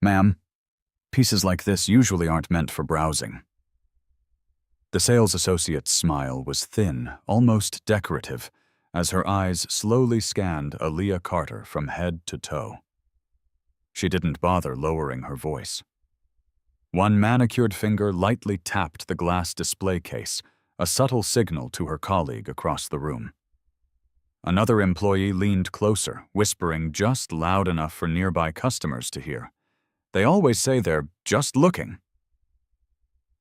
Ma'am, pieces like this usually aren't meant for browsing. The sales associate's smile was thin, almost decorative, as her eyes slowly scanned Aaliyah Carter from head to toe. She didn't bother lowering her voice. One manicured finger lightly tapped the glass display case, a subtle signal to her colleague across the room. Another employee leaned closer, whispering just loud enough for nearby customers to hear. They always say they're just looking.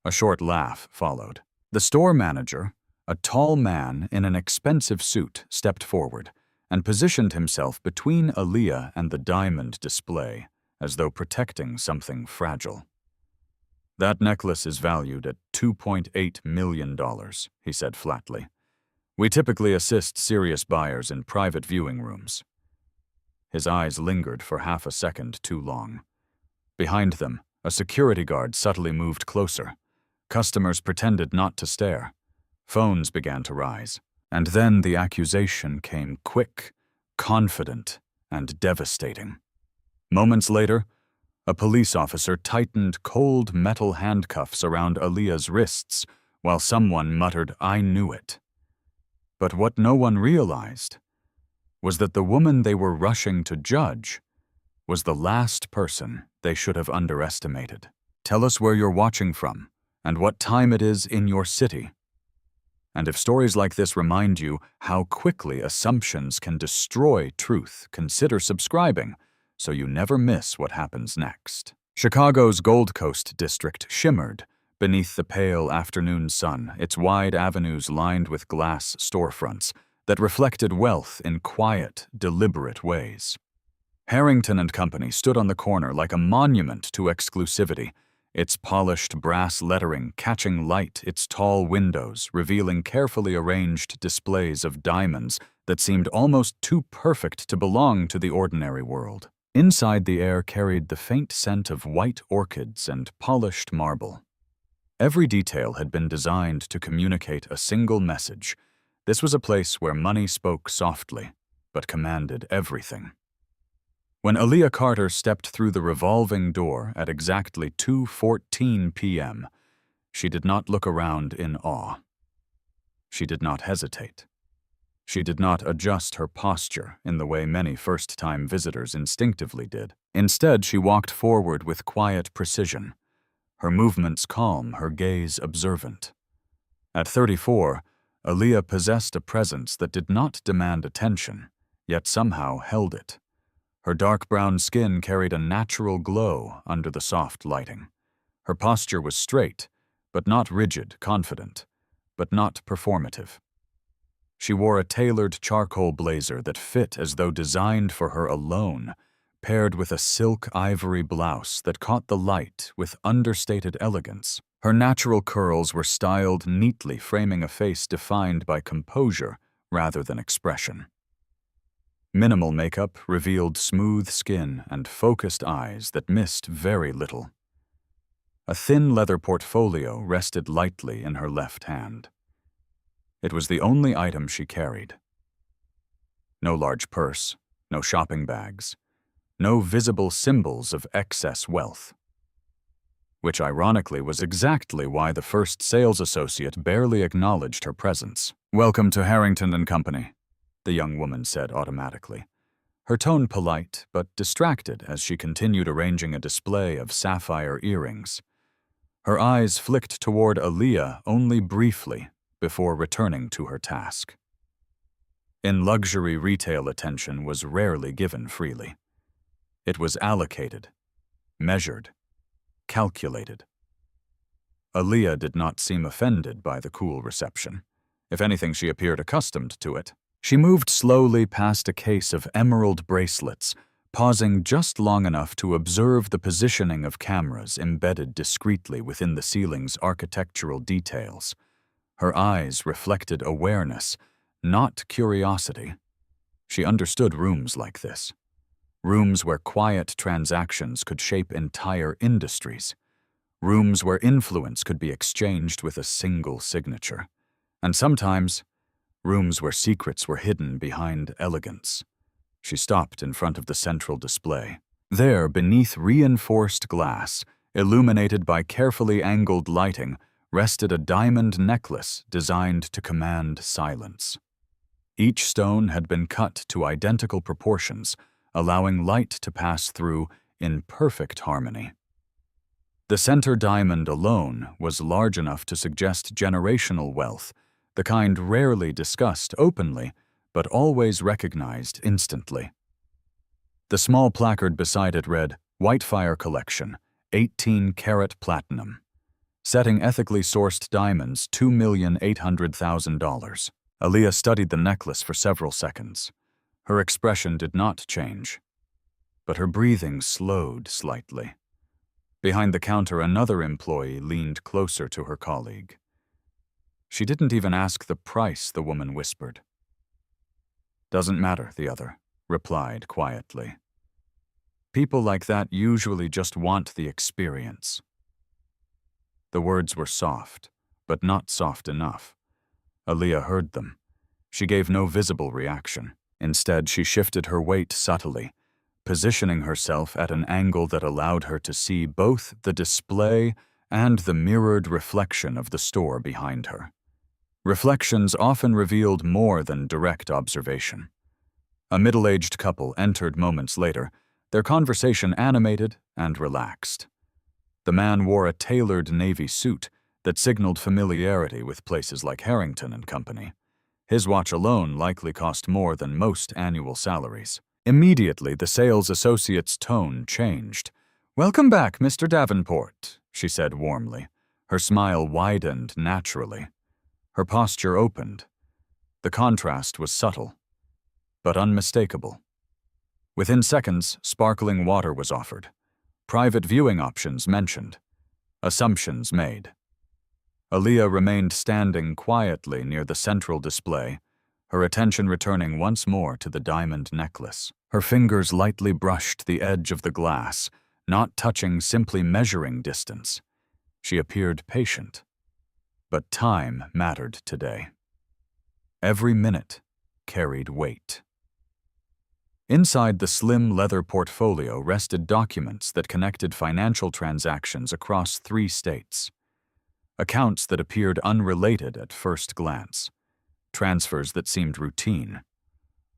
A short laugh followed. The store manager, a tall man in an expensive suit, stepped forward and positioned himself between Aaliyah and the diamond display, as though protecting something fragile. "That necklace is valued at $2.8 million, he said flatly. "We typically assist serious buyers in private viewing rooms." His eyes lingered for half a second too long. Behind them, a security guard subtly moved closer. Customers pretended not to stare. Phones began to rise. And then the accusation came quick, confident, and devastating. Moments later, a police officer tightened cold metal handcuffs around Aaliyah's wrists while someone muttered, "I knew it." But what no one realized was that the woman they were rushing to judge was the last person they should have underestimated. "Tell us where you're watching from and what time it is in your city." And if stories like this remind you how quickly assumptions can destroy truth, consider subscribing so you never miss what happens next. Chicago's Gold Coast district shimmered beneath the pale afternoon sun, its wide avenues lined with glass storefronts that reflected wealth in quiet, deliberate ways. Harrington and Company stood on the corner like a monument to exclusivity, its polished brass lettering catching light, its tall windows revealing carefully arranged displays of diamonds that seemed almost too perfect to belong to the ordinary world. Inside, the air carried the faint scent of white orchids and polished marble. Every detail had been designed to communicate a single message. This was a place where money spoke softly, but commanded everything. When Aaliyah Carter stepped through the revolving door at exactly 2:14 p.m., she did not look around in awe. She did not hesitate. She did not adjust her posture in the way many first-time visitors instinctively did. Instead, she walked forward with quiet precision, her movements calm, her gaze observant. At 34, Aaliyah possessed a presence that did not demand attention, yet somehow held it. Her dark brown skin carried a natural glow under the soft lighting. Her posture was straight, but not rigid, confident, but not performative. She wore a tailored charcoal blazer that fit as though designed for her alone, paired with a silk ivory blouse that caught the light with understated elegance. Her natural curls were styled neatly, framing a face defined by composure rather than expression. Minimal makeup revealed smooth skin and focused eyes that missed very little. A thin leather portfolio rested lightly in her left hand. It was the only item she carried. No large purse, no shopping bags, no visible symbols of excess wealth. Which ironically was exactly why the first sales associate barely acknowledged her presence. "Welcome to Harrington and Company," the young woman said automatically, her tone polite but distracted as she continued arranging a display of sapphire earrings. Her eyes flicked toward Aaliyah only briefly before returning to her task. In luxury, retail attention was rarely given freely. It was allocated, measured, calculated. Aaliyah did not seem offended by the cool reception. If anything, she appeared accustomed to it. She moved slowly past a case of emerald bracelets, pausing just long enough to observe the positioning of cameras embedded discreetly within the ceiling's architectural details. Her eyes reflected awareness, not curiosity. She understood rooms like this. Rooms where quiet transactions could shape entire industries. Rooms where influence could be exchanged with a single signature. And sometimes, rooms where secrets were hidden behind elegance. She stopped in front of the central display, There, beneath reinforced glass, illuminated by carefully angled lighting, rested a diamond necklace designed to command silence. Each stone had been cut to identical proportions, allowing light to pass through in perfect harmony. The center diamond alone was large enough to suggest generational wealth, the kind rarely discussed openly, but always recognized instantly. The small placard beside it read, "Whitefire Collection, 18-karat platinum. Setting ethically sourced diamonds, $2,800,000. Aaliyah studied the necklace for several seconds. Her expression did not change, but her breathing slowed slightly. Behind the counter, another employee leaned closer to her colleague. She didn't even ask the price, the woman whispered. "Doesn't matter," the other replied quietly. "People like that usually just want the experience." The words were soft, but not soft enough. Aaliyah heard them. She gave no visible reaction. Instead, she shifted her weight subtly, positioning herself at an angle that allowed her to see both the display and the mirrored reflection of the store behind her. Reflections often revealed more than direct observation. A middle-aged couple entered moments later, their conversation animated and relaxed. The man wore a tailored navy suit that signaled familiarity with places like Harrington and Company. His watch alone likely cost more than most annual salaries. Immediately, the sales associate's tone changed. "Welcome back, Mr. Davenport," she said warmly. Her smile widened naturally. Her posture opened. The contrast was subtle, but unmistakable. Within seconds, sparkling water was offered. Private viewing options mentioned. Assumptions made. Aaliyah remained standing quietly near the central display, her attention returning once more to the diamond necklace. Her fingers lightly brushed the edge of the glass, not touching, simply measuring distance. She appeared patient. But time mattered today. Every minute carried weight. Inside the slim leather portfolio rested documents that connected financial transactions across 3 states. Accounts that appeared unrelated at first glance. Transfers that seemed routine.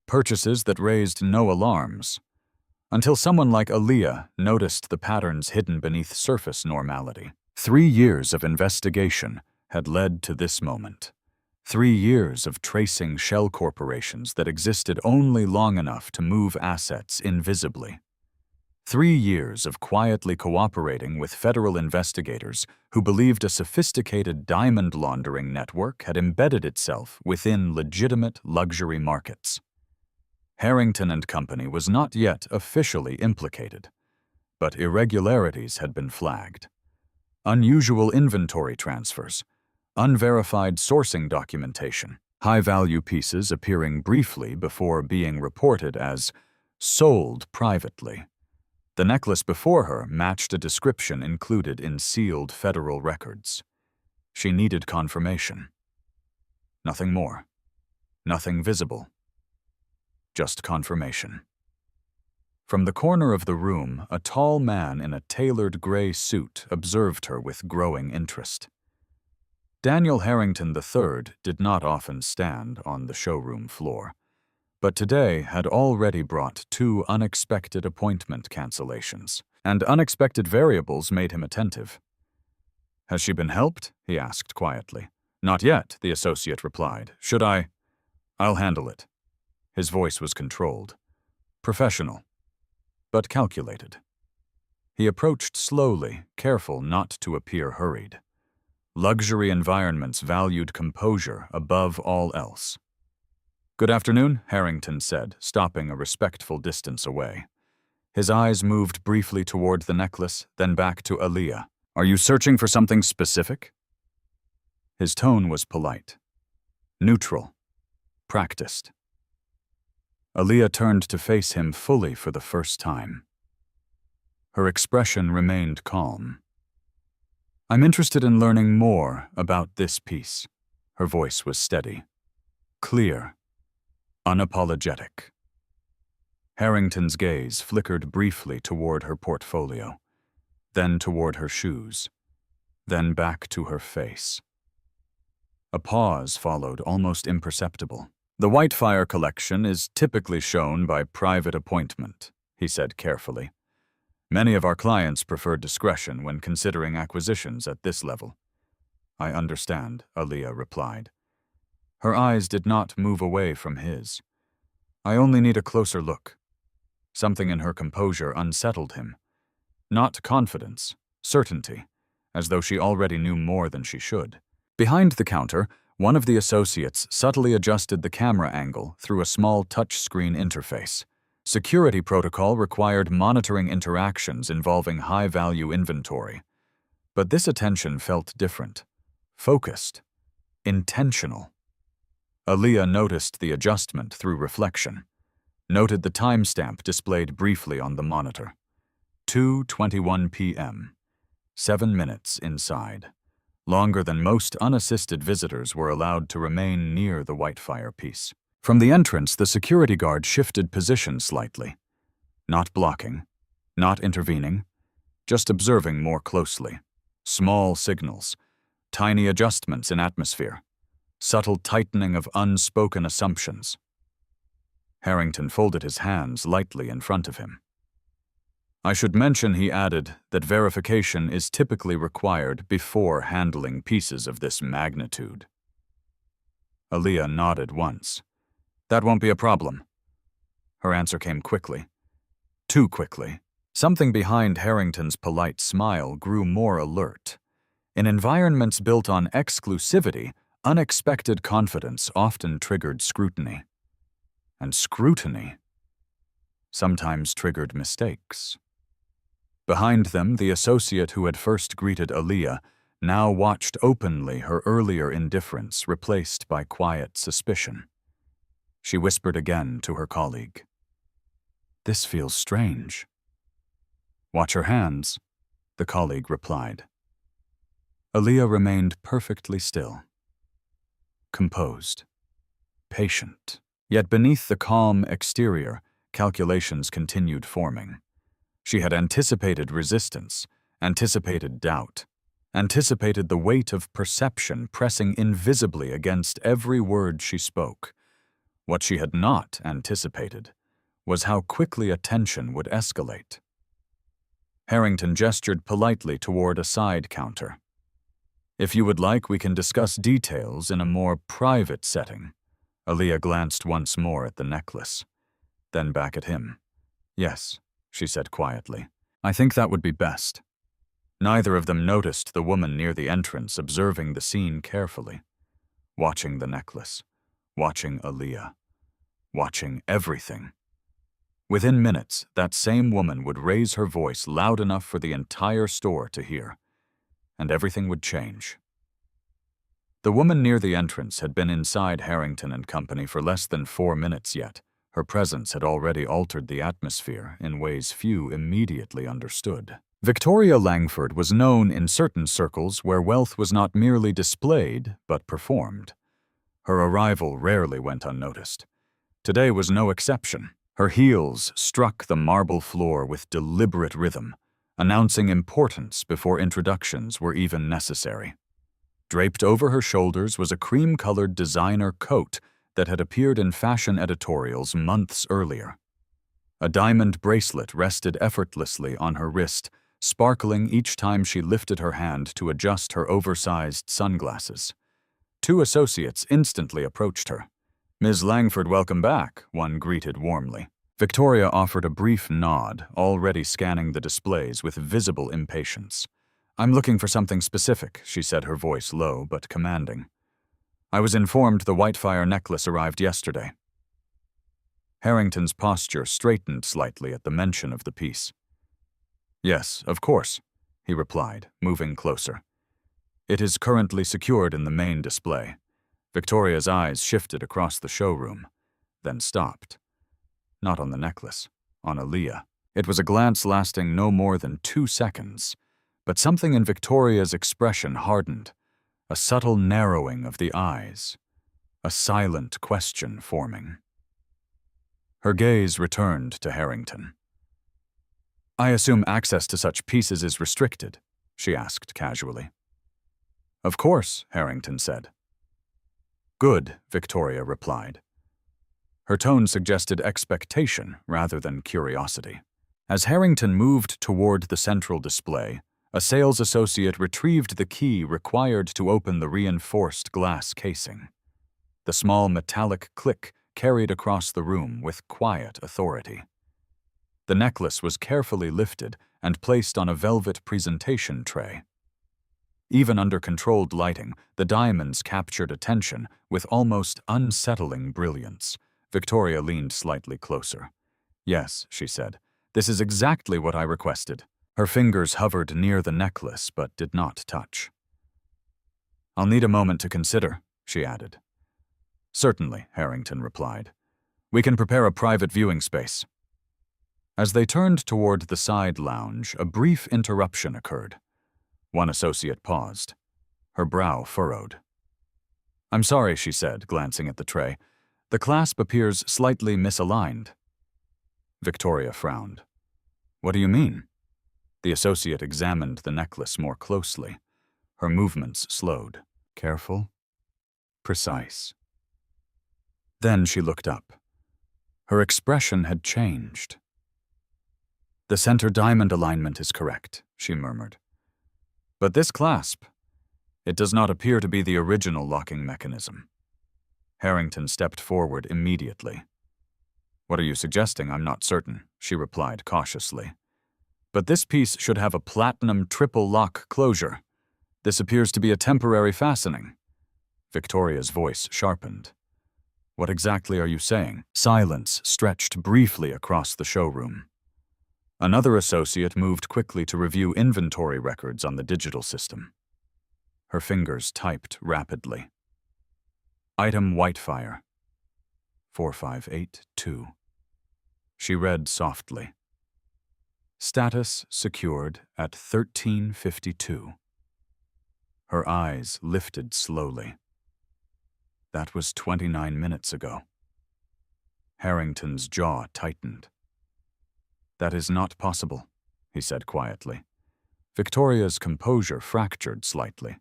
Purchases that raised no alarms. Until someone like Aaliyah noticed the patterns hidden beneath surface normality. 3 years of investigation had led to this moment. 3 years of tracing shell corporations that existed only long enough to move assets invisibly. 3 years of quietly cooperating with federal investigators who believed a sophisticated diamond laundering network had embedded itself within legitimate luxury markets. Harrington and Company was not yet officially implicated, but irregularities had been flagged. Unusual inventory transfers, unverified sourcing documentation, high-value pieces appearing briefly before being reported as sold privately. The necklace before her matched a description included in sealed federal records. She needed confirmation. Nothing more. Nothing visible. Just confirmation. From the corner of the room, a tall man in a tailored gray suit observed her with growing interest. Daniel Harrington III did not often stand on the showroom floor, but today had already brought 2 unexpected appointment cancellations, and unexpected variables made him attentive. "Has she been helped?" he asked quietly. "Not yet," the associate replied. "Should I?" "I'll handle it." His voice was controlled, professional, but calculated. He approached slowly, careful not to appear hurried. Luxury environments valued composure above all else. "Good afternoon," Harrington said, stopping a respectful distance away. His eyes moved briefly toward the necklace, then back to Aaliyah. "Are you searching for something specific?" His tone was polite, neutral, practiced. Aaliyah turned to face him fully for the first time. Her expression remained calm. "I'm interested in learning more about this piece." Her voice was steady, clear, unapologetic. Harrington's gaze flickered briefly toward her portfolio, then toward her shoes, then back to her face. A pause followed, almost imperceptible. "The Whitefire collection is typically shown by private appointment," he said carefully. "Many of our clients prefer discretion when considering acquisitions at this level." "I understand," Aaliyah replied. Her eyes did not move away from his. "I only need a closer look." Something in her composure unsettled him. Not confidence, certainty, as though she already knew more than she should. Behind the counter, one of the associates subtly adjusted the camera angle through a small touchscreen interface. Security protocol required monitoring interactions involving high-value inventory. But this attention felt different, focused, intentional. Aaliyah noticed the adjustment through reflection, noted the timestamp displayed briefly on the monitor. 2:21 p.m. 7 minutes inside. Longer than most unassisted visitors were allowed to remain near the Whitefire piece. From the entrance, the security guard shifted position slightly. Not blocking, not intervening, just observing more closely. Small signals, tiny adjustments in atmosphere, subtle tightening of unspoken assumptions. Harrington folded his hands lightly in front of him. "I should mention," he added, "that verification is typically required before handling pieces of this magnitude." Aaliyah nodded once. "That won't be a problem." Her answer came quickly. Too quickly. Something behind Harrington's polite smile grew more alert. In environments built on exclusivity, unexpected confidence often triggered scrutiny. And scrutiny sometimes triggered mistakes. Behind them, the associate who had first greeted Aaliyah now watched openly, her earlier indifference replaced by quiet suspicion. She whispered again to her colleague. "This feels strange." "Watch her hands," the colleague replied. Aaliyah remained perfectly still, composed, patient. Yet beneath the calm exterior, calculations continued forming. She had anticipated resistance, anticipated doubt, anticipated the weight of perception pressing invisibly against every word she spoke. What she had not anticipated was how quickly attention would escalate. Harrington gestured politely toward a side counter. "If you would like, we can discuss details in a more private setting." Aaliyah glanced once more at the necklace, then back at him. "Yes," she said quietly. "I think that would be best." Neither of them noticed the woman near the entrance observing the scene carefully, watching the necklace, watching Aaliyah, watching everything. Within minutes, that same woman would raise her voice loud enough for the entire store to hear, and everything would change. The woman near the entrance had been inside Harrington and Company for less than 4 minutes yet. Her presence had already altered the atmosphere in ways few immediately understood. Victoria Langford was known in certain circles where wealth was not merely displayed, but performed. Her arrival rarely went unnoticed. Today was no exception. Her heels struck the marble floor with deliberate rhythm, announcing importance before introductions were even necessary. Draped over her shoulders was a cream-colored designer coat that had appeared in fashion editorials months earlier. A diamond bracelet rested effortlessly on her wrist, sparkling each time she lifted her hand to adjust her oversized sunglasses. 2 associates instantly approached her. "Ms. Langford, welcome back," one greeted warmly. Victoria offered a brief nod, already scanning the displays with visible impatience. "I'm looking for something specific," she said, her voice low but commanding. "I was informed the Whitefire necklace arrived yesterday." Harrington's posture straightened slightly at the mention of the piece. "Yes, of course," he replied, moving closer. "It is currently secured in the main display." Victoria's eyes shifted across the showroom, then stopped. Not on the necklace, on Aaliyah. It was a glance lasting no more than 2 seconds, but something in Victoria's expression hardened, a subtle narrowing of the eyes, a silent question forming. Her gaze returned to Harrington. "I assume access to such pieces is restricted?" she asked casually. "Of course," Harrington said. "Good," Victoria replied. Her tone suggested expectation rather than curiosity. As Harrington moved toward the central display, a sales associate retrieved the key required to open the reinforced glass casing. The small metallic click carried across the room with quiet authority. The necklace was carefully lifted and placed on a velvet presentation tray. Even under controlled lighting, the diamonds captured attention with almost unsettling brilliance. Victoria leaned slightly closer. "Yes," she said, "this is exactly what I requested." Her fingers hovered near the necklace but did not touch. "I'll need a moment to consider," she added. "Certainly," Harrington replied. "We can prepare a private viewing space." As they turned toward the side lounge, a brief interruption occurred. One associate paused. Her brow furrowed. "I'm sorry," she said, glancing at the tray. "The clasp appears slightly misaligned." Victoria frowned. "What do you mean?" The associate examined the necklace more closely. Her movements slowed. Careful, precise. Then she looked up. Her expression had changed. "The center diamond alignment is correct," she murmured. "But this clasp, it does not appear to be the original locking mechanism." Harrington stepped forward immediately. "What are you suggesting? I'm not certain," she replied cautiously. "But this piece should have a platinum triple lock closure. This appears to be a temporary fastening." Victoria's voice sharpened. "What exactly are you saying?" Silence stretched briefly across the showroom. Another associate moved quickly to review inventory records on the digital system. Her fingers typed rapidly. "Item Whitefire, 4582. She read softly. "Status secured at 1352. Her eyes lifted slowly. That was 29 minutes ago. Harrington's jaw tightened. "That is not possible," he said quietly. Victoria's composure fractured slightly.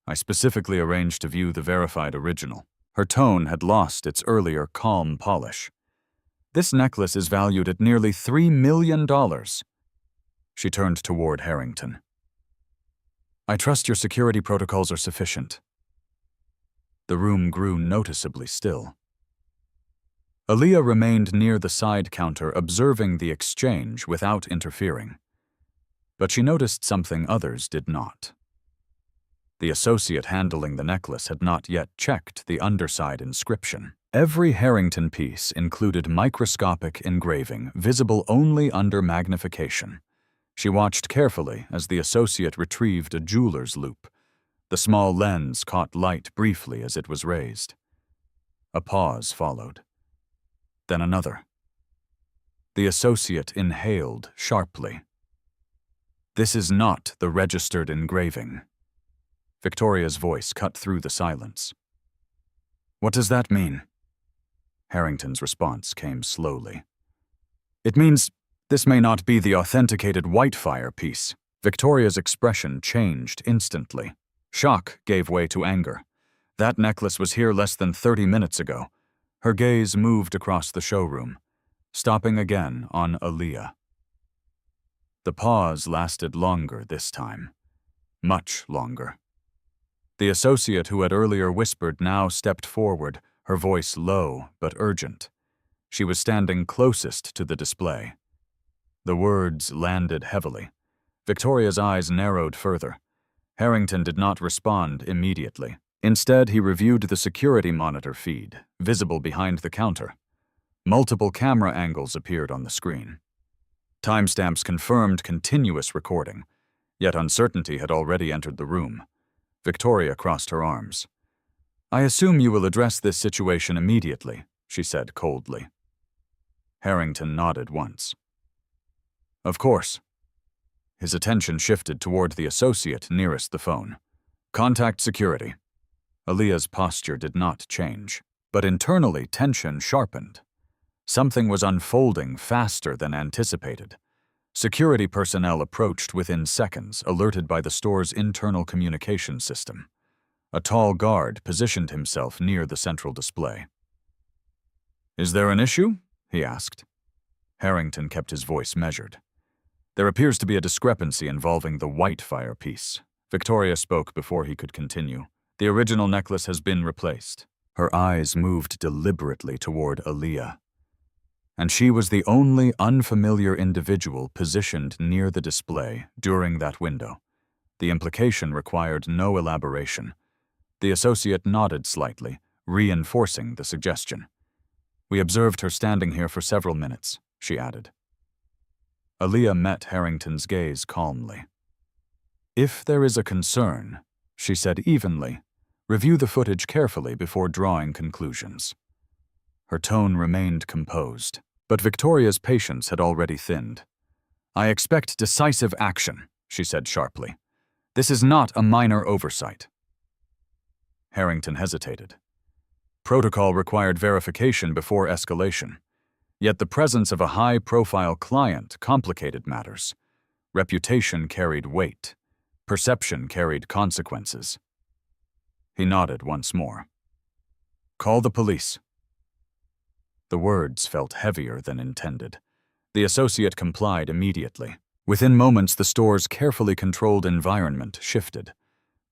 "I specifically arranged to view the verified original." Her tone had lost its earlier calm polish. "This necklace is valued at nearly $3 million. She turned toward Harrington. "I trust your security protocols are sufficient." The room grew noticeably still. Aaliyah remained near the side counter observing the exchange without interfering. But she noticed something others did not. The associate handling the necklace had not yet checked the underside inscription. Every Harrington piece included microscopic engraving, visible only under magnification. She watched carefully as the associate retrieved a jeweler's loupe. The small lens caught light briefly as it was raised. A pause followed. Then another. The associate inhaled sharply. "This is not the registered engraving." Victoria's voice cut through the silence. "What does that mean?" Harrington's response came slowly. "It means this may not be the authenticated Whitefire piece." Victoria's expression changed instantly. Shock gave way to anger. That necklace was here less than 30 minutes ago. Her gaze moved across the showroom, stopping again on Aaliyah. The pause lasted longer this time. Much longer. The associate who had earlier whispered now stepped forward, her voice low but urgent. She was standing closest to the display. The words landed heavily. Victoria's eyes narrowed further. Harrington did not respond immediately. Instead, he reviewed the security monitor feed, visible behind the counter. Multiple camera angles appeared on the screen. Timestamps confirmed continuous recording, yet uncertainty had already entered the room. Victoria crossed her arms. "I assume you will address this situation immediately," she said coldly. Harrington nodded once. "Of course." His attention shifted toward the associate nearest the phone. "Contact security." Aaliyah's posture did not change, but internally tension sharpened. Something was unfolding faster than anticipated. Security personnel approached within seconds, alerted by the store's internal communication system. A tall guard positioned himself near the central display. "Is there an issue?" he asked. Harrington kept his voice measured. "There appears to be a discrepancy involving the Whitefire piece." Victoria spoke before he could continue. "The original necklace has been replaced." Her eyes moved deliberately toward Aaliyah. And she was the only unfamiliar individual positioned near the display during that window. The implication required no elaboration. The associate nodded slightly, reinforcing the suggestion. "We observed her standing here for several minutes," she added. Aaliyah met Harrington's gaze calmly. "If there is a concern," she said evenly, "review the footage carefully before drawing conclusions." Her tone remained composed, but Victoria's patience had already thinned. "I expect decisive action," she said sharply. "This is not a minor oversight." Harrington hesitated. Protocol required verification before escalation. Yet the presence of a high-profile client complicated matters. Reputation carried weight. Perception carried consequences. He nodded once more. "Call the police." The words felt heavier than intended. The associate complied immediately. Within moments, the store's carefully controlled environment shifted.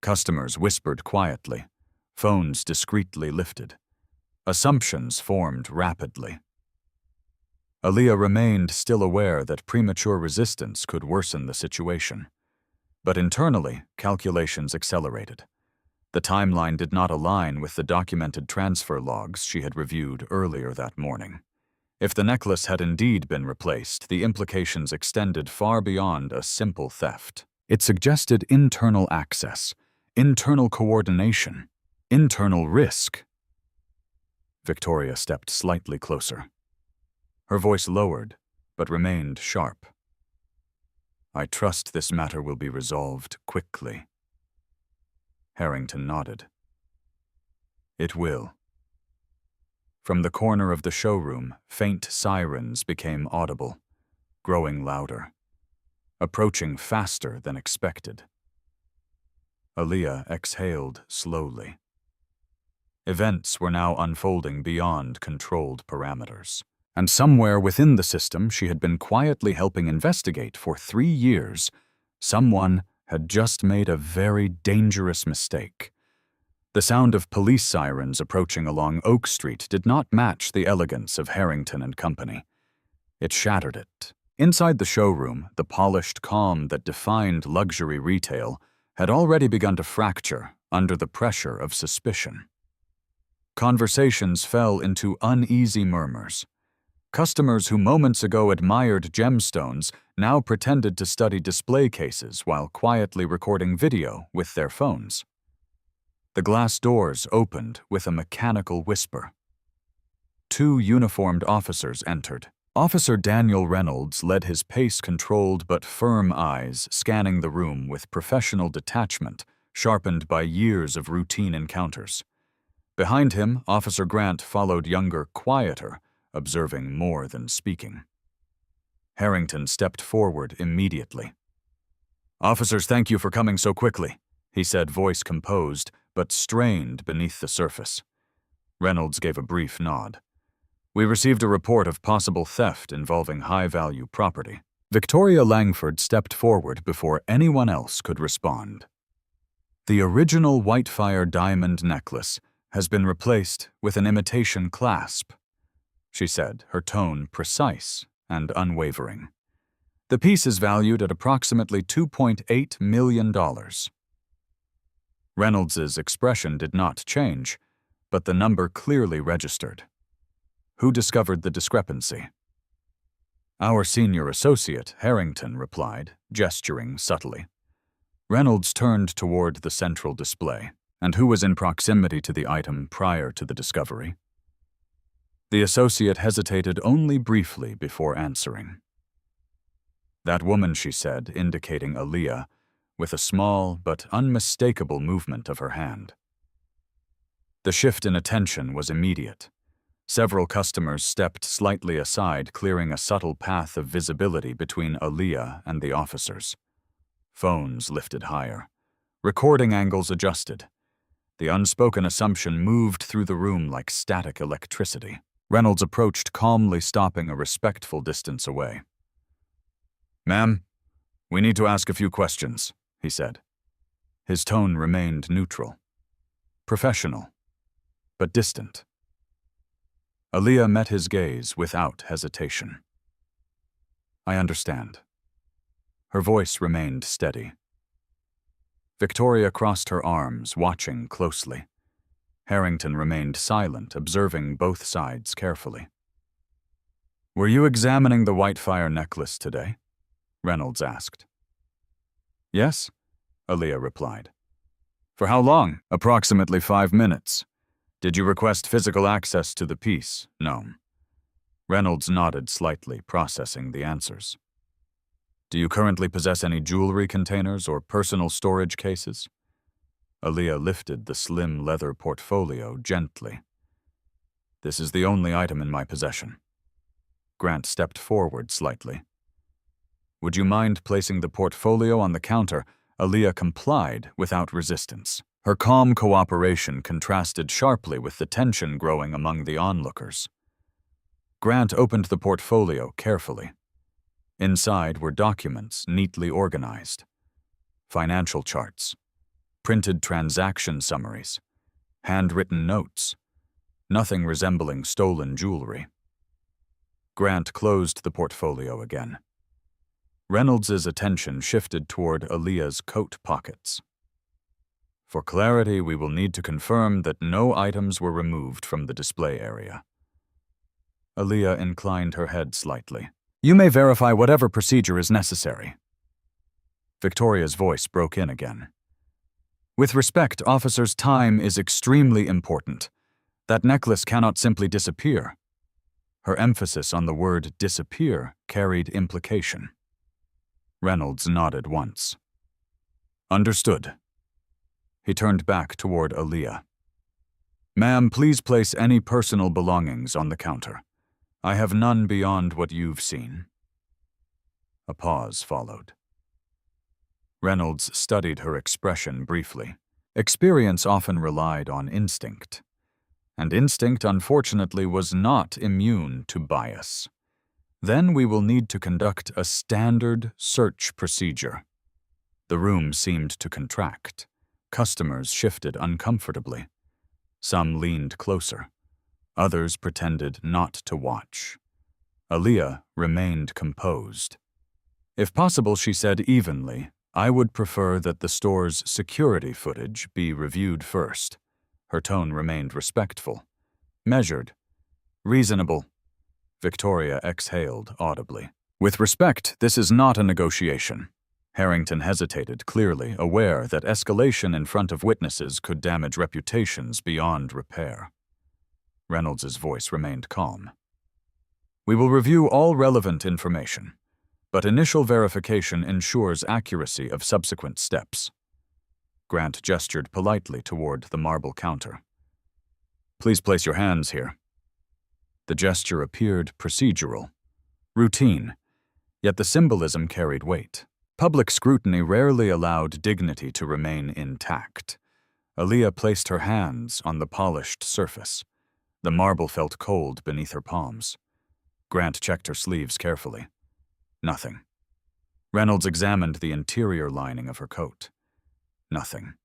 Customers whispered quietly. Phones discreetly lifted. Assumptions formed rapidly. Aaliyah remained still aware that premature resistance could worsen the situation. But internally, calculations accelerated. The timeline did not align with the documented transfer logs she had reviewed earlier that morning. If the necklace had indeed been replaced, the implications extended far beyond a simple theft. It suggested internal access, internal coordination, internal risk. Victoria stepped slightly closer. Her voice lowered, but remained sharp. "I trust this matter will be resolved quickly." Harrington nodded. "It will." From the corner of the showroom, faint sirens became audible, growing louder, approaching faster than expected. Aaliyah exhaled slowly. Events were now unfolding beyond controlled parameters. And somewhere within the system she had been quietly helping investigate for 3 years, someone had just made a very dangerous mistake. The sound of police sirens approaching along Oak Street did not match the elegance of Harrington and Company. It shattered it. Inside the showroom, the polished calm that defined luxury retail had already begun to fracture under the pressure of suspicion. Conversations fell into uneasy murmurs. Customers who moments ago admired gemstones now pretended to study display cases while quietly recording video with their phones. The glass doors opened with a mechanical whisper. 2 uniformed officers entered. Officer Daniel Reynolds led his pace-controlled but firm eyes, scanning the room with professional detachment, sharpened by years of routine encounters. Behind him, Officer Grant followed younger, quieter, observing more than speaking. Harrington stepped forward immediately. "Officers, thank you for coming so quickly," he said, voice composed, but strained beneath the surface. Reynolds gave a brief nod. "We received a report of possible theft involving high-value property." Victoria Langford stepped forward before anyone else could respond. "The original Whitefire diamond necklace has been replaced with an imitation clasp," she said, her tone precise and unwavering. "The piece is valued at approximately $2.8 million. Reynolds's expression did not change, but the number clearly registered. "Who discovered the discrepancy?" "Our senior associate, Harrington," replied, gesturing subtly. Reynolds turned toward the central display. "And who was in proximity to the item prior to the discovery?" The associate hesitated only briefly before answering. "That woman," she said, indicating Aaliyah, with a small but unmistakable movement of her hand. The shift in attention was immediate. Several customers stepped slightly aside, clearing a subtle path of visibility between Aaliyah and the officers. Phones lifted higher. Recording angles adjusted. The unspoken assumption moved through the room like static electricity. Reynolds approached, calmly stopping a respectful distance away. "Ma'am, we need to ask a few questions," he said. His tone remained neutral. Professional, but distant. Aaliyah met his gaze without hesitation. "I understand." Her voice remained steady. Victoria crossed her arms, watching closely. Harrington remained silent, observing both sides carefully. "Were you examining the Whitefire necklace today?" Reynolds asked. "Yes," Aaliyah replied. "For how long?" "Approximately 5 minutes. Did you request physical access to the piece?" "No." Reynolds nodded slightly, processing the answers. "Do you currently possess any jewelry containers or personal storage cases?" Aaliyah lifted the slim leather portfolio gently. "This is the only item in my possession." Grant stepped forward slightly. "Would you mind placing the portfolio on the counter?" Aaliyah complied without resistance. Her calm cooperation contrasted sharply with the tension growing among the onlookers. Grant opened the portfolio carefully. Inside were documents neatly organized. Financial charts, printed transaction summaries, handwritten notes, nothing resembling stolen jewelry. Grant closed the portfolio again. Reynolds's attention shifted toward Aaliyah's coat pockets. "For clarity, we will need to confirm that no items were removed from the display area." Aaliyah inclined her head slightly. "You may verify whatever procedure is necessary." Victoria's voice broke in again. "With respect, officers, time is extremely important. That necklace cannot simply disappear." Her emphasis on the word disappear carried implication. Reynolds nodded once. "Understood." He turned back toward Aaliyah. "Ma'am, please place any personal belongings on the counter. I have none beyond what you've seen." A pause followed. Reynolds studied her expression briefly. Experience often relied on instinct, and instinct, unfortunately, was not immune to bias. "Then we will need to conduct a standard search procedure." The room seemed to contract. Customers shifted uncomfortably. Some leaned closer. Others pretended not to watch. Aaliyah remained composed. "If possible," she said evenly, "I would prefer that the store's security footage be reviewed first." Her tone remained respectful. "Measured. Reasonable." Victoria exhaled audibly. "With respect, this is not a negotiation." Harrington hesitated, clearly aware that escalation in front of witnesses could damage reputations beyond repair. Reynolds's voice remained calm. "We will review all relevant information, but initial verification ensures accuracy of subsequent steps." Grant gestured politely toward the marble counter. "Please place your hands here." The gesture appeared procedural, routine, yet the symbolism carried weight. Public scrutiny rarely allowed dignity to remain intact. Aaliyah placed her hands on the polished surface. The marble felt cold beneath her palms. Grant checked her sleeves carefully. Nothing. Reynolds examined the interior lining of her coat. Nothing.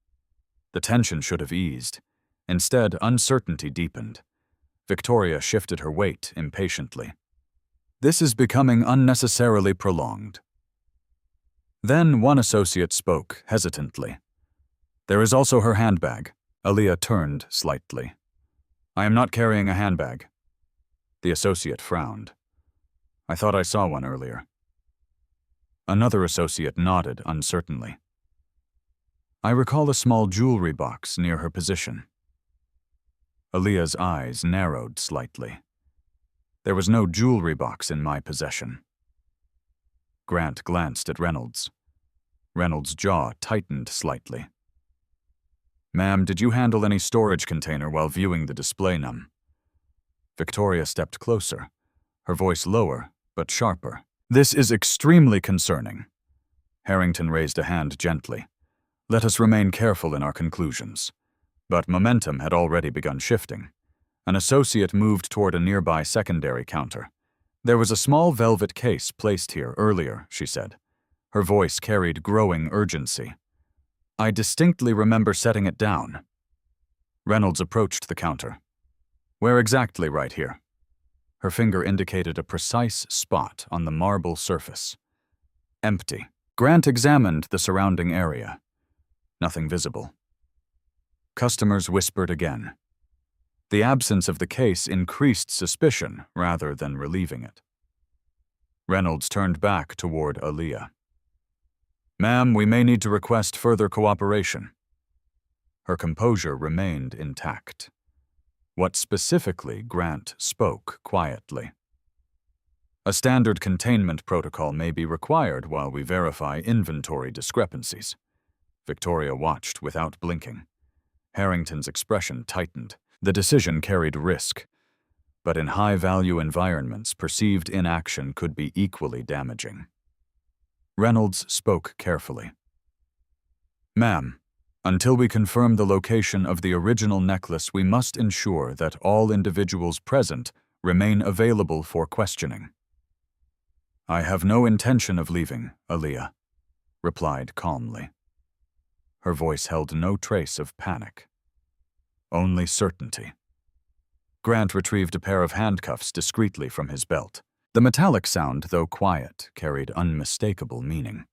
The tension should have eased. Instead, uncertainty deepened. Victoria shifted her weight impatiently. "This is becoming unnecessarily prolonged." Then one associate spoke hesitantly. "There is also her handbag." Aaliyah turned slightly. "I am not carrying a handbag." The associate frowned. "I thought I saw one earlier." Another associate nodded uncertainly. "I recall a small jewelry box near her position." Aaliyah's eyes narrowed slightly. "There was no jewelry box in my possession." Grant glanced at Reynolds. Reynolds' jaw tightened slightly. "Ma'am, did you handle any storage container while viewing the display num?" Victoria stepped closer, her voice lower but sharper. "This is extremely concerning." Harrington raised a hand gently. "Let us remain careful in our conclusions." But momentum had already begun shifting. An associate moved toward a nearby secondary counter. "There was a small velvet case placed here earlier," she said. Her voice carried growing urgency. "I distinctly remember setting it down." Reynolds approached the counter. "Where exactly right here?" Her finger indicated a precise spot on the marble surface. Empty. Grant examined the surrounding area. Nothing visible. Customers whispered again. The absence of the case increased suspicion rather than relieving it. Reynolds turned back toward Aaliyah. "Ma'am, we may need to request further cooperation." Her composure remained intact. What specifically, Grant spoke quietly. "A standard containment protocol may be required while we verify inventory discrepancies." Victoria watched without blinking. Harrington's expression tightened. The decision carried risk, but in high-value environments, perceived inaction could be equally damaging. Reynolds spoke carefully. "Ma'am, until we confirm the location of the original necklace, we must ensure that all individuals present remain available for questioning." "I have no intention of leaving," Aaliyah replied calmly. Her voice held no trace of panic, only certainty. Grant retrieved a pair of handcuffs discreetly from his belt. The metallic sound, though quiet, carried unmistakable meaning.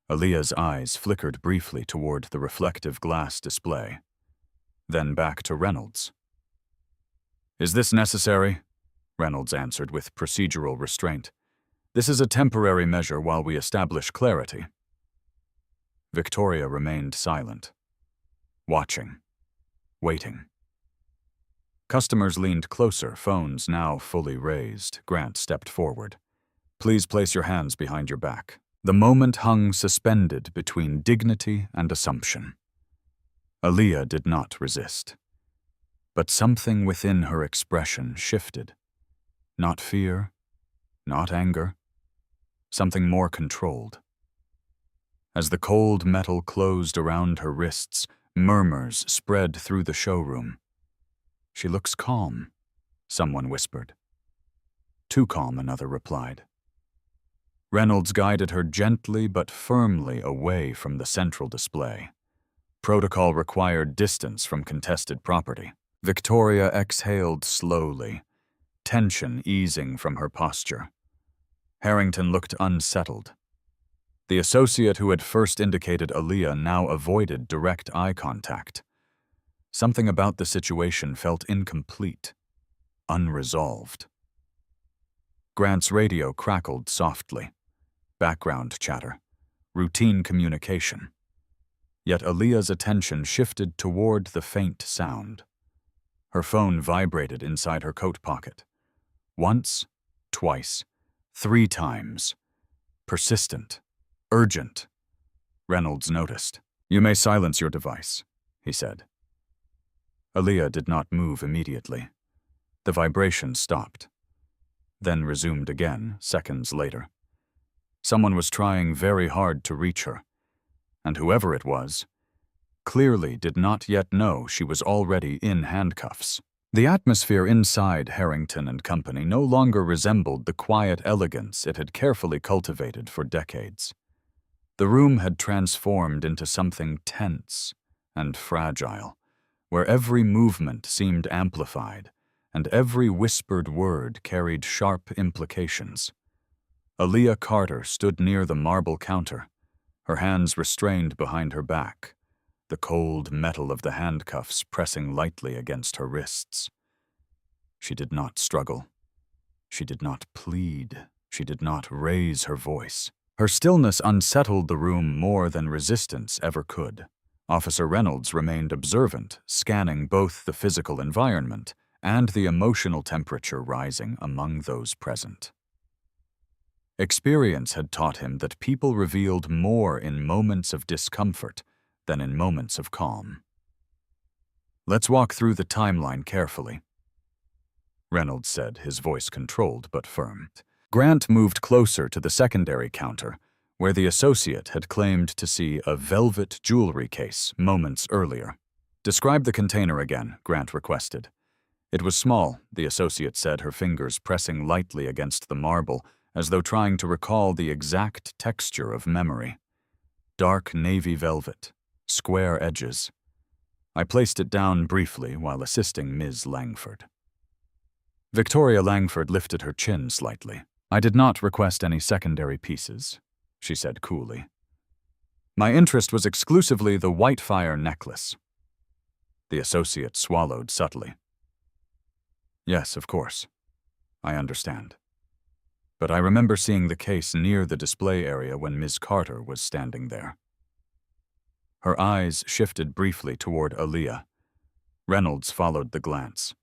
Aaliyah's eyes flickered briefly toward the reflective glass display, then back to Reynolds. "Is this necessary?" Reynolds answered with procedural restraint. "This is a temporary measure while we establish clarity." Victoria remained silent, watching, waiting. Customers leaned closer, phones now fully raised. Grant stepped forward. "Please place your hands behind your back." The moment hung suspended between dignity and assumption. Aaliyah did not resist. But something within her expression shifted. Not fear, not anger, something more controlled. As the cold metal closed around her wrists, murmurs spread through the showroom. "She looks calm," someone whispered. "Too calm," another replied. Reynolds guided her gently but firmly away from the central display. Protocol required distance from contested property. Victoria exhaled slowly, tension easing from her posture. Harrington looked unsettled. The associate who had first indicated Aaliyah now avoided direct eye contact. Something about the situation felt incomplete, unresolved. Grant's radio crackled softly. Background chatter, routine communication. Yet Aaliyah's attention shifted toward the faint sound. Her phone vibrated inside her coat pocket. Once, twice, 3 times. Persistent, urgent. Reynolds noticed. "You may silence your device," he said. Aaliyah did not move immediately. The vibration stopped, then resumed again seconds later. Someone was trying very hard to reach her, and whoever it was, clearly did not yet know she was already in handcuffs. The atmosphere inside Harrington and Company no longer resembled the quiet elegance it had carefully cultivated for decades. The room had transformed into something tense and fragile, where every movement seemed amplified, and every whispered word carried sharp implications. Aaliyah Carter stood near the marble counter, her hands restrained behind her back, the cold metal of the handcuffs pressing lightly against her wrists. She did not struggle. She did not plead. She did not raise her voice. Her stillness unsettled the room more than resistance ever could. Officer Reynolds remained observant, scanning both the physical environment and the emotional temperature rising among those present. Experience had taught him that people revealed more in moments of discomfort than in moments of calm. "Let's walk through the timeline carefully." Reynolds said, his voice controlled but firm. Grant moved closer to the secondary counter, where the associate had claimed to see a velvet jewelry case moments earlier. "Describe the container again," Grant requested. It was small, the associate said, her fingers pressing lightly against the marble, as though trying to recall the exact texture of memory. Dark navy velvet, square edges. I placed it down briefly while assisting Ms. Langford. Victoria Langford lifted her chin slightly. "I did not request any secondary pieces," she said coolly. "My interest was exclusively the Whitefire necklace." The associate swallowed subtly. "Yes, of course. I understand. But I remember seeing the case near the display area when Ms. Carter was standing there." Her eyes shifted briefly toward Aaliyah. Reynolds followed the glance.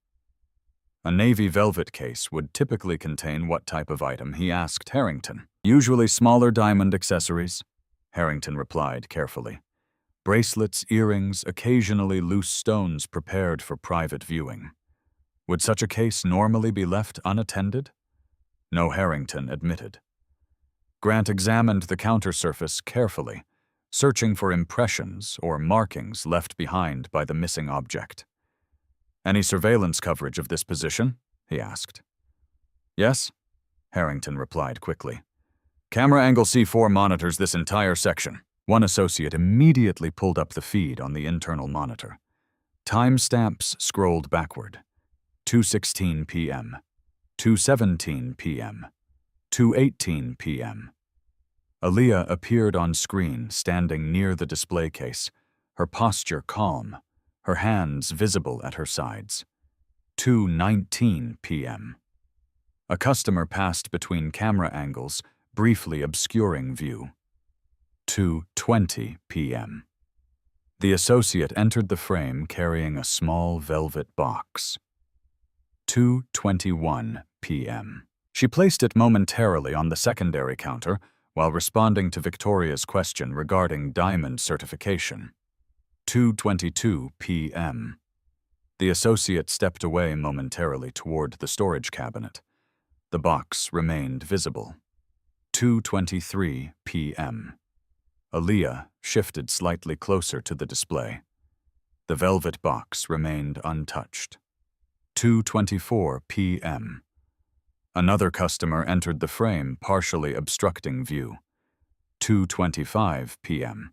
A navy velvet case would typically contain what type of item, he asked Harrington. "Usually smaller diamond accessories," Harrington replied carefully. "Bracelets, earrings, occasionally loose stones prepared for private viewing. Would such a case normally be left unattended?" No, Harrington admitted. Grant examined the counter surface carefully, searching for impressions or markings left behind by the missing object. "Any surveillance coverage of this position?" he asked. "Yes," Harrington replied quickly. "Camera angle C4 monitors this entire section." One associate immediately pulled up the feed on the internal monitor. Timestamps scrolled backward. 2:16 p.m., 2:17 p.m., 2:18 p.m. Aaliyah appeared on screen, standing near the display case, her posture calm, her hands visible at her sides. 2:19 p.m. A customer passed between camera angles, briefly obscuring view. 2:20 p.m. The associate entered the frame carrying a small velvet box. 2:21 p.m. She placed it momentarily on the secondary counter while responding to Victoria's question regarding diamond certification. 2:22 p.m. The associate stepped away momentarily toward the storage cabinet. The box remained visible. 2:23 p.m. Aaliyah shifted slightly closer to the display. The velvet box remained untouched. 2:24 p.m. Another customer entered the frame, partially obstructing view. 2:25 p.m.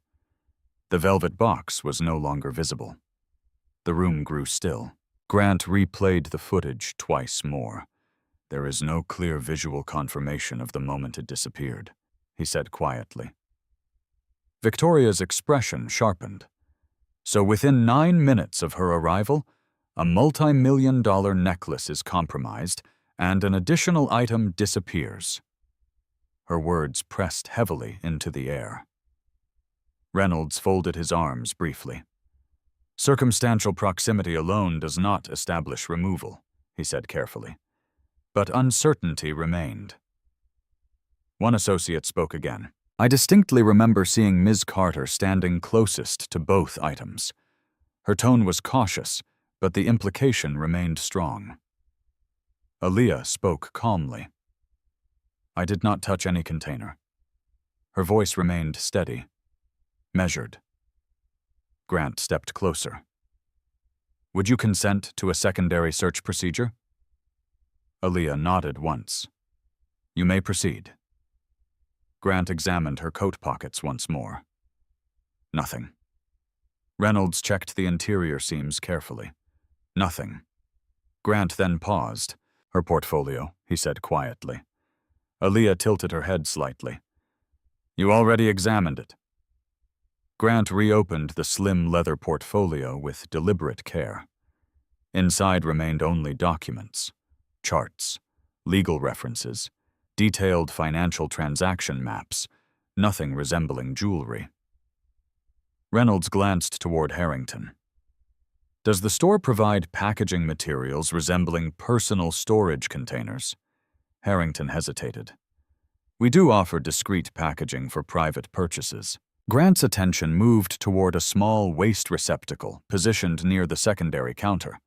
The velvet box was no longer visible. The room grew still. Grant replayed the footage twice more. "There is no clear visual confirmation of the moment it disappeared," he said quietly. Victoria's expression sharpened. "So within 9 minutes of her arrival, a multi-million-dollar necklace is compromised and an additional item disappears." Her words pressed heavily into the air. Reynolds folded his arms briefly. "Circumstantial proximity alone does not establish removal," he said carefully. But uncertainty remained. One associate spoke again. "I distinctly remember seeing Ms. Carter standing closest to both items. Her tone was cautious, but the implication remained strong." Aaliyah spoke calmly. "I did not touch any container." Her voice remained steady, measured. Grant stepped closer. "Would you consent to a secondary search procedure?" Aaliyah nodded once. "You may proceed." Grant examined her coat pockets once more. Nothing. Reynolds checked the interior seams carefully. Nothing. Grant then paused. "Her portfolio," he said quietly. Aaliyah tilted her head slightly. "You already examined it." Grant reopened the slim leather portfolio with deliberate care. Inside remained only documents, charts, legal references, detailed financial transaction maps, nothing resembling jewelry. Reynolds glanced toward Harrington. "Does the store provide packaging materials resembling personal storage containers?" Harrington hesitated. "We do offer discreet packaging for private purchases." Grant's attention moved toward a small waste receptacle positioned near the secondary counter.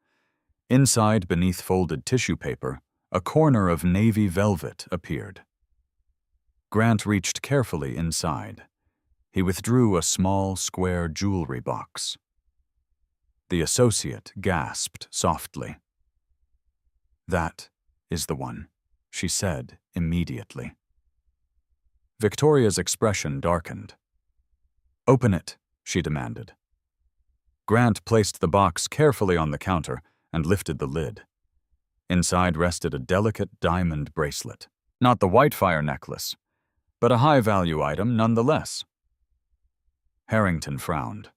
Inside, beneath folded tissue paper, a corner of navy velvet appeared. Grant reached carefully inside. He withdrew a small, square jewelry box. The associate gasped softly. "That is the one," she said immediately. Victoria's expression darkened. "Open it," she demanded. Grant placed the box carefully on the counter and lifted the lid. Inside rested a delicate diamond bracelet. Not the Whitefire necklace, but a high-value item nonetheless. Harrington frowned.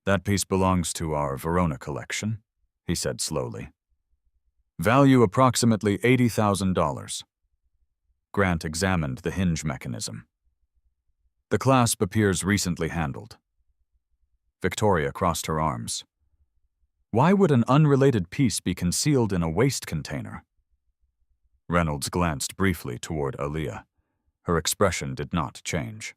"That piece belongs to our Verona collection," he said slowly. "Value approximately $80,000. Grant examined the hinge mechanism. "The clasp appears recently handled." Victoria crossed her arms. "Why would an unrelated piece be concealed in a waste container?" Reynolds glanced briefly toward Aaliyah. Her expression did not change.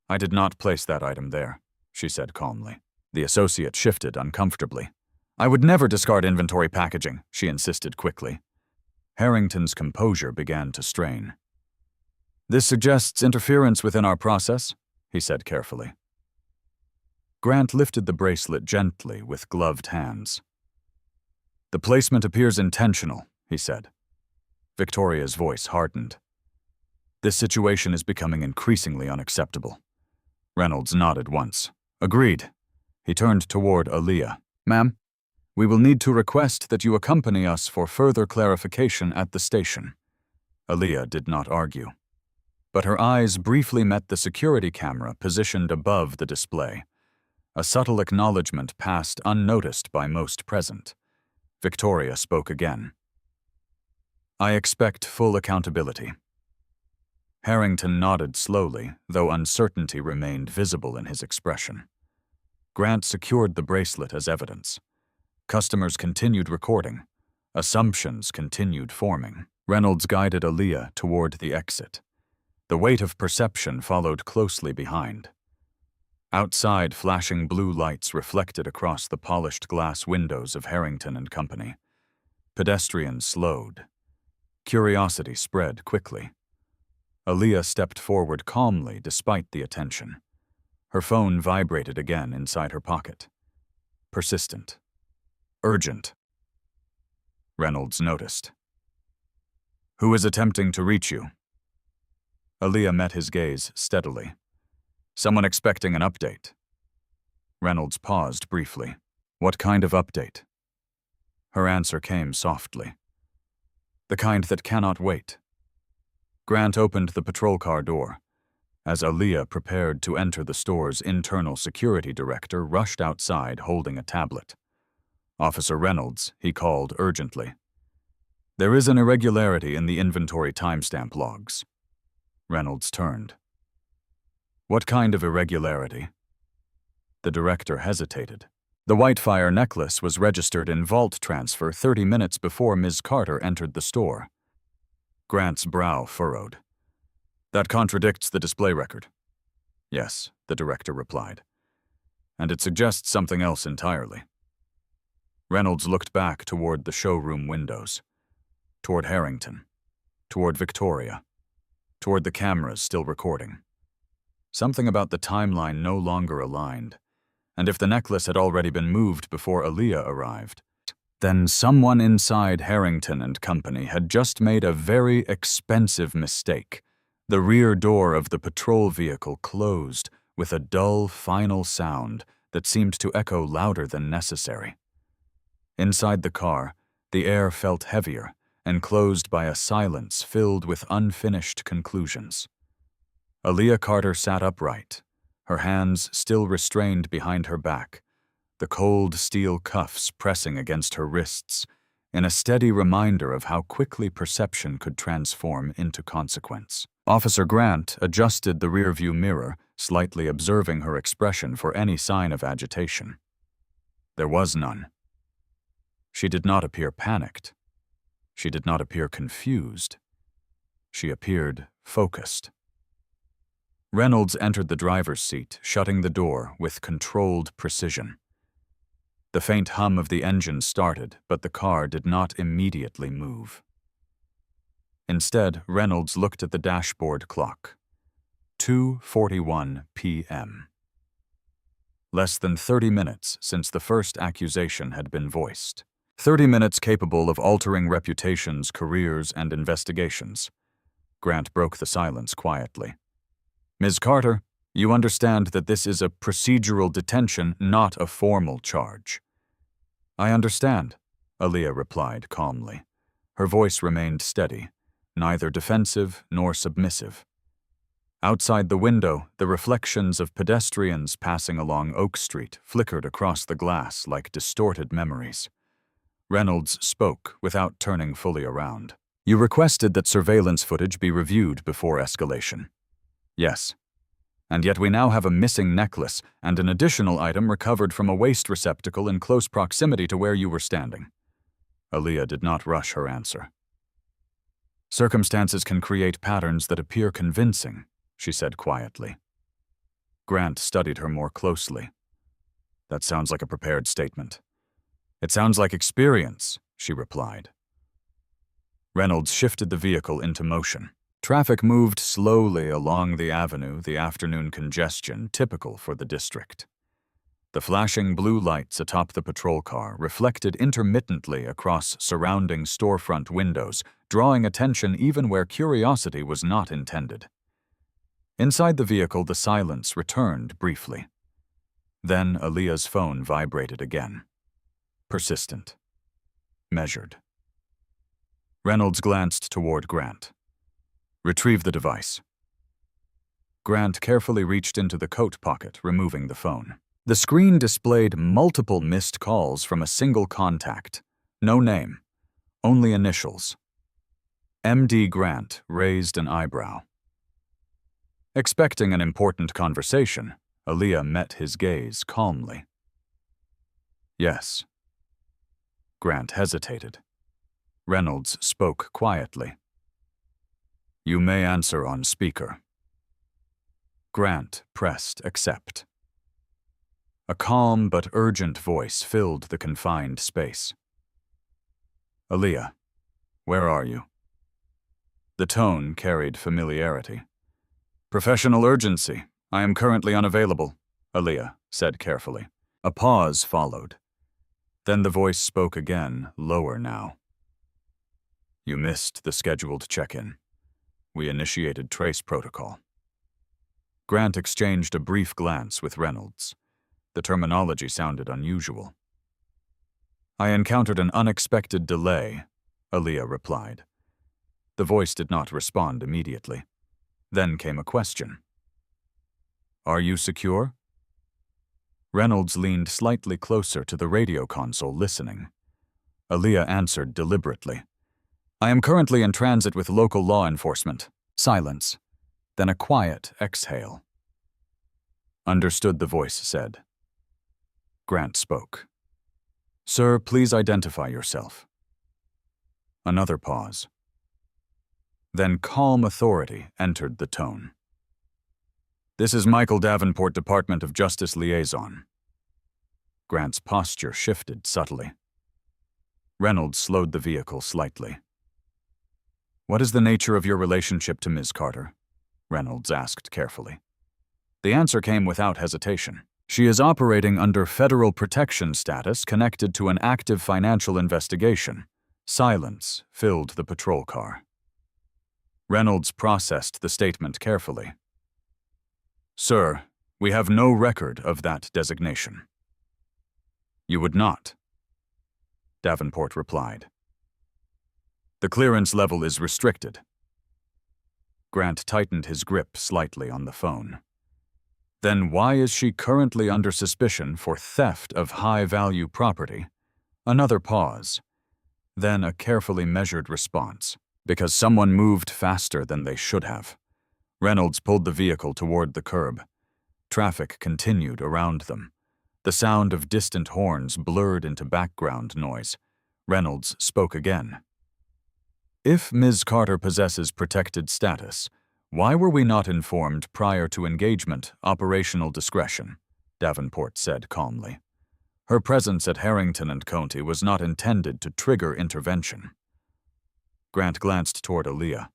"I did not place that item there," she said calmly. The associate shifted uncomfortably. "I would never discard inventory packaging," she insisted quickly. Harrington's composure began to strain. "This suggests interference within our process," he said carefully. Grant lifted the bracelet gently with gloved hands. "The placement appears intentional," he said. Victoria's voice hardened. "This situation is becoming increasingly unacceptable." Reynolds nodded once. "Agreed." He turned toward Aaliyah. "Ma'am, we will need to request that you accompany us for further clarification at the station." Aaliyah did not argue, but her eyes briefly met the security camera positioned above the display. A subtle acknowledgement passed unnoticed by most present. Victoria spoke again. "I expect full accountability." Harrington nodded slowly, though uncertainty remained visible in his expression. Grant secured the bracelet as evidence. Customers continued recording. Assumptions continued forming. Reynolds guided Aaliyah toward the exit. The weight of perception followed closely behind. Outside, flashing blue lights reflected across the polished glass windows of Harrington and Company. Pedestrians slowed. Curiosity spread quickly. Aaliyah stepped forward calmly despite the attention. Her phone vibrated again inside her pocket. Persistent. Urgent. Reynolds noticed. "Who is attempting to reach you?" Aaliyah met his gaze steadily. "Someone expecting an update." Reynolds paused briefly. "What kind of update?" Her answer came softly. "The kind that cannot wait." Grant opened the patrol car door. As Aaliyah prepared to enter the store's internal security director rushed outside holding a tablet. "Officer Reynolds," he called urgently. "There is an irregularity in the inventory timestamp logs." Reynolds turned. "What kind of irregularity?" The director hesitated. "The Whitefire necklace was registered in vault transfer 30 minutes before Ms. Carter entered the store." Grant's brow furrowed. "That contradicts the display record." "Yes," the director replied. "And it suggests something else entirely." Reynolds looked back toward the showroom windows, toward Harrington, toward Victoria, toward the cameras still recording. Something about the timeline no longer aligned, and if the necklace had already been moved before Aaliyah arrived, then someone inside Harrington and Company had just made a very expensive mistake. The rear door of the patrol vehicle closed with a dull, final sound that seemed to echo louder than necessary. Inside the car, the air felt heavier, enclosed by a silence filled with unfinished conclusions. Aaliyah Carter sat upright, her hands still restrained behind her back, the cold steel cuffs pressing against her wrists, in a steady reminder of how quickly perception could transform into consequence. Officer Grant adjusted the rearview mirror, slightly observing her expression for any sign of agitation. There was none. She did not appear panicked. She did not appear confused. She appeared focused. Reynolds entered the driver's seat, shutting the door with controlled precision. The faint hum of the engine started, but the car did not immediately move. Instead, Reynolds looked at the dashboard clock. 2:41 p.m. Less than 30 minutes since the first accusation had been voiced. 30 minutes capable of altering reputations, careers, and investigations. Grant broke the silence quietly. Ms. Carter, you understand that this is a procedural detention, not a formal charge. I understand, Aaliyah replied calmly. Her voice remained steady, neither defensive nor submissive. Outside the window, the reflections of pedestrians passing along Oak Street flickered across the glass like distorted memories. Reynolds spoke without turning fully around. You requested that surveillance footage be reviewed before escalation. Yes. And yet we now have a missing necklace and an additional item recovered from a waste receptacle in close proximity to where you were standing. Aaliyah did not rush her answer. Circumstances can create patterns that appear convincing, she said quietly. Grant studied her more closely. That sounds like a prepared statement. It sounds like experience, she replied. Reynolds shifted the vehicle into motion. Traffic moved slowly along the avenue, the afternoon congestion typical for the district. The flashing blue lights atop the patrol car reflected intermittently across surrounding storefront windows, drawing attention even where curiosity was not intended. Inside the vehicle, the silence returned briefly. Then Aaliyah's phone vibrated again. Persistent. Measured. Reynolds glanced toward Grant. Retrieve the device. Grant carefully reached into the coat pocket, removing the phone. The screen displayed multiple missed calls from a single contact. No name, only initials. M.D. Grant raised an eyebrow. Expecting an important conversation, Aaliyah met his gaze calmly. Yes. Grant hesitated. Reynolds spoke quietly. You may answer on speaker. Grant pressed accept. A calm but urgent voice filled the confined space. Aaliyah, where are you? The tone carried familiarity. Professional urgency. I am currently unavailable, Aaliyah said carefully. A pause followed. Then the voice spoke again, lower now. You missed the scheduled check-in. We initiated trace protocol. Grant exchanged a brief glance with Reynolds. The terminology sounded unusual. I encountered an unexpected delay, Aaliyah replied. The voice did not respond immediately. Then came a question. Are you secure? Reynolds leaned slightly closer to the radio console, listening. Aaliyah answered deliberately. I am currently in transit with local law enforcement. Silence. Then a quiet exhale. Understood, the voice said. Grant spoke. Sir, please identify yourself. Another pause. Then calm authority entered the tone. This is Michael Davenport, Department of Justice Liaison. Grant's posture shifted subtly. Reynolds slowed the vehicle slightly. What is the nature of your relationship to Ms. Carter? Reynolds asked carefully. The answer came without hesitation. She is operating under federal protection status connected to an active financial investigation. Silence filled the patrol car. Reynolds processed the statement carefully. Sir, we have no record of that designation. You would not, Davenport replied. The clearance level is restricted. Grant tightened his grip slightly on the phone. Then why is she currently under suspicion for theft of high-value property? Another pause. Then a carefully measured response. Because someone moved faster than they should have. Reynolds pulled the vehicle toward the curb. Traffic continued around them. The sound of distant horns blurred into background noise. Reynolds spoke again. If Ms. Carter possesses protected status, why were we not informed prior to engagement? Operational discretion, Davenport said calmly. Her presence at Harrington and County was not intended to trigger intervention. Grant glanced toward Aaliyah.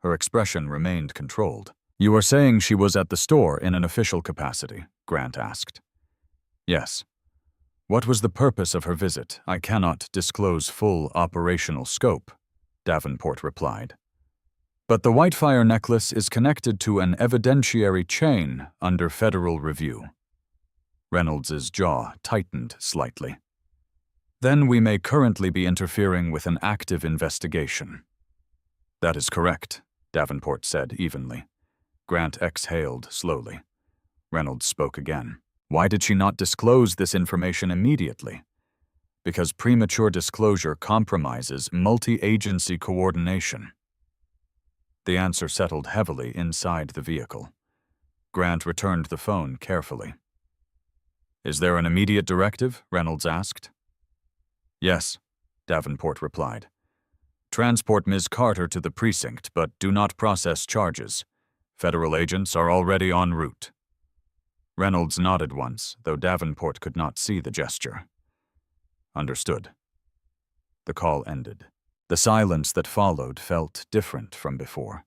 Her expression remained controlled. "You are saying she was at the store in an official capacity?" Grant asked. "Yes." "What was the purpose of her visit?" "I cannot disclose full operational scope," Davenport replied. "But the Whitefire necklace is connected to an evidentiary chain under federal review." Reynolds's jaw tightened slightly. "Then we may currently be interfering with an active investigation." "That is correct," Davenport said evenly. Grant exhaled slowly. Reynolds spoke again. "Why did she not disclose this information immediately?" "Because premature disclosure compromises multi-agency coordination." The answer settled heavily inside the vehicle. Grant returned the phone carefully. "Is there an immediate directive?" Reynolds asked. "Yes," Davenport replied. "Transport Ms. Carter to the precinct, but do not process charges. Federal agents are already en route." Reynolds nodded once, though Davenport could not see the gesture. "Understood." The call ended. The silence that followed felt different from before.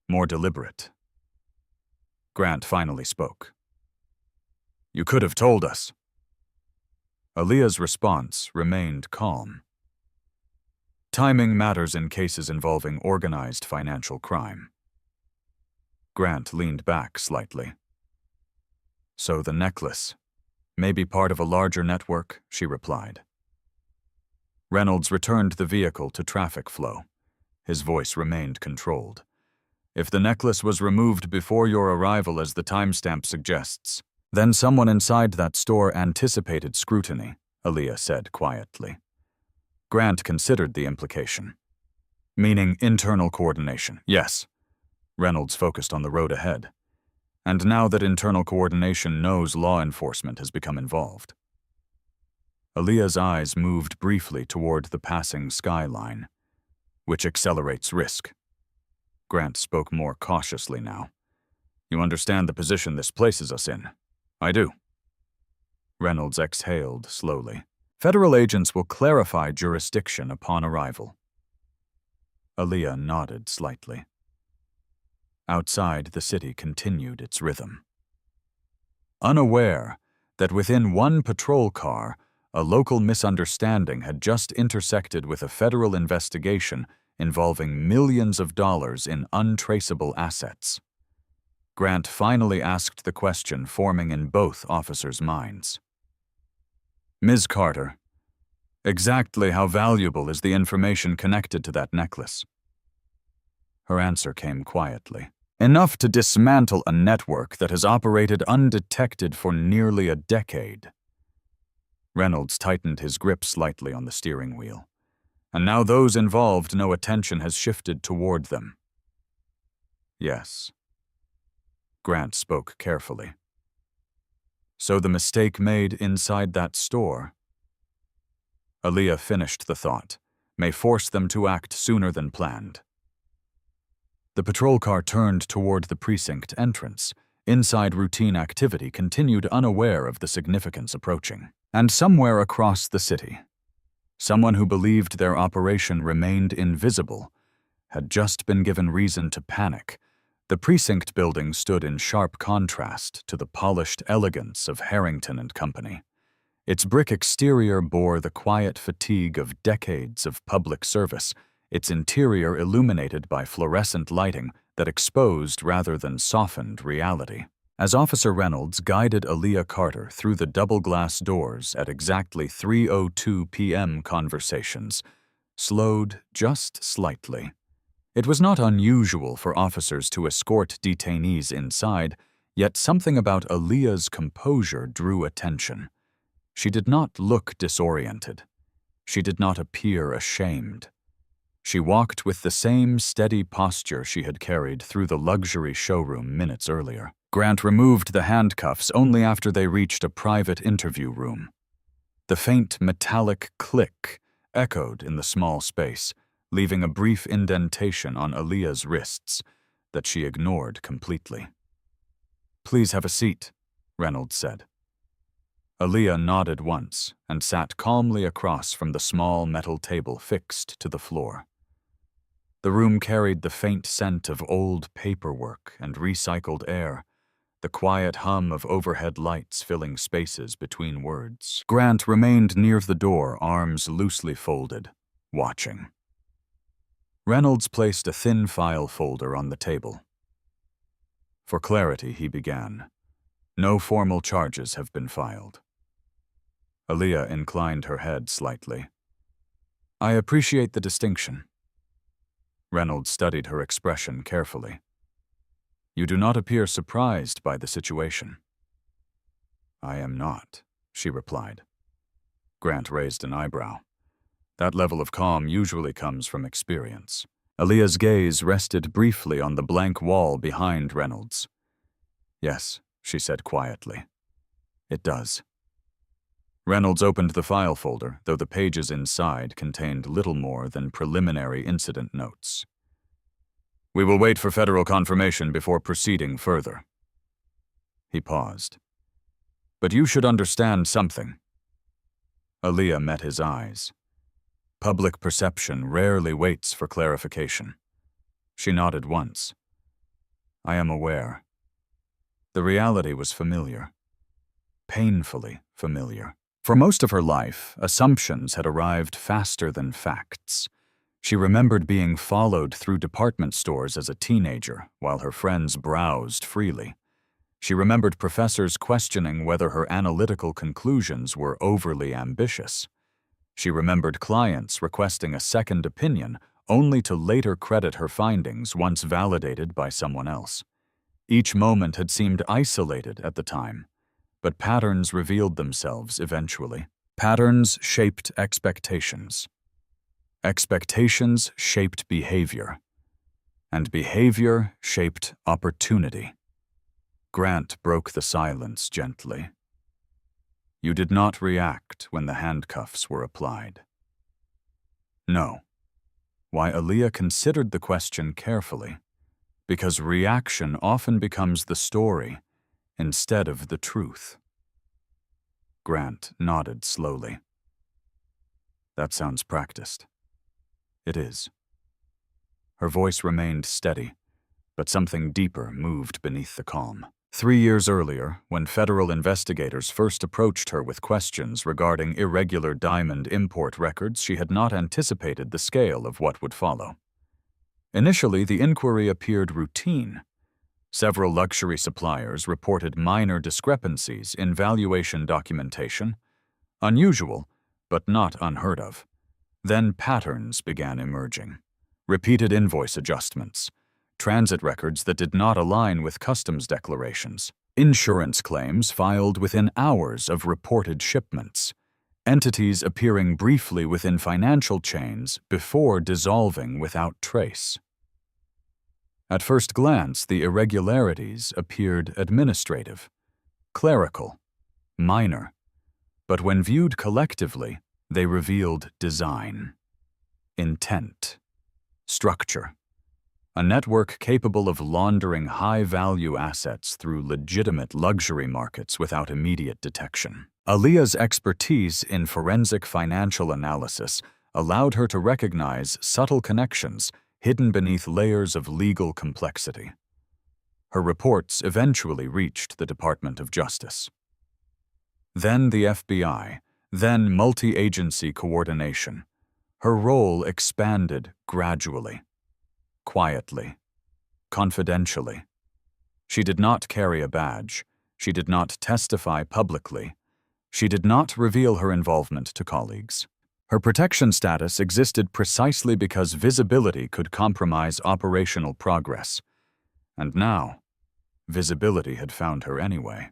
More deliberate. Grant finally spoke. "You could have told us." Aaliyah's response remained calm. "Timing matters in cases involving organized financial crime." Grant leaned back slightly. "So the necklace may be part of a larger network," she replied. Reynolds returned the vehicle to traffic flow. His voice remained controlled. "If the necklace was removed before your arrival as the timestamp suggests, then someone inside that store anticipated scrutiny," Aaliyah said quietly. Grant considered the implication. "Meaning internal coordination?" "Yes." Reynolds focused on the road ahead. "And now that internal coordination knows law enforcement has become involved." Aaliyah's eyes moved briefly toward the passing skyline, which accelerates risk. Grant spoke more cautiously now. "You understand the position this places us in?" "I do." Reynolds exhaled slowly. "Federal agents will clarify jurisdiction upon arrival." Aaliyah nodded slightly. Outside, the city continued its rhythm. Unaware that within one patrol car, a local misunderstanding had just intersected with a federal investigation involving millions of dollars in untraceable assets. Grant finally asked the question forming in both officers' minds. "Ms. Carter, exactly how valuable is the information connected to that necklace?" Her answer came quietly. "Enough to dismantle a network that has operated undetected for nearly a decade." Reynolds tightened his grip slightly on the steering wheel. "And now those involved know attention has shifted toward them." "Yes." Grant spoke carefully. "So the mistake made inside that store?" Aaliyah finished the thought. "May force them to act sooner than planned." The patrol car turned toward the precinct entrance. Inside, routine activity continued, unaware of the significance approaching. And somewhere across the city, someone who believed their operation remained invisible had just been given reason to panic. The precinct building stood in sharp contrast to the polished elegance of Harrington and Company. Its brick exterior bore the quiet fatigue of decades of public service, its interior illuminated by fluorescent lighting that exposed rather than softened reality. As Officer Reynolds guided Aaliyah Carter through the double-glass doors at exactly 3:02 p.m., conversations slowed just slightly. It was not unusual for officers to escort detainees inside, yet something about Aaliyah's composure drew attention. She did not look disoriented. She did not appear ashamed. She walked with the same steady posture she had carried through the luxury showroom minutes earlier. Grant removed the handcuffs only after they reached a private interview room. The faint metallic click echoed in the small space, leaving a brief indentation on Aaliyah's wrists that she ignored completely. "Please have a seat," Reynolds said. Aaliyah nodded once and sat calmly across from the small metal table fixed to the floor. The room carried the faint scent of old paperwork and recycled air, the quiet hum of overhead lights filling spaces between words. Grant remained near the door, arms loosely folded, watching. Reynolds placed a thin file folder on the table. For clarity, he began. No formal charges have been filed. Aaliyah inclined her head slightly. I appreciate the distinction. Reynolds studied her expression carefully. You do not appear surprised by the situation. I am not, she replied. Grant raised an eyebrow. That level of calm usually comes from experience. Aaliyah's gaze rested briefly on the blank wall behind Reynolds. Yes, she said quietly. It does. Reynolds opened the file folder, though the pages inside contained little more than preliminary incident notes. We will wait for federal confirmation before proceeding further. He paused. But you should understand something. Aaliyah met his eyes. Public perception rarely waits for clarification. She nodded once. I am aware. The reality was familiar. Painfully familiar. For most of her life, assumptions had arrived faster than facts. She remembered being followed through department stores as a teenager while her friends browsed freely. She remembered professors questioning whether her analytical conclusions were overly ambitious. She remembered clients requesting a second opinion only to later credit her findings once validated by someone else. Each moment had seemed isolated at the time, but patterns revealed themselves eventually. Patterns shaped expectations. Expectations shaped behavior. And behavior shaped opportunity. Grant broke the silence gently. You did not react when the handcuffs were applied. No. Why Aaliyah considered the question carefully, because reaction often becomes the story instead of the truth. Grant nodded slowly. That sounds practiced. It is. Her voice remained steady, but something deeper moved beneath the calm. 3 years earlier, when federal investigators first approached her with questions regarding irregular diamond import records, she had not anticipated the scale of what would follow. Initially, the inquiry appeared routine. Several luxury suppliers reported minor discrepancies in valuation documentation, unusual, but not unheard of. Then patterns began emerging. Repeated invoice adjustments, transit records that did not align with customs declarations, insurance claims filed within hours of reported shipments, entities appearing briefly within financial chains before dissolving without trace. At first glance, the irregularities appeared administrative, clerical, minor, but when viewed collectively, they revealed design, intent, structure, a network capable of laundering high-value assets through legitimate luxury markets without immediate detection. Aaliyah's expertise in forensic financial analysis allowed her to recognize subtle connections hidden beneath layers of legal complexity. Her reports eventually reached the Department of Justice. Then the FBI, then multi-agency coordination. Her role expanded gradually, quietly, confidentially. She did not carry a badge. She did not testify publicly. She did not reveal her involvement to colleagues. Her protection status existed precisely because visibility could compromise operational progress. And now, visibility had found her anyway.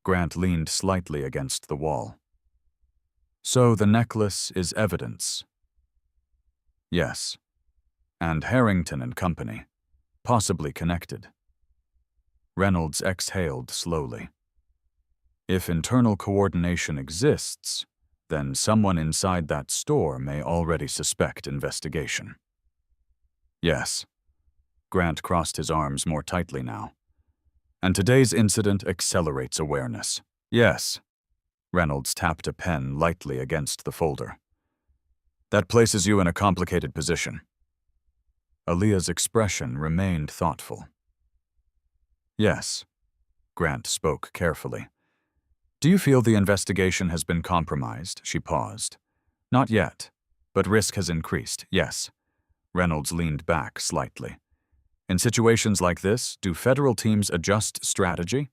Grant leaned slightly against the wall. So the necklace is evidence. Yes. And Harrington and Company, possibly connected. Reynolds exhaled slowly. If internal coordination exists, then someone inside that store may already suspect investigation. Yes. Grant crossed his arms more tightly now. And today's incident accelerates awareness. Yes. Reynolds tapped a pen lightly against the folder. That places you in a complicated position. Aaliyah's expression remained thoughtful. Yes. Grant spoke carefully. Do you feel the investigation has been compromised? She paused. Not yet, but risk has increased, yes. Reynolds leaned back slightly. In situations like this, do federal teams adjust strategy?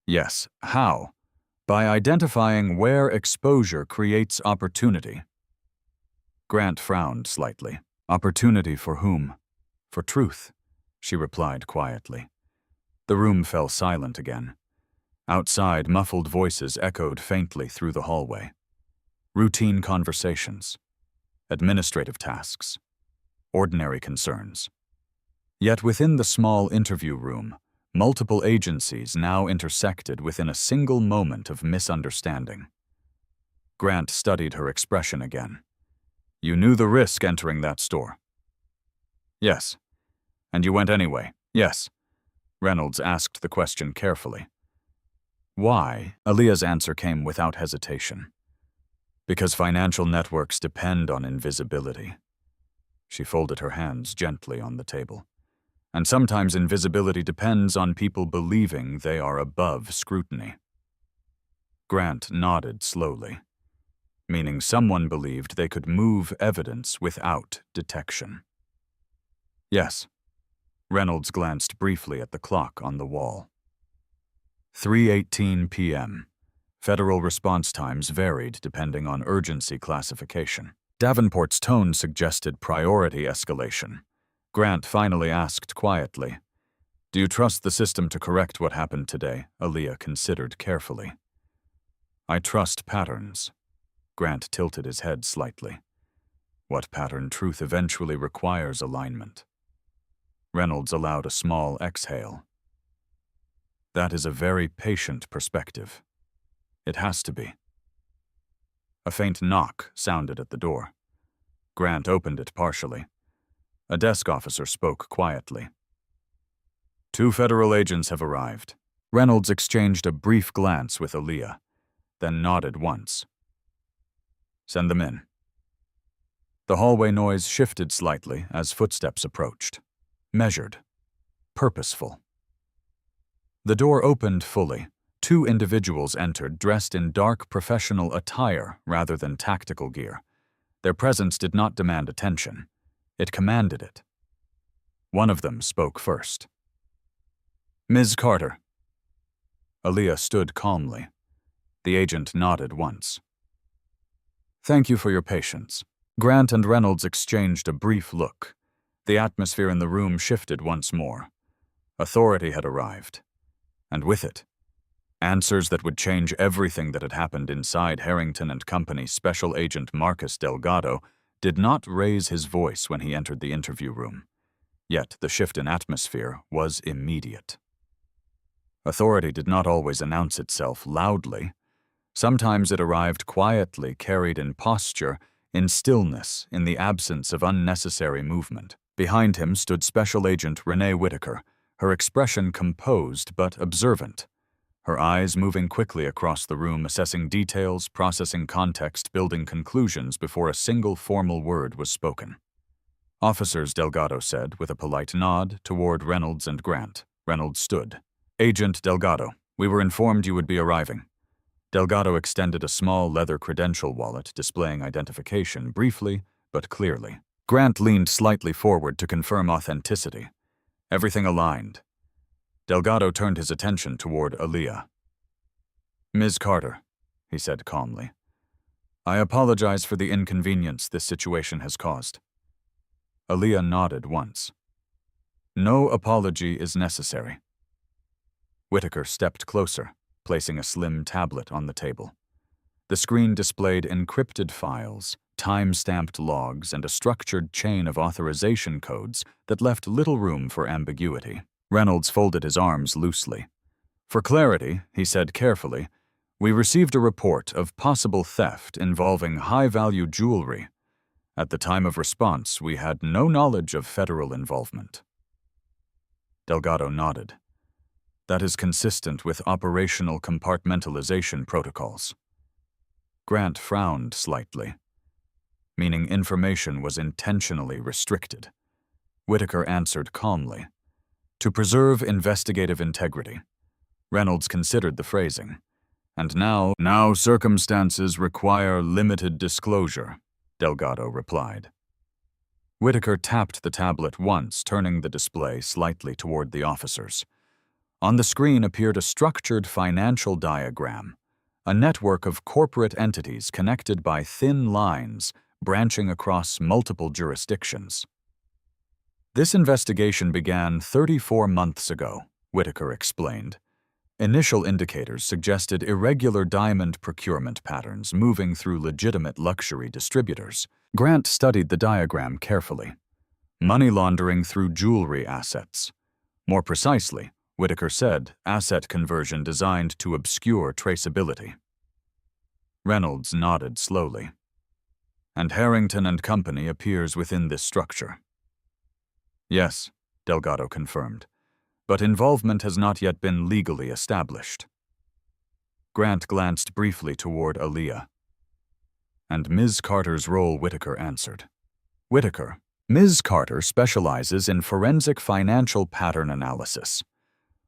Yes. How? By identifying where exposure creates opportunity. Grant frowned slightly. Opportunity for whom? For truth, she replied quietly. The room fell silent again. Outside, muffled voices echoed faintly through the hallway. Routine conversations, administrative tasks, ordinary concerns. Yet within the small interview room, multiple agencies now intersected within a single moment of misunderstanding. Grant studied her expression again. You knew the risk entering that store? Yes. And you went anyway? Yes. Reynolds asked the question carefully. Why? Aaliyah's answer came without hesitation. Because financial networks depend on invisibility. She folded her hands gently on the table. And sometimes invisibility depends on people believing they are above scrutiny. Grant nodded slowly, meaning someone believed they could move evidence without detection. Yes. Reynolds glanced briefly at the clock on the wall. 3:18 p.m. Federal response times varied depending on urgency classification. Davenport's tone suggested priority escalation. Grant finally asked quietly, Do you trust the system to correct what happened today? Aaliyah considered carefully. I trust patterns. Grant tilted his head slightly. What pattern truth eventually requires alignment. Reynolds allowed a small exhale. That is a very patient perspective. It has to be. A faint knock sounded at the door. Grant opened it partially. A desk officer spoke quietly. 2 federal agents have arrived. Reynolds exchanged a brief glance with Aaliyah, then nodded once. Send them in. The hallway noise shifted slightly as footsteps approached. Measured. Purposeful. The door opened fully. 2 individuals entered dressed in dark professional attire rather than tactical gear. Their presence did not demand attention. It commanded it. One of them spoke first. Ms. Carter. Aaliyah stood calmly. The agent nodded once. Thank you for your patience. Grant and Reynolds exchanged a brief look. The atmosphere in the room shifted once more. Authority had arrived. And with it, answers that would change everything that had happened inside Harrington and Company's Special Agent Marcus Delgado did not raise his voice when he entered the interview room. Yet the shift in atmosphere was immediate. Authority did not always announce itself loudly. Sometimes it arrived quietly, carried in posture, in stillness, in the absence of unnecessary movement. Behind him stood Special Agent Renee Whitaker, her expression composed but observant. Her eyes moving quickly across the room, assessing details, processing context, building conclusions before a single formal word was spoken. Officers, Delgado said, with a polite nod toward Reynolds and Grant. Reynolds stood. Agent Delgado, we were informed you would be arriving. Delgado extended a small leather credential wallet displaying identification briefly but clearly. Grant leaned slightly forward to confirm authenticity. Everything aligned. Delgado turned his attention toward Aaliyah. Ms. Carter, he said calmly, I apologize for the inconvenience this situation has caused. Aaliyah nodded once. No apology is necessary. Whitaker stepped closer, placing a slim tablet on the table. The screen displayed encrypted files, time-stamped logs, and a structured chain of authorization codes that left little room for ambiguity. Reynolds folded his arms loosely. For clarity, he said carefully, we received a report of possible theft involving high-value jewelry. At the time of response, we had no knowledge of federal involvement. Delgado nodded. That is consistent with operational compartmentalization protocols. Grant frowned slightly, meaning information was intentionally restricted. Whitaker answered calmly. To preserve investigative integrity. Reynolds considered the phrasing. And now circumstances require limited disclosure, Delgado replied. Whitaker tapped the tablet once, turning the display slightly toward the officers. On the screen appeared a structured financial diagram, a network of corporate entities connected by thin lines branching across multiple jurisdictions. This investigation began 34 months ago, Whitaker explained. Initial indicators suggested irregular diamond procurement patterns moving through legitimate luxury distributors. Grant studied the diagram carefully. Money laundering through jewelry assets. More precisely, Whitaker said, asset conversion designed to obscure traceability. Reynolds nodded slowly. And Harrington and Company appears within this structure. Yes, Delgado confirmed, but involvement has not yet been legally established. Grant glanced briefly toward Aaliyah. And Ms. Carter's role, Whitaker answered. Whitaker, Ms. Carter specializes in forensic financial pattern analysis.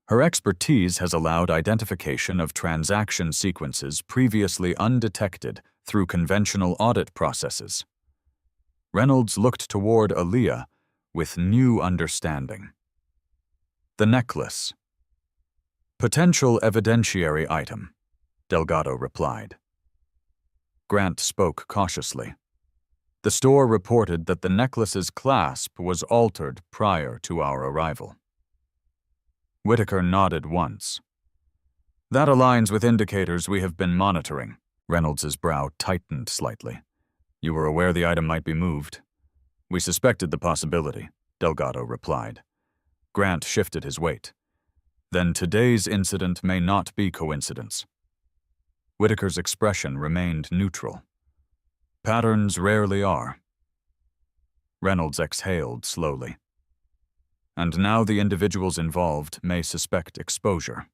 Her expertise has allowed identification of transaction sequences previously undetected through conventional audit processes. Reynolds looked toward Aaliyah with new understanding. The necklace. Potential evidentiary item, Delgado replied. Grant spoke cautiously. The store reported that the necklace's clasp was altered prior to our arrival. Whitaker nodded once. That aligns with indicators we have been monitoring. Reynolds's brow tightened slightly. You were aware the item might be moved. We suspected the possibility, Delgado replied. Grant shifted his weight. Then today's incident may not be coincidence. Whitaker's expression remained neutral. Patterns rarely are. Reynolds exhaled slowly. And now the individuals involved may suspect exposure.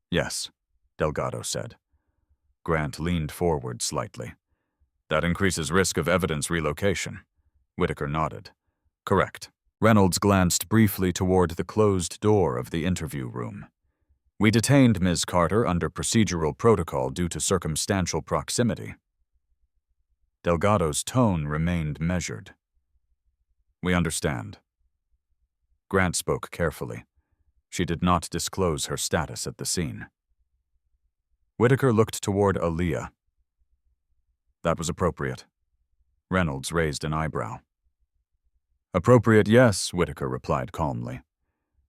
Yes, Delgado said. Grant leaned forward slightly. That increases risk of evidence relocation. Whitaker nodded. Correct. Reynolds glanced briefly toward the closed door of the interview room. We detained Ms. Carter under procedural protocol due to circumstantial proximity. Delgado's tone remained measured. We understand. Grant spoke carefully. She did not disclose her status at the scene. Whitaker looked toward Aaliyah. That was appropriate. Reynolds raised an eyebrow. Appropriate, yes, Whitaker replied calmly.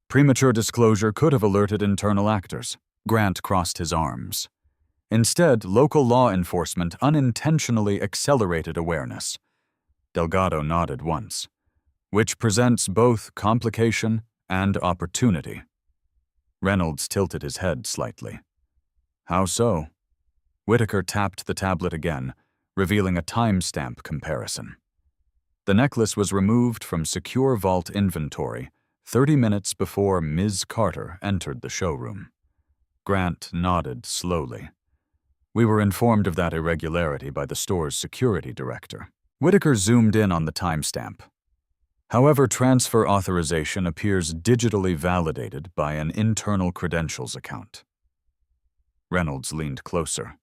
Premature disclosure could have alerted internal actors. Grant crossed his arms. Instead, local law enforcement unintentionally accelerated awareness. Delgado nodded once, which presents both complication and opportunity. Reynolds tilted his head slightly. How so? Whitaker tapped the tablet again, revealing a timestamp comparison. The necklace was removed from secure vault inventory 30 minutes before Ms. Carter entered the showroom. Grant nodded slowly. We were informed of that irregularity by the store's security director. Whitaker zoomed in on the timestamp. However, transfer authorization appears digitally validated by an internal credentials account. Reynolds leaned closer,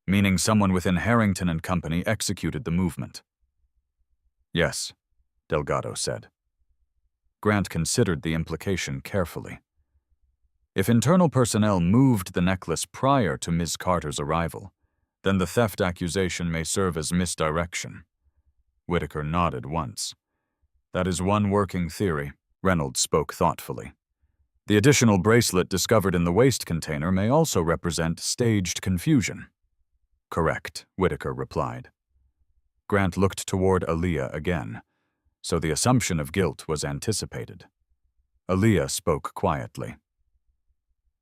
meaning someone within Harrington and Company executed the movement. Yes, Delgado said. Grant considered the implication carefully. If internal personnel moved the necklace prior to Ms. Carter's arrival, then the theft accusation may serve as misdirection. Whitaker nodded once. That is one working theory. Reynolds spoke thoughtfully. The additional bracelet discovered in the waste container may also represent staged confusion. Correct, Whitaker replied. Grant looked toward Aaliyah again, so the assumption of guilt was anticipated. Aaliyah spoke quietly.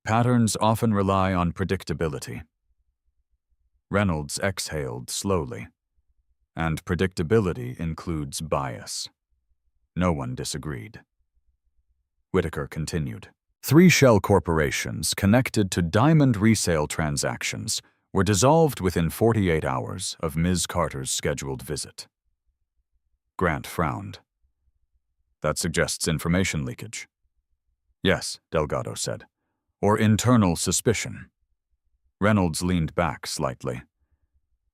Patterns often rely on predictability. Reynolds exhaled slowly. And predictability includes bias. No one disagreed. Whitaker continued. 3 shell corporations connected to diamond resale transactions were dissolved within 48 hours of Ms. Carter's scheduled visit. Grant frowned. That suggests information leakage. Yes, Delgado said. Or internal suspicion. Reynolds leaned back slightly.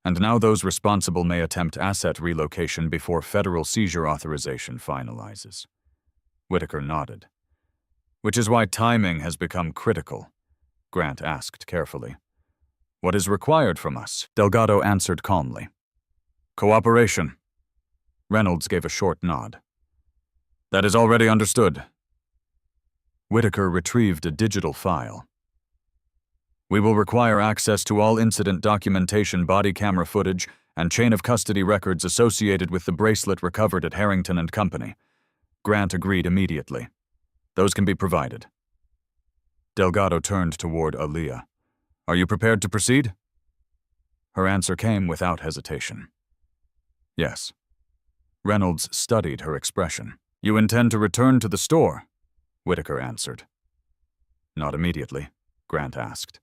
And now those responsible may attempt asset relocation before federal seizure authorization finalizes. Whitaker nodded. Which is why timing has become critical, Grant asked carefully. What is required from us? Delgado answered calmly. Cooperation. Reynolds gave a short nod. That is already understood. Whitaker retrieved a digital file. We will require access to all incident documentation, body camera footage, and chain of custody records associated with the bracelet recovered at Harrington and Company. Grant agreed immediately. Those can be provided. Delgado turned toward Aaliyah. Are you prepared to proceed? Her answer came without hesitation. Yes. Reynolds studied her expression. You intend to return to the store? Whitaker answered. Not immediately, Grant asked.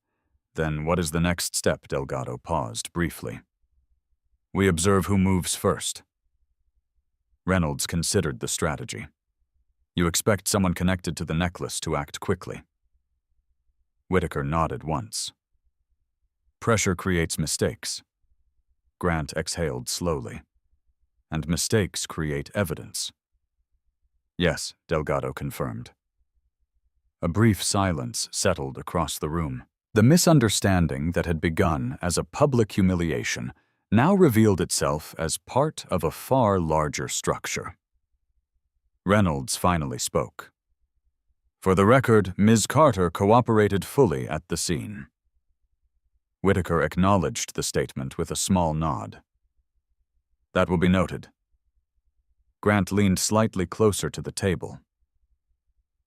Then what is the next step? Delgado paused briefly. We observe who moves first. Reynolds considered the strategy. You expect someone connected to the necklace to act quickly. Whitaker nodded once. Pressure creates mistakes. Grant exhaled slowly. And mistakes create evidence. Yes, Delgado confirmed. A brief silence settled across the room. The misunderstanding that had begun as a public humiliation now revealed itself as part of a far larger structure. Reynolds finally spoke. For the record, Ms. Carter cooperated fully at the scene. Whitaker acknowledged the statement with a small nod. That will be noted. Grant leaned slightly closer to the table.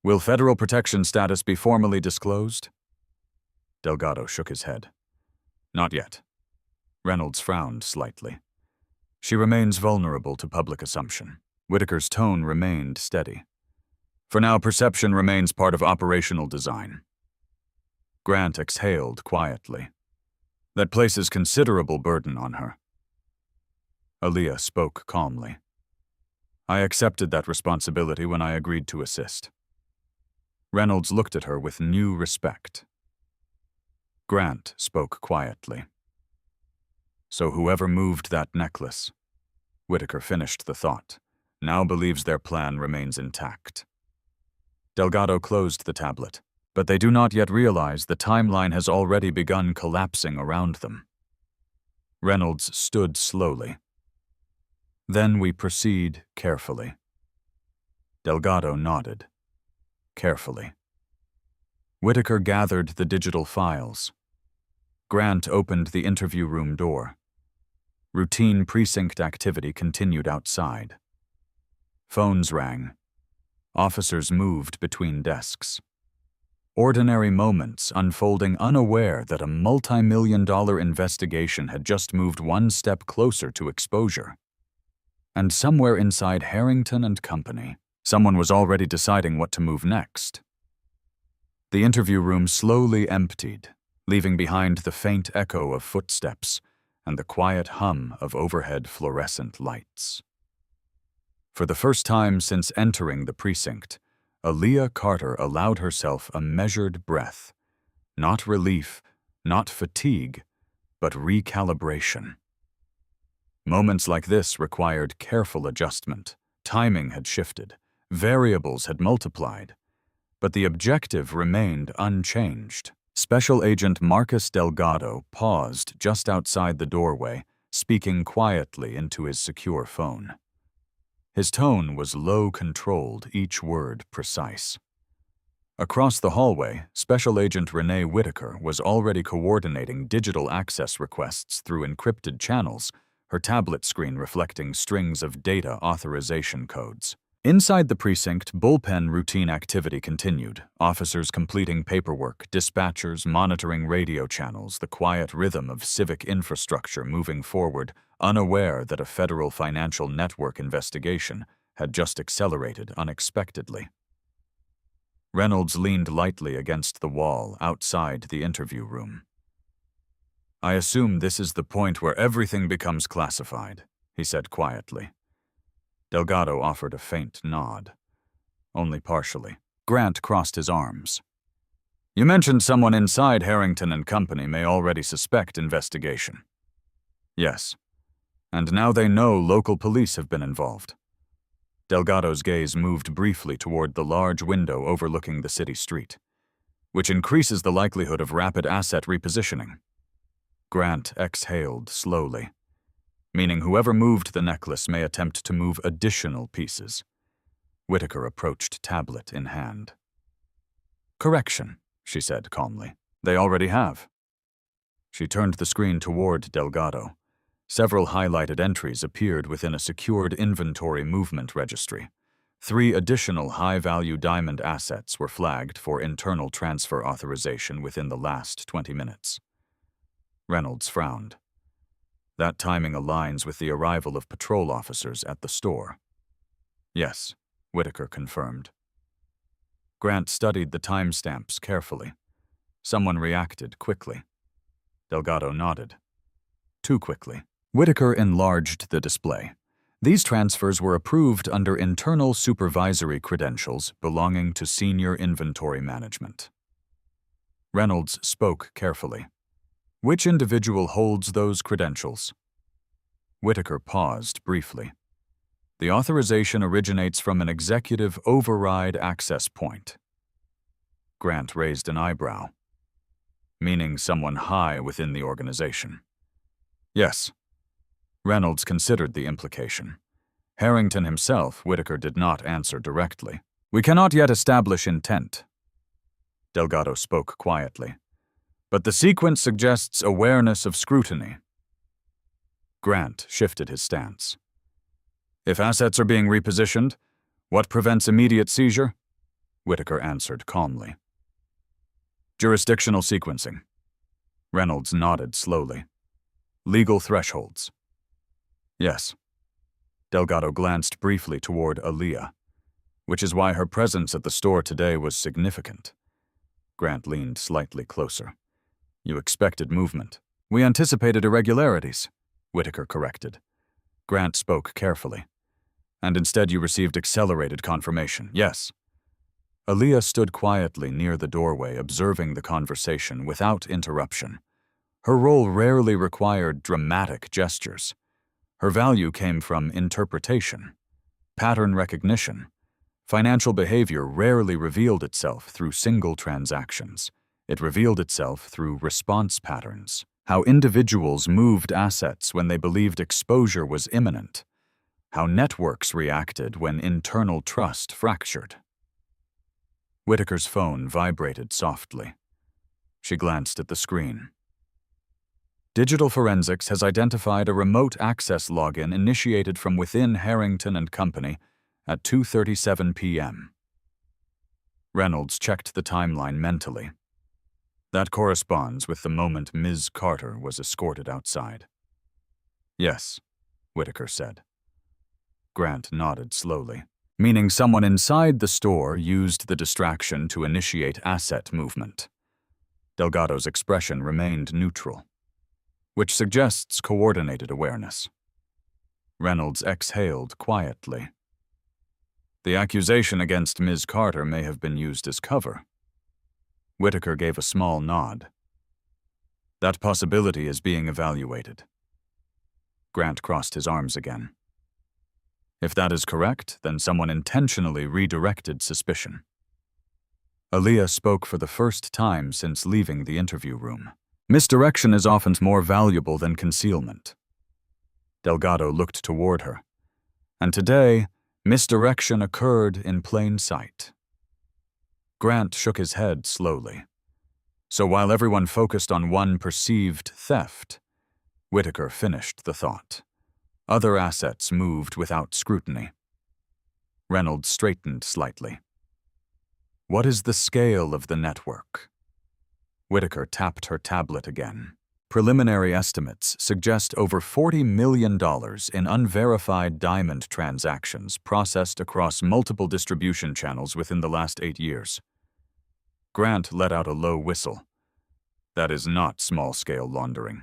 Will federal protection status be formally disclosed? Delgado shook his head. Not yet. Reynolds frowned slightly. She remains vulnerable to public assumption. Whitaker's tone remained steady. For now, perception remains part of operational design. Grant exhaled quietly. That places considerable burden on her. Aaliyah spoke calmly. I accepted that responsibility when I agreed to assist. Reynolds looked at her with new respect. Grant spoke quietly. So whoever moved that necklace, Whitaker finished the thought, now believes their plan remains intact. Delgado closed the tablet, but they do not yet realize the timeline has already begun collapsing around them. Reynolds stood slowly. Then we proceed carefully. Delgado nodded. Carefully. Whitaker gathered the digital files. Grant opened the interview room door. Routine precinct activity continued outside. Phones rang. Officers moved between desks. Ordinary moments unfolding unaware that a multi-million-dollar investigation had just moved one step closer to exposure. And somewhere inside Harrington and Company, someone was already deciding what to move next. The interview room slowly emptied, leaving behind the faint echo of footsteps and the quiet hum of overhead fluorescent lights. For the first time since entering the precinct, Aaliyah Carter allowed herself a measured breath. Not relief, not fatigue, but recalibration. Moments like this required careful adjustment. Timing had shifted. Variables had multiplied. But the objective remained unchanged. Special Agent Marcus Delgado paused just outside the doorway, speaking quietly into his secure phone. His tone was low-controlled, each word precise. Across the hallway, Special Agent Renee Whitaker was already coordinating digital access requests through encrypted channels, her tablet screen reflecting strings of data authorization codes. Inside the precinct, bullpen routine activity continued, officers completing paperwork, dispatchers monitoring radio channels, the quiet rhythm of civic infrastructure moving forward, unaware that a federal financial network investigation had just accelerated unexpectedly. Reynolds leaned lightly against the wall outside the interview room. "I assume this is the point where everything becomes classified," he said quietly. Delgado offered a faint nod. Only partially. Grant crossed his arms. "You mentioned someone inside Harrington and Company may already suspect investigation." "Yes. And now they know local police have been involved." Delgado's gaze moved briefly toward the large window overlooking the city street, which increases the likelihood of rapid asset repositioning. Grant exhaled slowly, meaning whoever moved the necklace may attempt to move additional pieces. Whitaker approached tablet in hand. "Correction," she said calmly. "They already have." She turned the screen toward Delgado. Several highlighted entries appeared within a secured inventory movement registry. 3 additional high-value diamond assets were flagged for internal transfer authorization within the last 20 minutes. Reynolds frowned. That timing aligns with the arrival of patrol officers at the store. "Yes," Whitaker confirmed. Grant studied the timestamps carefully. Someone reacted quickly. Delgado nodded. Too quickly. Whitaker enlarged the display. These transfers were approved under internal supervisory credentials belonging to senior inventory management. Reynolds spoke carefully. "Which individual holds those credentials?" Whitaker paused briefly. "The authorization originates from an executive override access point." Grant raised an eyebrow. "Meaning someone high within the organization." "Yes." Reynolds considered the implication. Harrington himself, Whitaker did not answer directly. "We cannot yet establish intent." Delgado spoke quietly. "But the sequence suggests awareness of scrutiny." Grant shifted his stance. "If assets are being repositioned, what prevents immediate seizure?" Whitaker answered calmly. "Jurisdictional sequencing." Reynolds nodded slowly. "Legal thresholds." "Yes." Delgado glanced briefly toward Aaliyah, which is why her presence at the store today was significant. Grant leaned slightly closer. "You expected movement." "We anticipated irregularities," Whitaker corrected. Grant spoke carefully. "And instead you received accelerated confirmation." "Yes." Aaliyah stood quietly near the doorway, observing the conversation without interruption. Her role rarely required dramatic gestures. Her value came from interpretation, pattern recognition. Financial behavior rarely revealed itself through single transactions. It revealed itself through response patterns, how individuals moved assets when they believed exposure was imminent, how networks reacted when internal trust fractured. Whitaker's phone vibrated softly. She glanced at the screen. "Digital forensics has identified a remote access login initiated from within Harrington and Company at 2:37 p.m. Reynolds checked the timeline mentally. That corresponds with the moment Ms. Carter was escorted outside. "Yes," Whitaker said. Grant nodded slowly, meaning someone inside the store used the distraction to initiate asset movement. Delgado's expression remained neutral, which suggests coordinated awareness. Reynolds exhaled quietly. "The accusation against Ms. Carter may have been used as cover." Whitaker gave a small nod. "That possibility is being evaluated." Grant crossed his arms again. "If that is correct, then someone intentionally redirected suspicion." Aaliyah spoke for the first time since leaving the interview room. "Misdirection is often more valuable than concealment." Delgado looked toward her. "And today, misdirection occurred in plain sight." Grant shook his head slowly. So while everyone focused on one perceived theft, Whitaker finished the thought. Other assets moved without scrutiny. Reynolds straightened slightly. "What is the scale of the network?" Whitaker tapped her tablet again. "Preliminary estimates suggest over $40 million in unverified diamond transactions processed across multiple distribution channels within the last 8 years." Grant let out a low whistle. That is not small-scale laundering.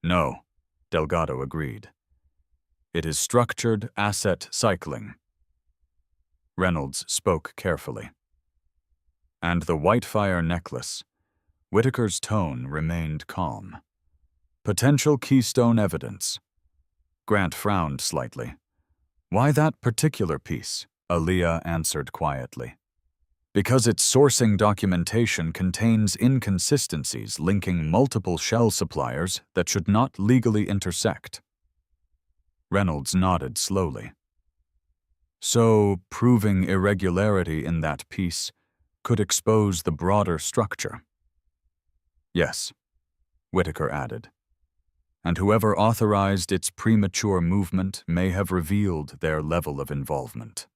No, Delgado agreed. It is structured asset cycling. Reynolds spoke carefully. And the Whitefire necklace. Whitaker's tone remained calm. Potential keystone evidence. Grant frowned slightly. Why that particular piece? Aaliyah answered quietly. Because its sourcing documentation contains inconsistencies linking multiple shell suppliers that should not legally intersect. Reynolds nodded slowly. So, proving irregularity in that piece could expose the broader structure. Yes, Whitaker added. And whoever authorized its premature movement may have revealed their level of involvement.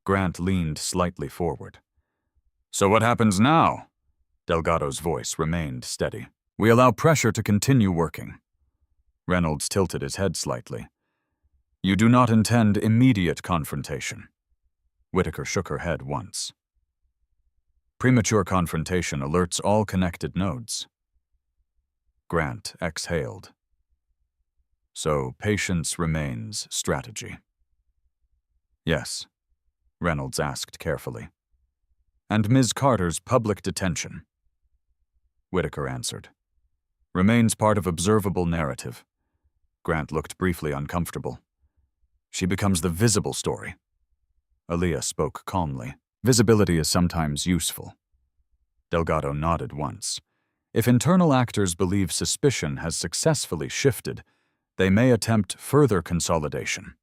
Grant leaned slightly forward. So what happens now? Delgado's voice remained steady. We allow pressure to continue working. Reynolds tilted his head slightly. You do not intend immediate confrontation. Whitaker shook her head once. Premature confrontation alerts all connected nodes. Grant exhaled. So patience remains strategy. Yes, Reynolds asked carefully. And Ms. Carter's public detention? Whitaker answered. Remains part of observable narrative. Grant looked briefly uncomfortable. She becomes the visible story. Aaliyah spoke calmly. Visibility is sometimes useful. Delgado nodded once. If internal actors believe suspicion has successfully shifted, they may attempt further consolidation.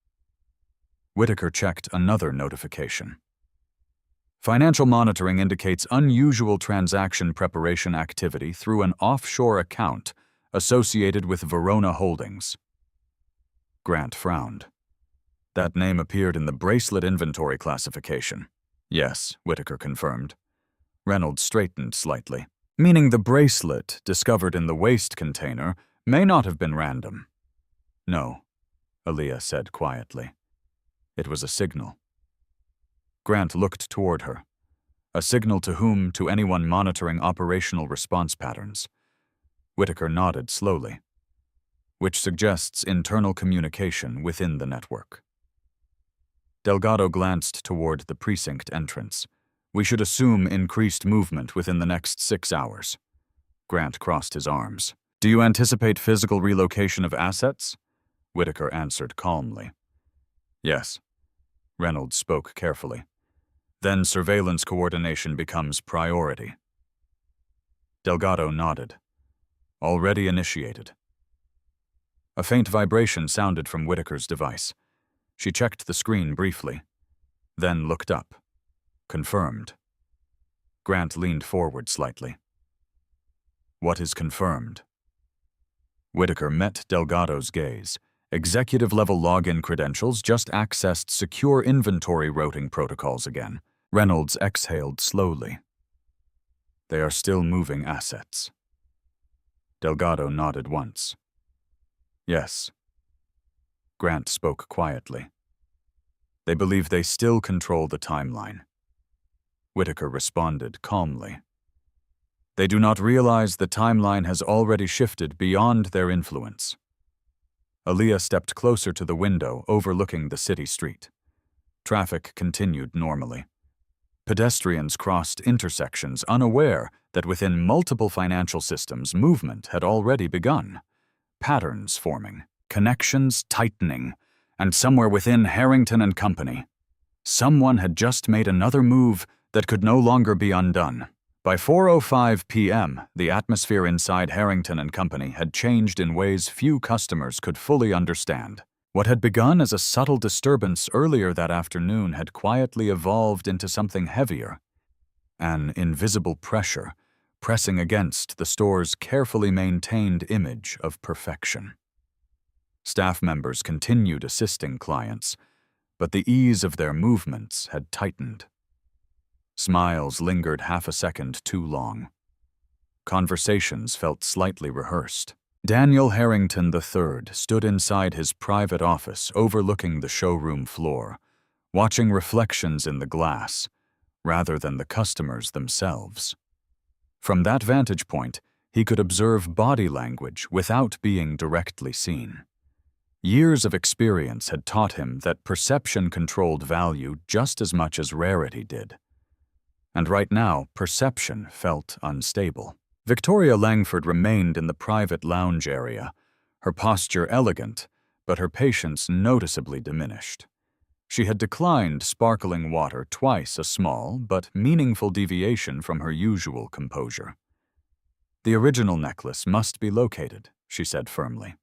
Whitaker checked another notification. Financial monitoring indicates unusual transaction preparation activity through an offshore account associated with Verona Holdings. Grant frowned. That name appeared in the bracelet inventory classification. Yes, Whitaker confirmed. Reynolds straightened slightly, meaning the bracelet discovered in the waste container may not have been random. No, Aaliyah said quietly. It was a signal. Grant looked toward her. A signal to whom? To anyone monitoring operational response patterns. Whitaker nodded slowly, which suggests internal communication within the network. Delgado glanced toward the precinct entrance. We should assume increased movement within the next 6 hours. Grant crossed his arms. Do you anticipate physical relocation of assets? Whitaker answered calmly. Yes. Reynolds spoke carefully. Then surveillance coordination becomes priority. Delgado nodded. Already initiated. A faint vibration sounded from Whitaker's device. She checked the screen briefly, then looked up. Confirmed. Grant leaned forward slightly. What is confirmed? Whitaker met Delgado's gaze. Executive-level login credentials just accessed secure inventory routing protocols again. Reynolds exhaled slowly. They are still moving assets. Delgado nodded once. Yes. Grant spoke quietly. They believe they still control the timeline. Whitaker responded calmly. They do not realize the timeline has already shifted beyond their influence. Aaliyah stepped closer to the window overlooking the city street. Traffic continued normally. Pedestrians crossed intersections unaware that within multiple financial systems movement had already begun. Patterns forming, connections tightening, and somewhere within Harrington and Company, someone had just made another move that could no longer be undone. By 4:05 p.m., the atmosphere inside Harrington and Company had changed in ways few customers could fully understand. What had begun as a subtle disturbance earlier that afternoon had quietly evolved into something heavier. An invisible pressure pressing against the store's carefully maintained image of perfection. Staff members continued assisting clients, but the ease of their movements had tightened. Smiles lingered half a second too long. Conversations felt slightly rehearsed. Daniel Harrington III stood inside his private office overlooking the showroom floor, watching reflections in the glass, rather than the customers themselves. From that vantage point, he could observe body language without being directly seen. Years of experience had taught him that perception controlled value just as much as rarity did. And right now, perception felt unstable. Victoria Langford remained in the private lounge area, her posture elegant, but her patience noticeably diminished. She had declined sparkling water twice, a small but meaningful deviation from her usual composure. "The original necklace must be located," she said firmly.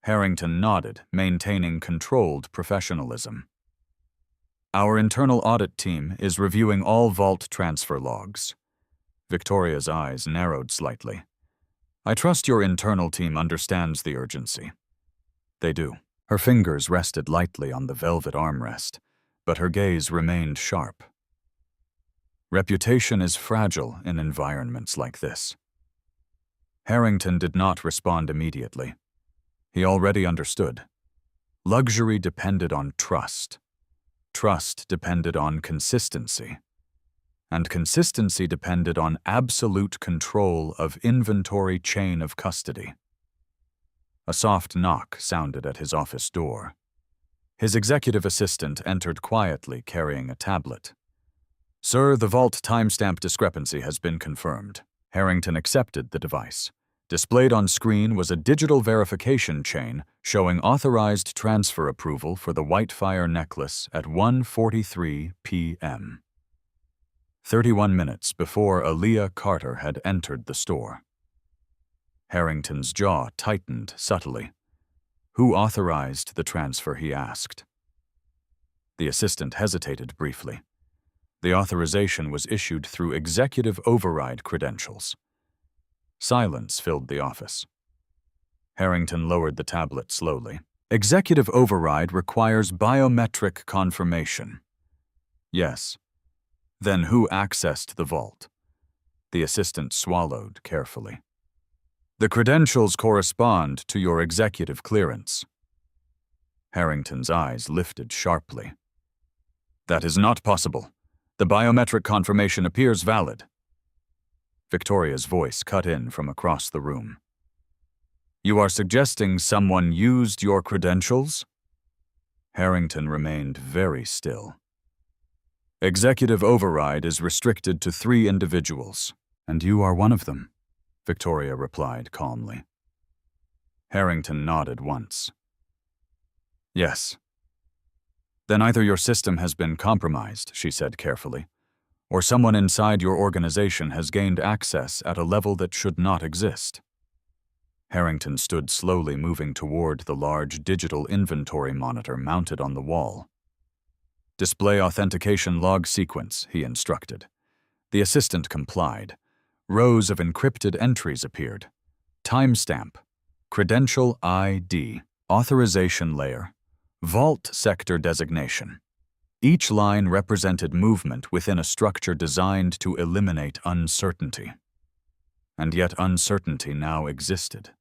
Harrington nodded, maintaining controlled professionalism. "Our internal audit team is reviewing all vault transfer logs." Victoria's eyes narrowed slightly. "I trust your internal team understands the urgency." "They do." Her fingers rested lightly on the velvet armrest, but her gaze remained sharp. Reputation is fragile in environments like this. Harrington did not respond immediately. He already understood. Luxury depended on trust. Trust depended on consistency. And consistency depended on absolute control of inventory chain of custody. A soft knock sounded at his office door. His executive assistant entered quietly, carrying a tablet. "Sir, the vault timestamp discrepancy has been confirmed." Harrington accepted the device. Displayed on screen was a digital verification chain showing authorized transfer approval for the Whitefire necklace at 1:43 p.m. 31 minutes before Aaliyah Carter had entered the store. Harrington's jaw tightened subtly. "Who authorized the transfer?" he asked. The assistant hesitated briefly. The authorization was issued through executive override credentials. Silence filled the office. Harrington lowered the tablet slowly. "Executive override requires biometric confirmation." "Yes." "Then who accessed the vault?" The assistant swallowed carefully. "The credentials correspond to your executive clearance." Harrington's eyes lifted sharply. "That is not possible. The biometric confirmation appears valid." Victoria's voice cut in from across the room. "You are suggesting someone used your credentials?" Harrington remained very still. "Executive override is restricted to 3 individuals, and you are one of them," Victoria replied calmly. Harrington nodded once. "Yes." "Then either your system has been compromised," she said carefully, "or someone inside your organization has gained access at a level that should not exist." Harrington stood slowly, moving toward the large digital inventory monitor mounted on the wall. "Display authentication log sequence," he instructed. The assistant complied. Rows of encrypted entries appeared. Timestamp, credential ID, authorization layer, vault sector designation. Each line represented movement within a structure designed to eliminate uncertainty. And yet uncertainty now existed.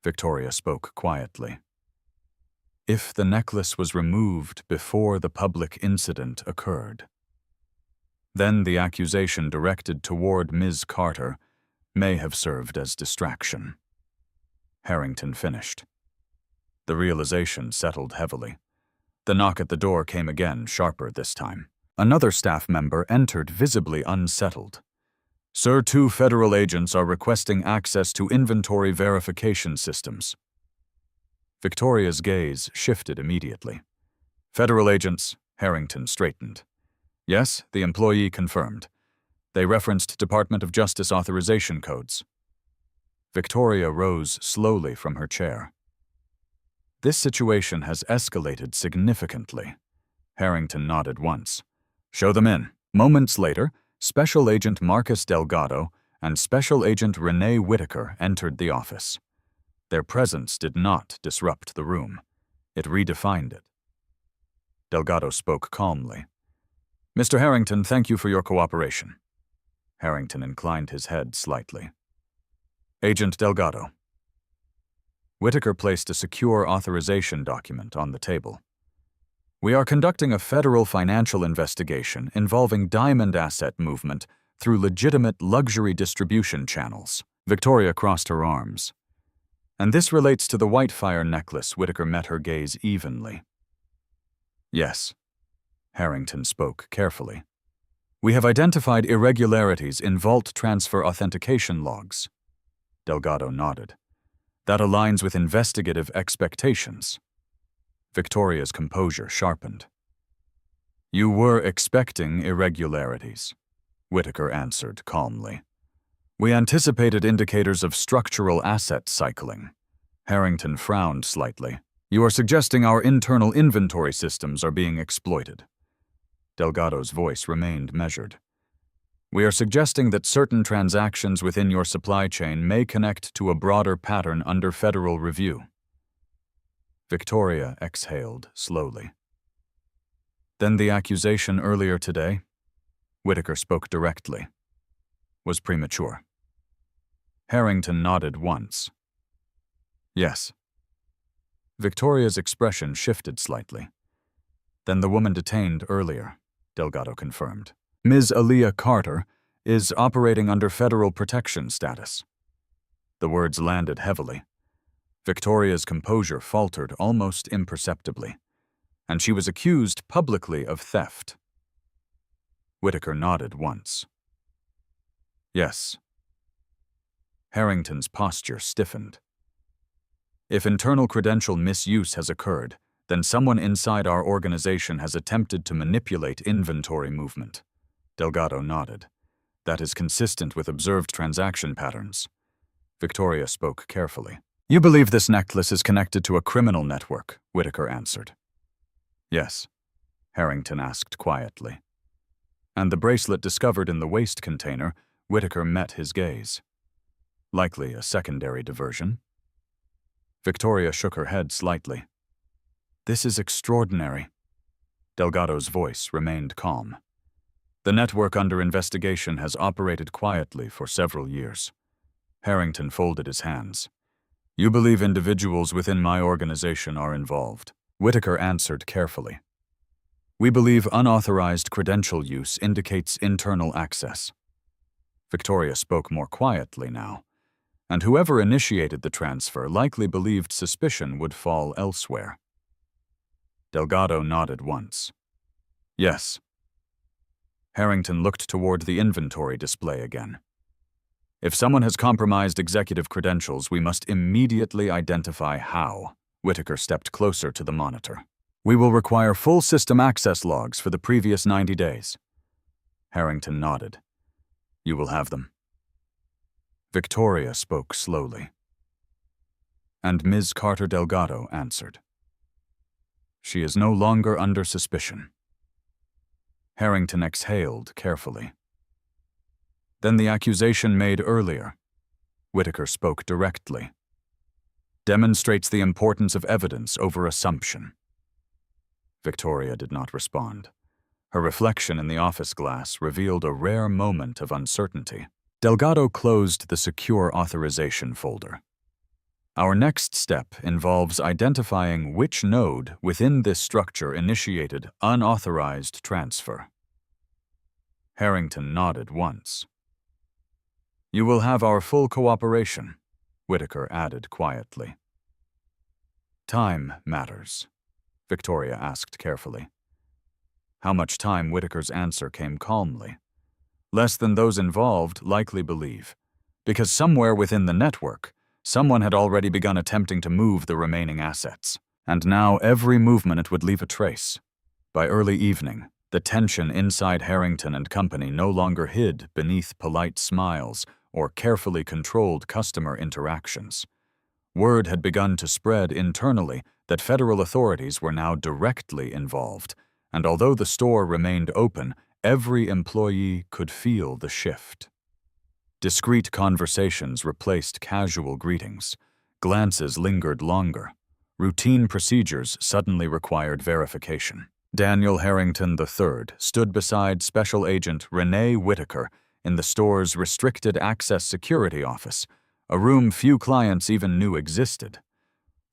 Victoria spoke quietly. "If the necklace was removed before the public incident occurred, then the accusation directed toward Ms. Carter may have served as distraction." Harrington finished. The realization settled heavily. The knock at the door came again, sharper this time. Another staff member entered, visibly unsettled. "Sir, 2 federal agents are requesting access to inventory verification systems." Victoria's gaze shifted immediately. "Federal agents," Harrington straightened. "Yes," the employee confirmed. "They referenced Department of Justice authorization codes." Victoria rose slowly from her chair. "This situation has escalated significantly." Harrington nodded once. "Show them in." Moments later, Special Agent Marcus Delgado and Special Agent Renee Whitaker entered the office. Their presence did not disrupt the room. It redefined it. Delgado spoke calmly. "Mr. Harrington, thank you for your cooperation." Harrington inclined his head slightly. "Agent Delgado." Whitaker placed a secure authorization document on the table. We are conducting a federal financial investigation involving diamond asset movement through legitimate luxury distribution channels. Victoria crossed her arms. And this relates to the Whitefire necklace. Whitaker met her gaze evenly. Yes, Harrington spoke carefully. We have identified irregularities in vault transfer authentication logs. Delgado nodded. That aligns with investigative expectations. Victoria's composure sharpened. You were expecting irregularities, Whitaker answered calmly. We anticipated indicators of structural asset cycling. Harrington frowned slightly. You are suggesting our internal inventory systems are being exploited. Delgado's voice remained measured. We are suggesting that certain transactions within your supply chain may connect to a broader pattern under federal review. Victoria exhaled slowly. Then the accusation earlier today, Whitaker spoke directly, was premature. Harrington nodded once. Yes. Victoria's expression shifted slightly. Then the woman detained earlier, Delgado confirmed. Ms. Aaliyah Carter is operating under federal protection status. The words landed heavily. Victoria's composure faltered almost imperceptibly, and she was accused publicly of theft. Whitaker nodded once. Yes. Harrington's posture stiffened. If internal credential misuse has occurred, then someone inside our organization has attempted to manipulate inventory movement. Delgado nodded. That is consistent with observed transaction patterns. Victoria spoke carefully. You believe this necklace is connected to a criminal network, Whitaker answered. Yes, Harrington asked quietly. And the bracelet discovered in the waste container, Whitaker met his gaze. Likely a secondary diversion. Victoria shook her head slightly. This is extraordinary. Delgado's voice remained calm. The network under investigation has operated quietly for several years. Harrington folded his hands. You believe individuals within my organization are involved. Whitaker answered carefully. We believe unauthorized credential use indicates internal access. Victoria spoke more quietly now, and whoever initiated the transfer likely believed suspicion would fall elsewhere. Delgado nodded once. Yes. Harrington looked toward the inventory display again. If someone has compromised executive credentials, we must immediately identify how. Whitaker stepped closer to the monitor. We will require full system access logs for the previous 90 days. Harrington nodded. You will have them. Victoria spoke slowly. And Ms. Carter Delgado answered. She is no longer under suspicion. Harrington exhaled carefully. Then the accusation made earlier, Whitaker spoke directly, demonstrates the importance of evidence over assumption. Victoria did not respond. Her reflection in the office glass revealed a rare moment of uncertainty. Delgado closed the secure authorization folder. Our next step involves identifying which node within this structure initiated unauthorized transfer. Harrington nodded once. You will have our full cooperation, Whitaker added quietly. Time matters, Victoria asked carefully. How much time? Whitaker's answer came calmly. Less than those involved likely believe, because somewhere within the network, someone had already begun attempting to move the remaining assets, and now every movement would leave a trace. By early evening, the tension inside Harrington and Company no longer hid beneath polite smiles or carefully controlled customer interactions. Word had begun to spread internally that federal authorities were now directly involved, and although the store remained open, every employee could feel the shift. Discreet conversations replaced casual greetings. Glances lingered longer. Routine procedures suddenly required verification. Daniel Harrington III stood beside Special Agent Renee Whitaker in the store's restricted access security office, a room few clients even knew existed.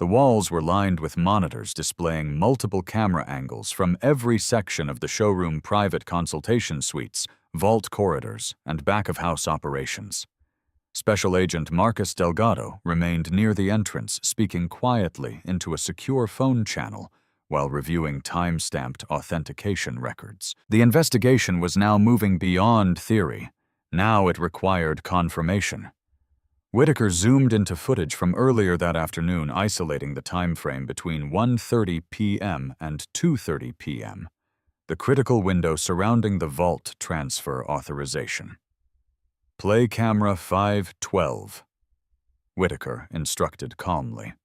The walls were lined with monitors displaying multiple camera angles from every section of the showroom private consultation suites, vault corridors, and back-of-house operations. Special Agent Marcus Delgado remained near the entrance, speaking quietly into a secure phone channel while reviewing time-stamped authentication records. The investigation was now moving beyond theory. Now it required confirmation. Whitaker zoomed into footage from earlier that afternoon, isolating the time frame between 1:30 p.m. and 2:30 p.m., the critical window surrounding the vault transfer authorization. "Play camera 512, Whitaker instructed calmly.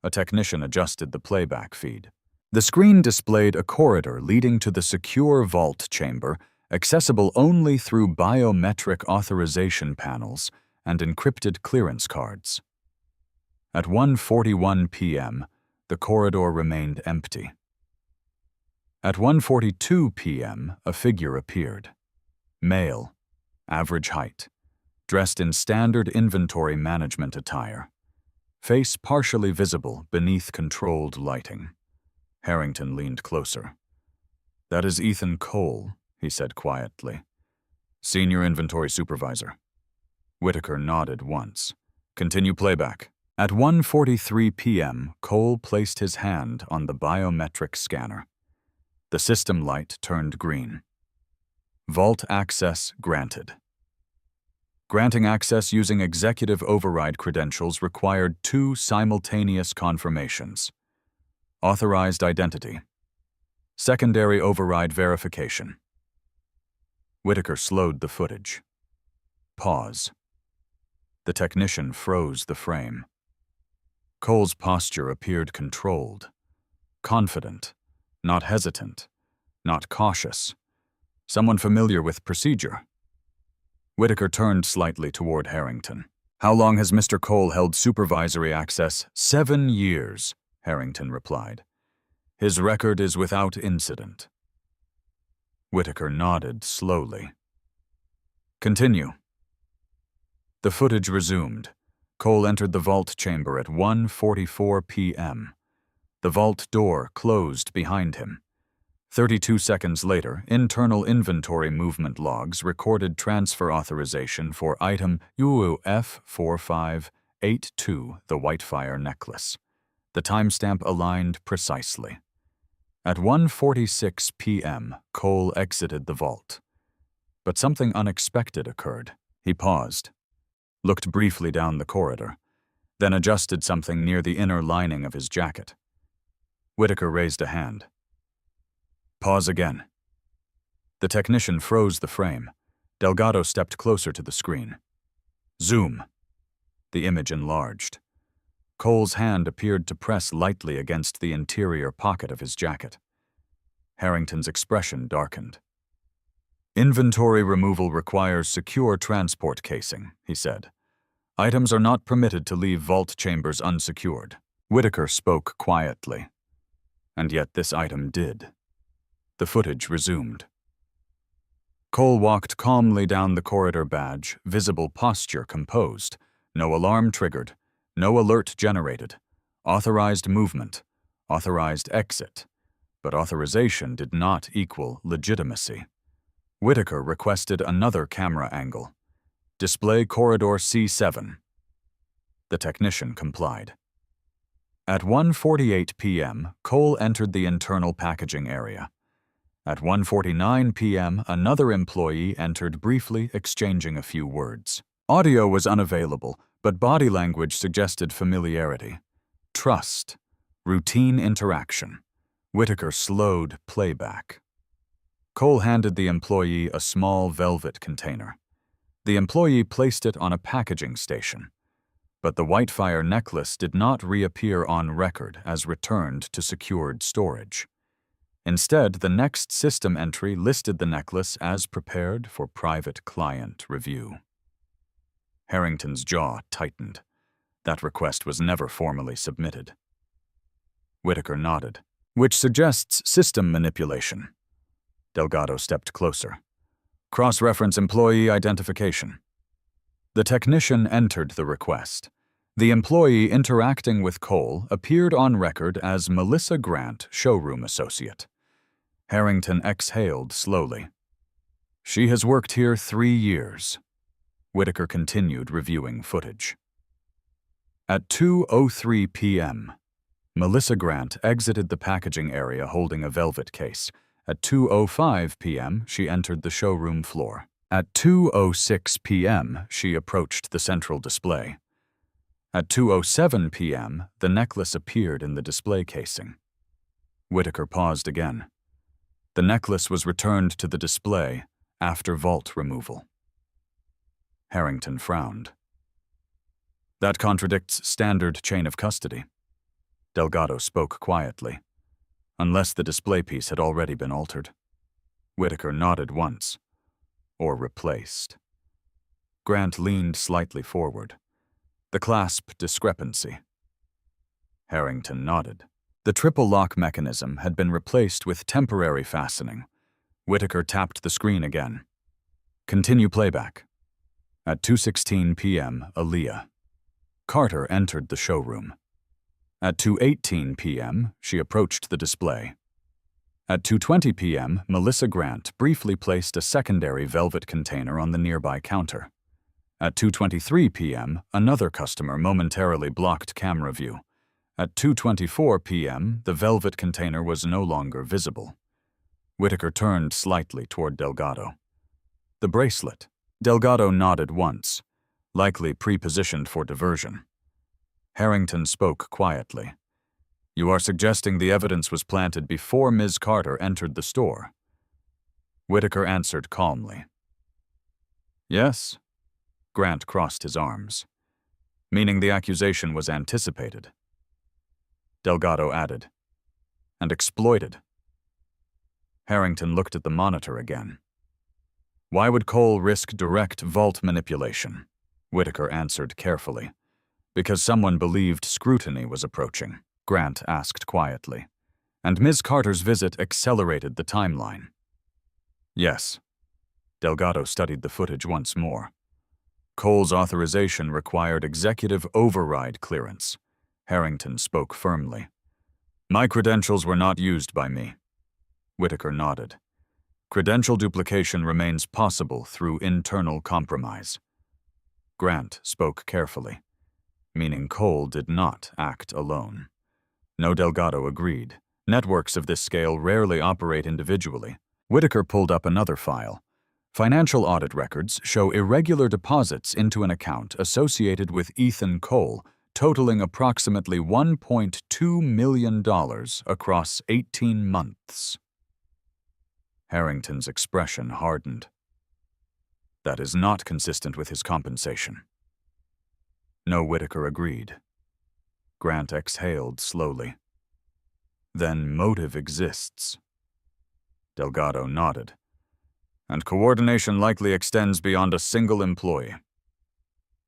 A technician adjusted the playback feed. The screen displayed a corridor leading to the secure vault chamber, accessible only through biometric authorization panels and encrypted clearance cards. At 1:41 p.m., the corridor remained empty. At 1:42 p.m., a figure appeared. Male, average height, dressed in standard inventory management attire. Face partially visible beneath controlled lighting. Harrington leaned closer. "That is Ethan Cole," he said quietly. "Senior Inventory Supervisor." Whitaker nodded once. "Continue playback." At 1:43 p.m., Cole placed his hand on the biometric scanner. The system light turned green. Vault access granted. Granting access using executive override credentials required 2 simultaneous confirmations. Authorized identity. Secondary override verification. Whitaker slowed the footage. Pause. The technician froze the frame. Cole's posture appeared controlled, confident, not hesitant, not cautious. Someone familiar with procedure. Whitaker turned slightly toward Harrington. "How long has Mr. Cole held supervisory access?" 7 years, Harrington replied. "His record is without incident." Whitaker nodded slowly. "Continue." The footage resumed. Cole entered the vault chamber at 1:44 p.m. The vault door closed behind him. 32 seconds later, internal inventory movement logs recorded transfer authorization for item UUF4582, the Whitefire necklace. The timestamp aligned precisely. At 1:46 p.m., Cole exited the vault. But something unexpected occurred. He paused, looked briefly down the corridor, then adjusted something near the inner lining of his jacket. Whitaker raised a hand. "Pause again." The technician froze the frame. Delgado stepped closer to the screen. Zoom. The image enlarged. Cole's hand appeared to press lightly against the interior pocket of his jacket. Harrington's expression darkened. "Inventory removal requires secure transport casing," he said. "Items are not permitted to leave vault chambers unsecured." Whitaker spoke quietly. And yet this item did. The footage resumed. Cole walked calmly down the corridor, badge, visible posture composed, no alarm triggered, no alert generated, authorized movement, authorized exit, but authorization did not equal legitimacy. Whitaker requested another camera angle. "Display corridor C7. The technician complied. At 1:48 p.m., Cole entered the internal packaging area. At 1:49 p.m., another employee entered briefly, exchanging a few words. Audio was unavailable, but body language suggested familiarity, trust, routine interaction. Whitaker slowed playback. Cole handed the employee a small velvet container. The employee placed it on a packaging station, but the Whitefire necklace did not reappear on record as returned to secured storage. Instead, the next system entry listed the necklace as prepared for private client review. Harrington's jaw tightened. That request was never formally submitted. Whitaker nodded, which suggests system manipulation. Delgado stepped closer. "Cross-reference employee identification." The technician entered the request. The employee interacting with Cole appeared on record as Melissa Grant, showroom associate. Harrington exhaled slowly. She has worked here 3 years. Whitaker continued reviewing footage. At 2:03 p.m., Melissa Grant exited the packaging area holding a velvet case. At 2:05 p.m., she entered the showroom floor. At 2:06 p.m., she approached the central display. At 2:07 p.m., the necklace appeared in the display casing. Whitaker paused again. The necklace was returned to the display after vault removal. Harrington frowned. That contradicts standard chain of custody. Delgado spoke quietly. Unless the display piece had already been altered. Whitaker nodded once. Or replaced. Grant leaned slightly forward. The clasp discrepancy. Harrington nodded. The triple lock mechanism had been replaced with temporary fastening. Whitaker tapped the screen again. Continue playback. At 2:16 p.m., Aaliyah. Carter entered the showroom. At 2:18 p.m., she approached the display. At 2:20 p.m., Melissa Grant briefly placed a secondary velvet container on the nearby counter. At 2:23 p.m., another customer momentarily blocked camera view. At 2:24 p.m., the velvet container was no longer visible. Whitaker turned slightly toward Delgado. The bracelet. Delgado nodded once, likely pre-positioned for diversion. Harrington spoke quietly. You are suggesting the evidence was planted before Ms. Carter entered the store? Whitaker answered calmly. Yes. Grant crossed his arms. Meaning the accusation was anticipated. Delgado added. And exploited. Harrington looked at the monitor again. Why would Cole risk direct vault manipulation? Whitaker answered carefully. Because someone believed scrutiny was approaching, Grant asked quietly. And Ms. Carter's visit accelerated the timeline. Yes. Delgado studied the footage once more. Cole's authorization required executive override clearance. Harrington spoke firmly. My credentials were not used by me. Whitaker nodded. Credential duplication remains possible through internal compromise. Grant spoke carefully, meaning Cole did not act alone. No, Delgado agreed. Networks of this scale rarely operate individually. Whitaker pulled up another file. Financial audit records show irregular deposits into an account associated with Ethan Cole, totaling approximately $1.2 million across 18 months. Harrington's expression hardened. That is not consistent with his compensation. No, Whitaker agreed. Grant exhaled slowly. Then motive exists. Delgado nodded. And coordination likely extends beyond a single employee.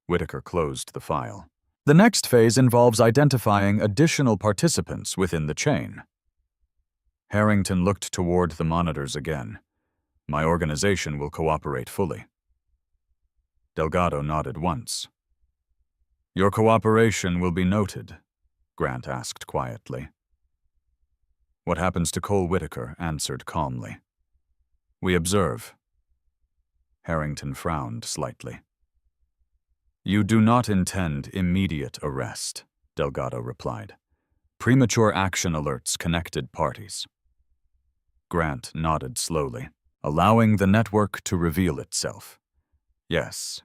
Whitaker closed the file. The next phase involves identifying additional participants within the chain. Harrington looked toward the monitors again. My organization will cooperate fully. Delgado nodded once. Your cooperation will be noted, Grant asked quietly. What happens to Cole Whitaker answered calmly. We observe. Harrington frowned slightly. You do not intend immediate arrest, Delgado replied. Premature action alerts connected parties. Grant nodded slowly, allowing the network to reveal itself. Yes.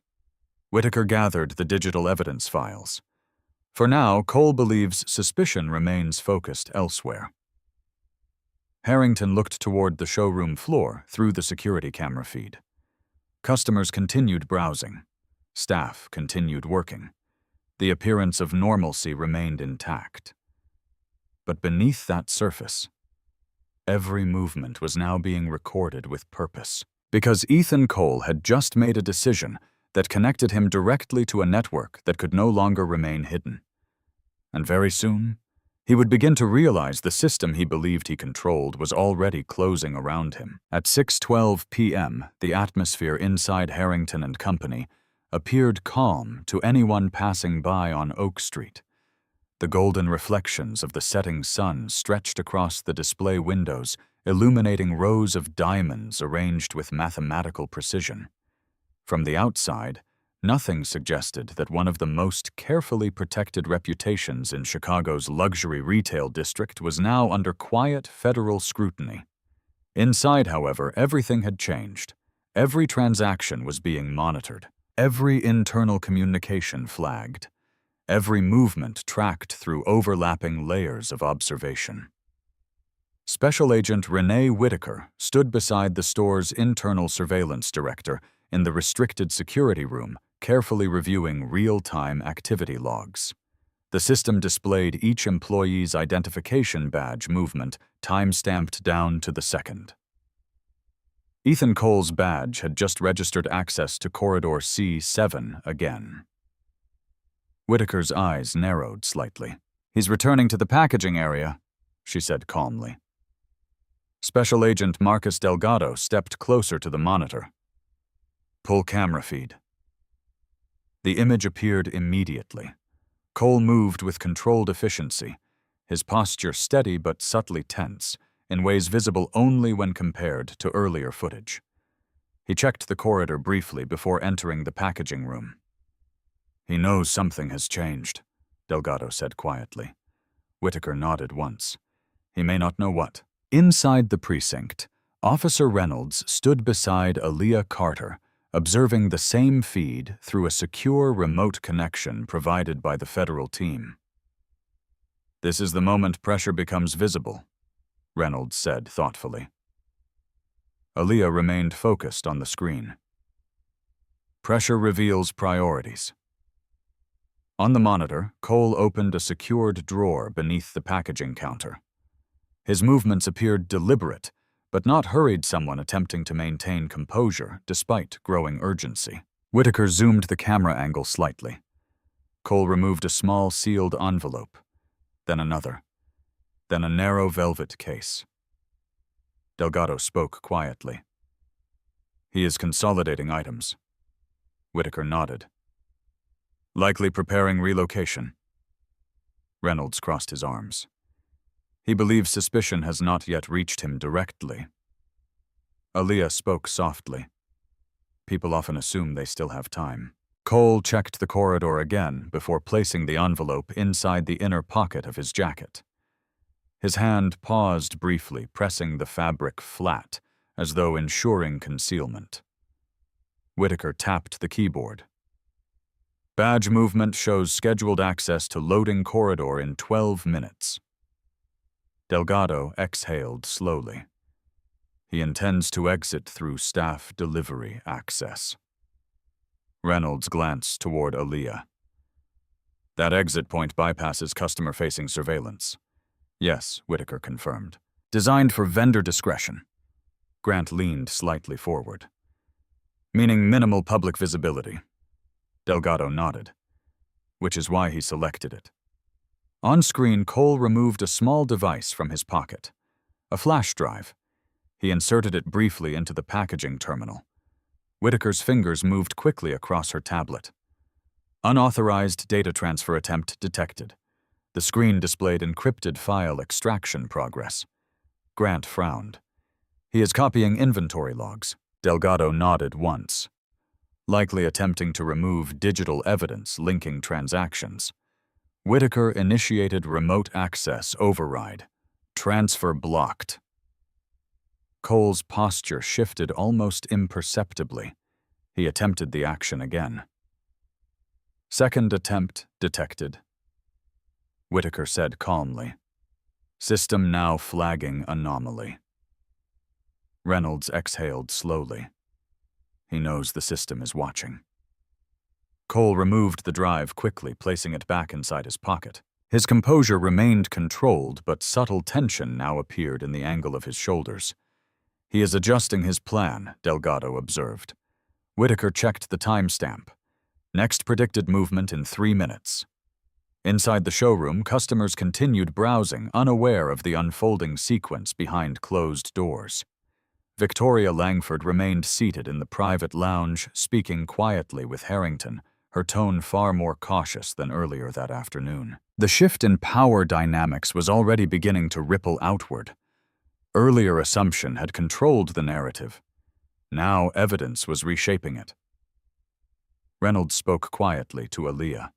Whitaker gathered the digital evidence files. For now, Cole believes suspicion remains focused elsewhere. Harrington looked toward the showroom floor through the security camera feed. Customers continued browsing. Staff continued working. The appearance of normalcy remained intact. But beneath that surface, every movement was now being recorded with purpose, because Ethan Cole had just made a decision that connected him directly to a network that could no longer remain hidden. And very soon, he would begin to realize the system he believed he controlled was already closing around him. At 6:12 p.m., the atmosphere inside Harrington and Company appeared calm to anyone passing by on Oak Street. The golden reflections of the setting sun stretched across the display windows, illuminating rows of diamonds arranged with mathematical precision. From the outside, nothing suggested that one of the most carefully protected reputations in Chicago's luxury retail district was now under quiet federal scrutiny. Inside, however, everything had changed. Every transaction was being monitored. Every internal communication flagged. Every movement tracked through overlapping layers of observation. Special Agent Renee Whitaker stood beside the store's internal surveillance director in the restricted security room, carefully reviewing real-time activity logs. The system displayed each employee's identification badge movement, time-stamped down to the second. Ethan Cole's badge had just registered access to Corridor C7 again. Whitaker's eyes narrowed slightly. "He's returning to the packaging area," she said calmly. Special Agent Marcus Delgado stepped closer to the monitor. "Pull camera feed." The image appeared immediately. Cole moved with controlled efficiency, his posture steady but subtly tense, in ways visible only when compared to earlier footage. He checked the corridor briefly before entering the packaging room. "He knows something has changed," Delgado said quietly. Whitaker nodded once. He may not know what. Inside the precinct, Officer Reynolds stood beside Aaliyah Carter, observing the same feed through a secure remote connection provided by the federal team. "This is the moment pressure becomes visible," Reynolds said thoughtfully. Aaliyah remained focused on the screen. "Pressure reveals priorities." On the monitor, Cole opened a secured drawer beneath the packaging counter. His movements appeared deliberate, but not hurried someone attempting to maintain composure despite growing urgency. Whitaker zoomed the camera angle slightly. Cole removed a small sealed envelope, then another, then a narrow velvet case. Delgado spoke quietly. "He is consolidating items." Whitaker nodded. "Likely preparing relocation." Reynolds crossed his arms. He believes suspicion has not yet reached him directly. Aaliyah spoke softly. "People often assume they still have time." Cole checked the corridor again before placing the envelope inside the inner pocket of his jacket. His hand paused briefly, pressing the fabric flat, as though ensuring concealment. Whitaker tapped the keyboard. "Badge movement shows scheduled access to loading corridor in 12 minutes. Delgado exhaled slowly. He intends to exit through staff delivery access. Reynolds glanced toward Aaliyah. "That exit point bypasses customer-facing surveillance." "Yes," Whitaker confirmed. "Designed for vendor discretion." Grant leaned slightly forward. "Meaning minimal public visibility." Delgado nodded, which is why he selected it. On screen, Cole removed a small device from his pocket, a flash drive. He inserted it briefly into the packaging terminal. Whitaker's fingers moved quickly across her tablet. Unauthorized data transfer attempt detected. The screen displayed encrypted file extraction progress. Grant frowned. "He is copying inventory logs." Delgado nodded once, likely attempting to remove digital evidence linking transactions. Whitaker initiated remote access override. Transfer blocked. Cole's posture shifted almost imperceptibly. He attempted the action again. Second attempt detected. Whitaker said calmly, "System now flagging anomaly." Reynolds exhaled slowly. He knows the system is watching. Cole removed the drive quickly, placing it back inside his pocket. His composure remained controlled, but subtle tension now appeared in the angle of his shoulders. "He is adjusting his plan," Delgado observed. Whitaker checked the timestamp. Next predicted movement in 3 minutes. Inside the showroom, customers continued browsing, unaware of the unfolding sequence behind closed doors. Victoria Langford remained seated in the private lounge, speaking quietly with Harrington, her tone far more cautious than earlier that afternoon. The shift in power dynamics was already beginning to ripple outward. Earlier assumption had controlled the narrative. Now evidence was reshaping it. Reynolds spoke quietly to Aaliyah.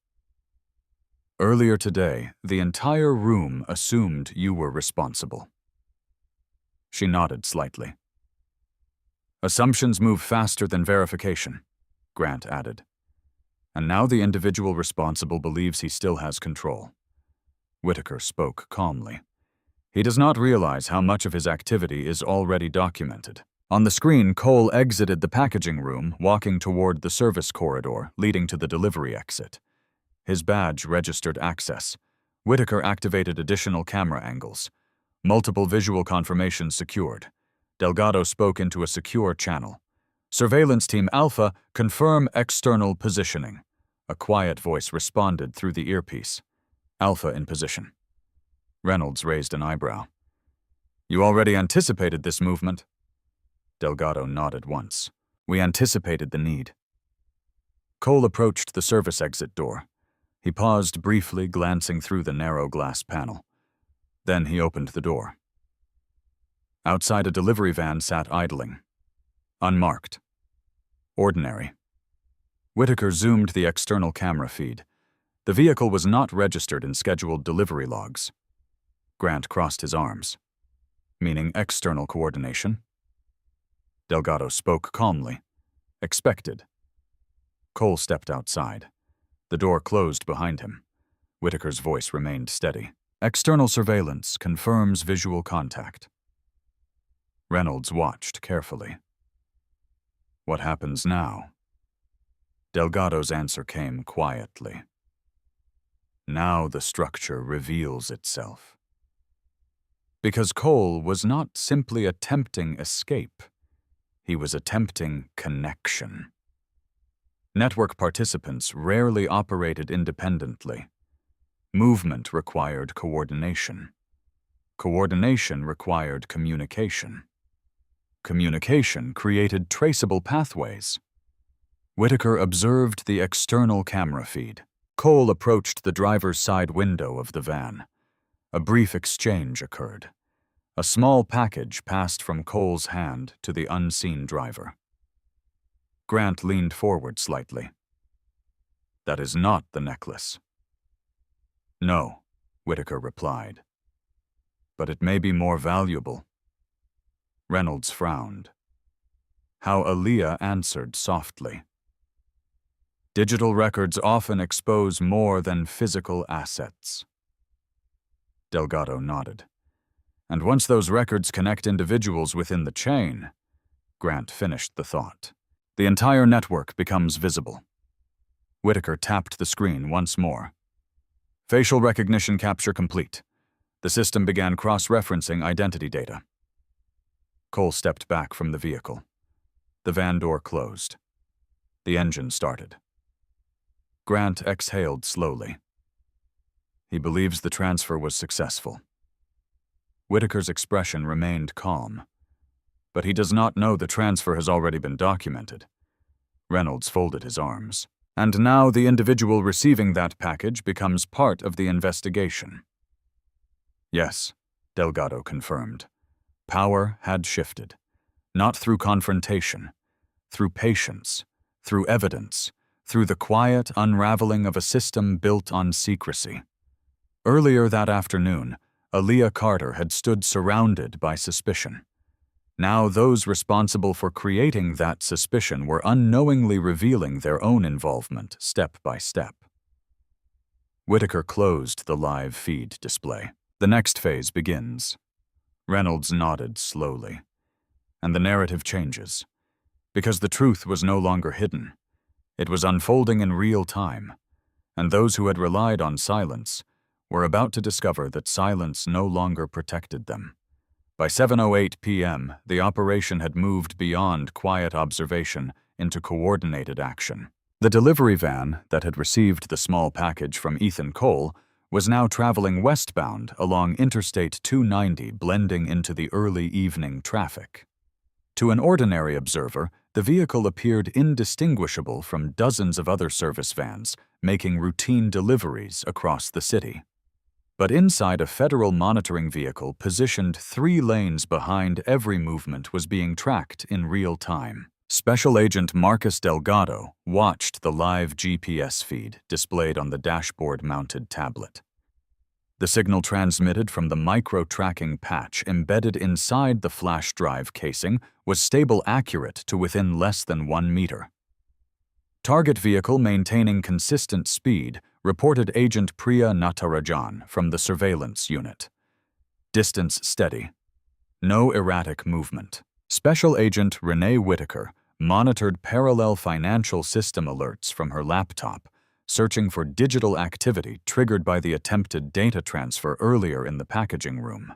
Earlier today, the entire room assumed you were responsible. She nodded slightly. Assumptions move faster than verification, Grant added. And now the individual responsible believes he still has control. Whitaker spoke calmly. He does not realize how much of his activity is already documented. On the screen, Cole exited the packaging room, walking toward the service corridor leading to the delivery exit. His badge registered access. Whitaker activated additional camera angles. Multiple visual confirmations secured. Delgado spoke into a secure channel. Surveillance Team Alpha, confirm external positioning. A quiet voice responded through the earpiece. Alpha in position. Reynolds raised an eyebrow. You already anticipated this movement? Delgado nodded once. We anticipated the need. Cole approached the service exit door. He paused briefly, glancing through the narrow glass panel. Then he opened the door. Outside, a delivery van sat idling. Unmarked. Ordinary. Whitaker zoomed the external camera feed. The vehicle was not registered in scheduled delivery logs. Grant crossed his arms. Meaning external coordination? Delgado spoke calmly. Expected. Cole stepped outside. The door closed behind him. Whitaker's voice remained steady. External surveillance confirms visual contact. Reynolds watched carefully. What happens now? Delgado's answer came quietly. Now the structure reveals itself. Because Cole was not simply attempting escape. He was attempting connection. Network participants rarely operated independently. Movement required coordination. Coordination required communication. Communication created traceable pathways. Whitaker observed the external camera feed. Cole approached the driver's side window of the van. A brief exchange occurred. A small package passed from Cole's hand to the unseen driver. Grant leaned forward slightly. That is not the necklace. No, Whitaker replied. But it may be more valuable. Reynolds frowned. How Aaliyah answered softly. Digital records often expose more than physical assets. Delgado nodded. And once those records connect individuals within the chain, Grant finished the thought. The entire network becomes visible. Whitaker tapped the screen once more. Facial recognition capture complete. The system began cross-referencing identity data. Cole stepped back from the vehicle. The van door closed. The engine started. Grant exhaled slowly. He believes the transfer was successful. Whitaker's expression remained calm. But he does not know the transfer has already been documented. Reynolds folded his arms. And now the individual receiving that package becomes part of the investigation. Yes, Delgado confirmed. Power had shifted. Not through confrontation, through patience, through evidence, through the quiet unraveling of a system built on secrecy. Earlier that afternoon, Aaliyah Carter had stood surrounded by suspicion. Now those responsible for creating that suspicion were unknowingly revealing their own involvement step by step. Whitaker closed the live feed display. The next phase begins. Reynolds nodded slowly. And the narrative changes. Because the truth was no longer hidden. It was unfolding in real time. And those who had relied on silence were about to discover that silence no longer protected them. By 7:08 p.m., the operation had moved beyond quiet observation into coordinated action. The delivery van that had received the small package from Ethan Cole was now traveling westbound along Interstate 290, blending into the early evening traffic. To an ordinary observer, the vehicle appeared indistinguishable from dozens of other service vans, making routine deliveries across the city. But inside a federal monitoring vehicle positioned 3 lanes behind every movement was being tracked in real time. Special Agent Marcus Delgado watched the live GPS feed displayed on the dashboard-mounted tablet. The signal transmitted from the micro-tracking patch embedded inside the flash drive casing was stable accurate to within less than 1 meter. Target vehicle maintaining consistent speed, reported Agent Priya Natarajan from the surveillance unit. Distance steady. No erratic movement. Special Agent Renee Whitaker monitored parallel financial system alerts from her laptop, searching for digital activity triggered by the attempted data transfer earlier in the packaging room.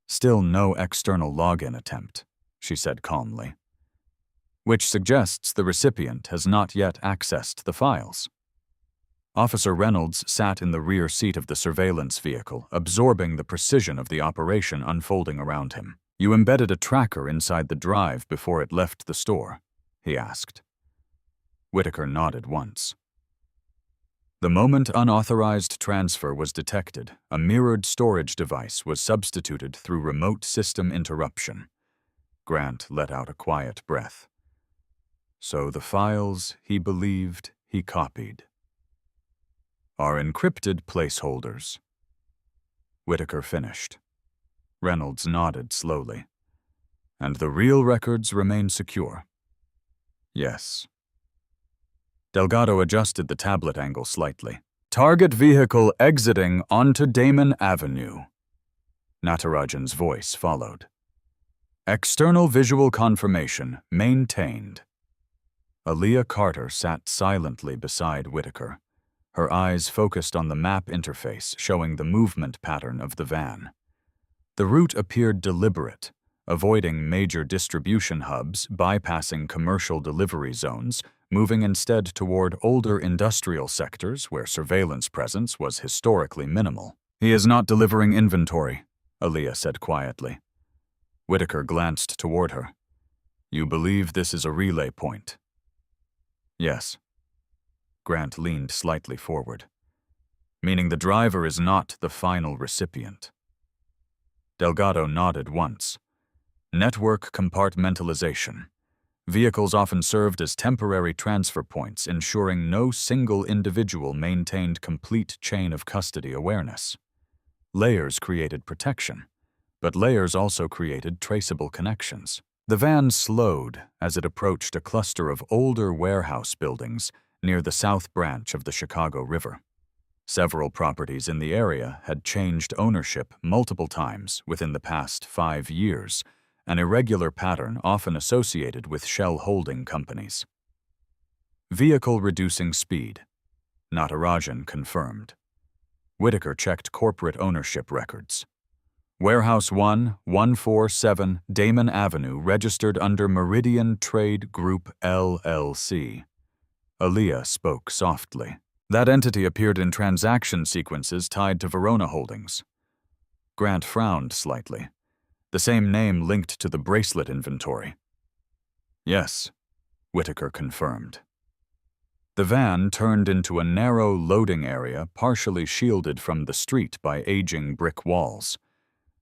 Still no external login attempt, she said calmly, which suggests the recipient has not yet accessed the files. Officer Reynolds sat in the rear seat of the surveillance vehicle, absorbing the precision of the operation unfolding around him. "You embedded a tracker inside the drive before it left the store?" he asked. Whitaker nodded once. The moment unauthorized transfer was detected, a mirrored storage device was substituted through remote system interruption. Grant let out a quiet breath. So the files, he believed, he copied, are encrypted placeholders. Whitaker finished. Reynolds nodded slowly. And the real records remain secure? Yes. Delgado adjusted the tablet angle slightly. Target vehicle exiting onto Damon Avenue. Natarajan's voice followed. External visual confirmation maintained. Aaliyah Carter sat silently beside Whitaker, her eyes focused on the map interface showing the movement pattern of the van. The route appeared deliberate, avoiding major distribution hubs, bypassing commercial delivery zones, moving instead toward older industrial sectors where surveillance presence was historically minimal. "He is not delivering inventory," Aaliyah said quietly. Whitaker glanced toward her. "You believe this is a relay point?" "Yes." Grant leaned slightly forward. "Meaning the driver is not the final recipient?" Delgado nodded once. Network compartmentalization. Vehicles often served as temporary transfer points, ensuring no single individual maintained complete chain of custody awareness. Layers created protection, but layers also created traceable connections. The van slowed as it approached a cluster of older warehouse buildings near the south branch of the Chicago River. Several properties in the area had changed ownership multiple times within the past 5 years, an irregular pattern often associated with shell holding companies. Vehicle reducing speed. Natarajan confirmed. Whitaker checked corporate ownership records. Warehouse 1147 Damon Avenue registered under Meridian Trade Group LLC. Aaliyah spoke softly. That entity appeared in transaction sequences tied to Verona Holdings. Grant frowned slightly. The same name linked to the bracelet inventory. Yes, Whitaker confirmed. The van turned into a narrow loading area partially shielded from the street by aging brick walls.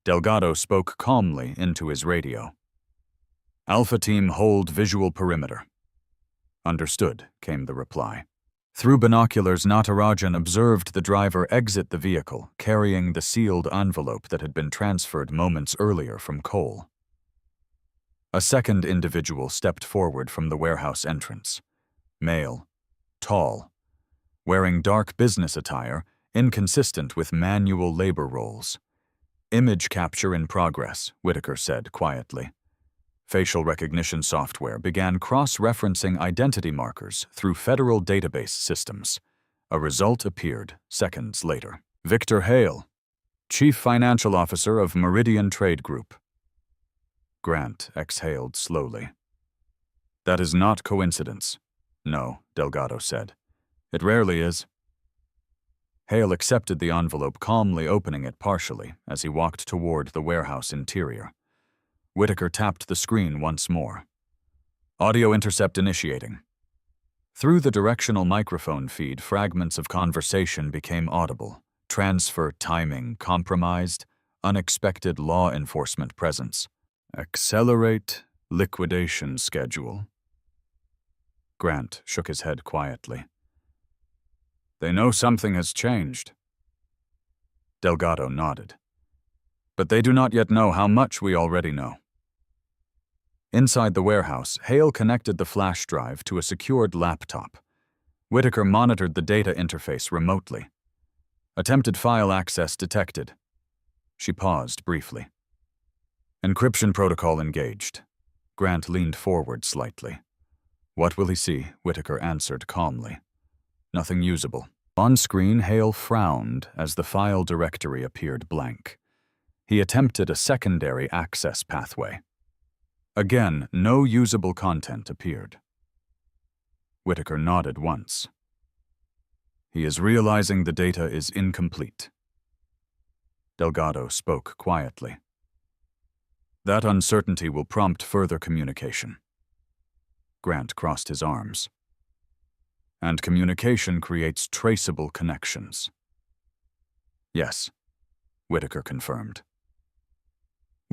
Delgado spoke calmly into his radio. "Alpha Team hold visual perimeter." "Understood," came the reply. Through binoculars, Natarajan observed the driver exit the vehicle, carrying the sealed envelope that had been transferred moments earlier from Cole. A second individual stepped forward from the warehouse entrance. Male, tall, wearing dark business attire, inconsistent with manual labor roles. "Image capture in progress," Whitaker said quietly. Facial recognition software began cross-referencing identity markers through federal database systems. A result appeared seconds later. Victor Hale, Chief Financial Officer of Meridian Trade Group. Grant exhaled slowly. "That is not coincidence." "No," Delgado said. "It rarely is." Hale accepted the envelope, calmly opening it partially as he walked toward the warehouse interior. Whitaker tapped the screen once more. Audio intercept initiating. Through the directional microphone feed, fragments of conversation became audible. Transfer timing compromised. Unexpected law enforcement presence. Accelerate liquidation schedule. Grant shook his head quietly. They know something has changed. Delgado nodded. But they do not yet know how much we already know. Inside the warehouse, Hale connected the flash drive to a secured laptop. Whitaker monitored the data interface remotely. Attempted file access detected. She paused briefly. Encryption protocol engaged. Grant leaned forward slightly. What will he see? Whitaker answered calmly. Nothing usable. On screen, Hale frowned as the file directory appeared blank. He attempted a secondary access pathway. Again, no usable content appeared. Whitaker nodded once. He is realizing the data is incomplete. Delgado spoke quietly. That uncertainty will prompt further communication. Grant crossed his arms. And communication creates traceable connections. Yes, Whitaker confirmed.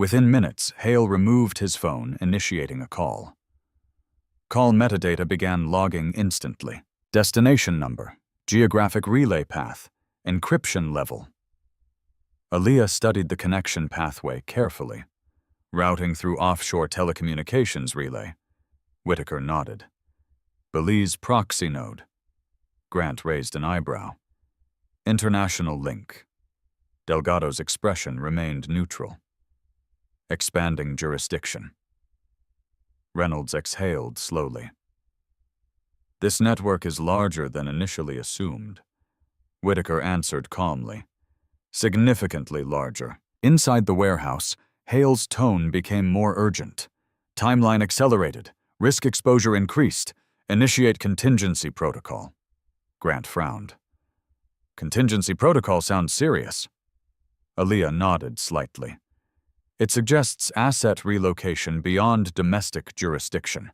Within minutes, Hale removed his phone, initiating a call. Call metadata began logging instantly. Destination number, geographic relay path, encryption level. Aaliyah studied the connection pathway carefully. Routing through offshore telecommunications relay. Whitaker nodded. Belize proxy node. Grant raised an eyebrow. International link. Delgado's expression remained neutral. Expanding jurisdiction. Reynolds exhaled slowly. This network is larger than initially assumed. Whitaker answered calmly. Significantly larger. Inside the warehouse, Hale's tone became more urgent. Timeline accelerated. Risk exposure increased. Initiate contingency protocol. Grant frowned. Contingency protocol sounds serious. Aaliyah nodded slightly. It suggests asset relocation beyond domestic jurisdiction.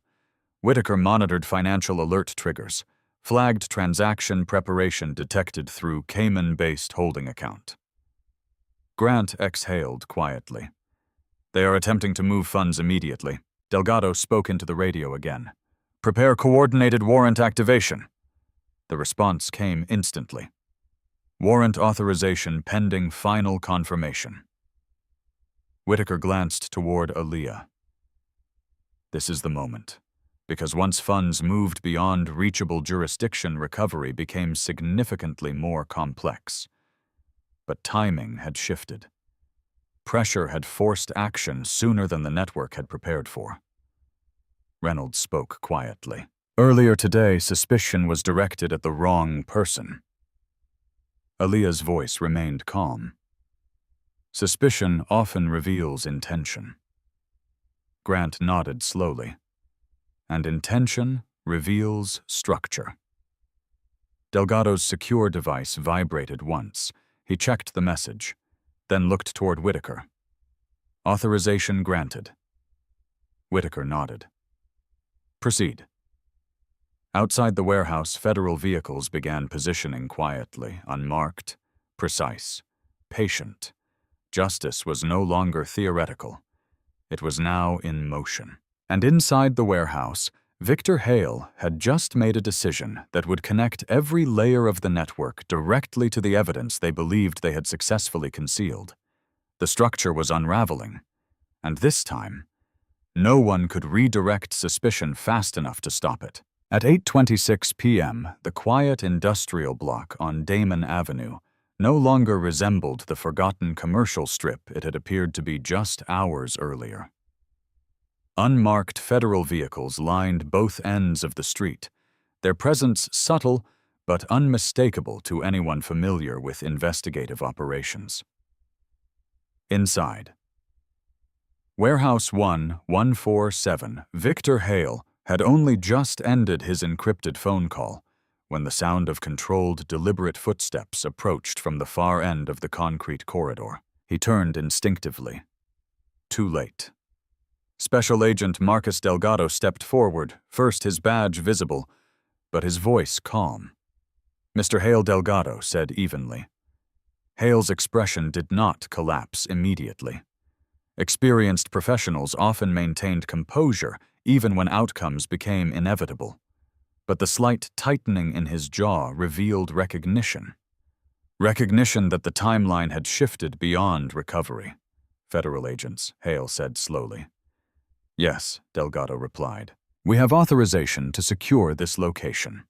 Whitaker monitored financial alert triggers, flagged transaction preparation detected through Cayman-based holding account. Grant exhaled quietly. They are attempting to move funds immediately. Delgado spoke into the radio again. Prepare coordinated warrant activation. The response came instantly. Warrant authorization pending final confirmation. Whitaker glanced toward Aaliyah. This is the moment, because once funds moved beyond reachable jurisdiction, recovery became significantly more complex. But timing had shifted. Pressure had forced action sooner than the network had prepared for. Reynolds spoke quietly. Earlier today, suspicion was directed at the wrong person. Aaliyah's voice remained calm. Suspicion often reveals intention. Grant nodded slowly. And intention reveals structure. Delgado's secure device vibrated once. He checked the message, then looked toward Whitaker. Authorization granted. Whitaker nodded. Proceed. Outside the warehouse, federal vehicles began positioning quietly, unmarked, precise, patient. Justice was no longer theoretical. It was now in motion. And inside the warehouse, Victor Hale had just made a decision that would connect every layer of the network directly to the evidence they believed they had successfully concealed. The structure was unraveling, and this time, no one could redirect suspicion fast enough to stop it. At 8:26 p.m., the quiet industrial block on Damon Avenue no longer resembled the forgotten commercial strip it had appeared to be just hours earlier. Unmarked federal vehicles lined both ends of the street, their presence subtle but unmistakable to anyone familiar with investigative operations. Inside. Warehouse 1147, Victor Hale had only just ended his encrypted phone call when the sound of controlled, deliberate footsteps approached from the far end of the concrete corridor. He turned instinctively. Too late. Special Agent Marcus Delgado stepped forward, first his badge visible, but his voice calm. "Mr. Hale Delgado," said evenly. Hale's expression did not collapse immediately. Experienced professionals often maintained composure even when outcomes became inevitable. But the slight tightening in his jaw revealed recognition. Recognition that the timeline had shifted beyond recovery. "Federal agents," Hale said slowly. "Yes," Delgado replied. "We have authorization to secure this location."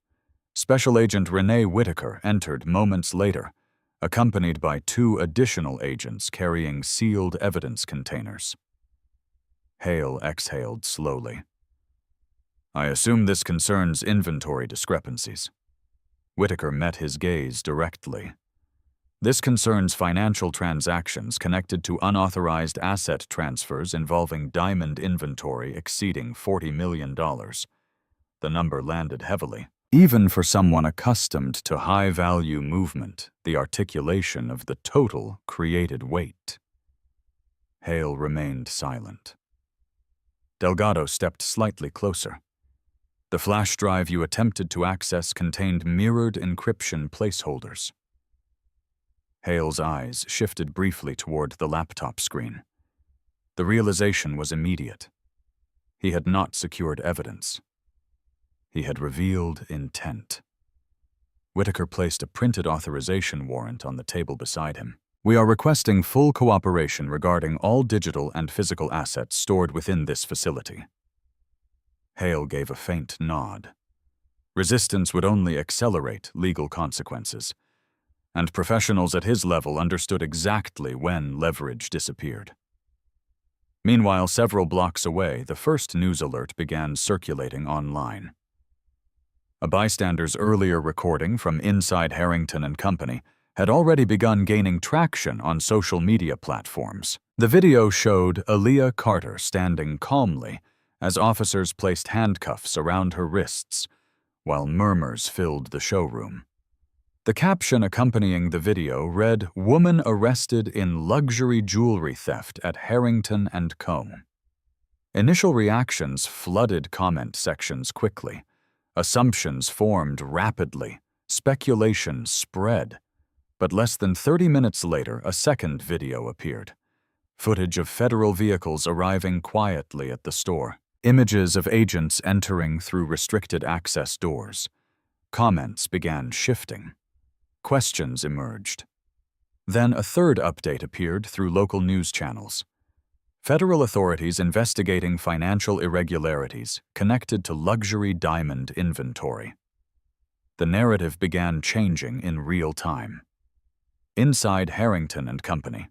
Special Agent Renee Whitaker entered moments later, accompanied by 2 additional agents carrying sealed evidence containers. Hale exhaled slowly. "I assume this concerns inventory discrepancies." Whitaker met his gaze directly. "This concerns financial transactions connected to unauthorized asset transfers involving diamond inventory exceeding $40 million. The number landed heavily. Even for someone accustomed to high-value movement, the articulation of the total created weight. Hale remained silent. Delgado stepped slightly closer. "The flash drive you attempted to access contained mirrored encryption placeholders." Hale's eyes shifted briefly toward the laptop screen. The realization was immediate. He had not secured evidence. He had revealed intent. Whitaker placed a printed authorization warrant on the table beside him. "We are requesting full cooperation regarding all digital and physical assets stored within this facility." Hale gave a faint nod. Resistance would only accelerate legal consequences, and professionals at his level understood exactly when leverage disappeared. Meanwhile, several blocks away, the first news alert began circulating online. A bystander's earlier recording from inside Harrington and Company had already begun gaining traction on social media platforms. The video showed Aaliyah Carter standing calmly as officers placed handcuffs around her wrists, while murmurs filled the showroom. The caption accompanying the video read, "Woman arrested in luxury jewelry theft at Harrington and Co." Initial reactions flooded comment sections quickly. Assumptions formed rapidly. Speculation spread. But less than 30 minutes later, a second video appeared. Footage of federal vehicles arriving quietly at the store. Images of agents entering through restricted access doors. Comments began shifting. Questions emerged. Then a third update appeared through local news channels. Federal authorities investigating financial irregularities connected to luxury diamond inventory. The narrative began changing in real time. Inside Harrington and Company,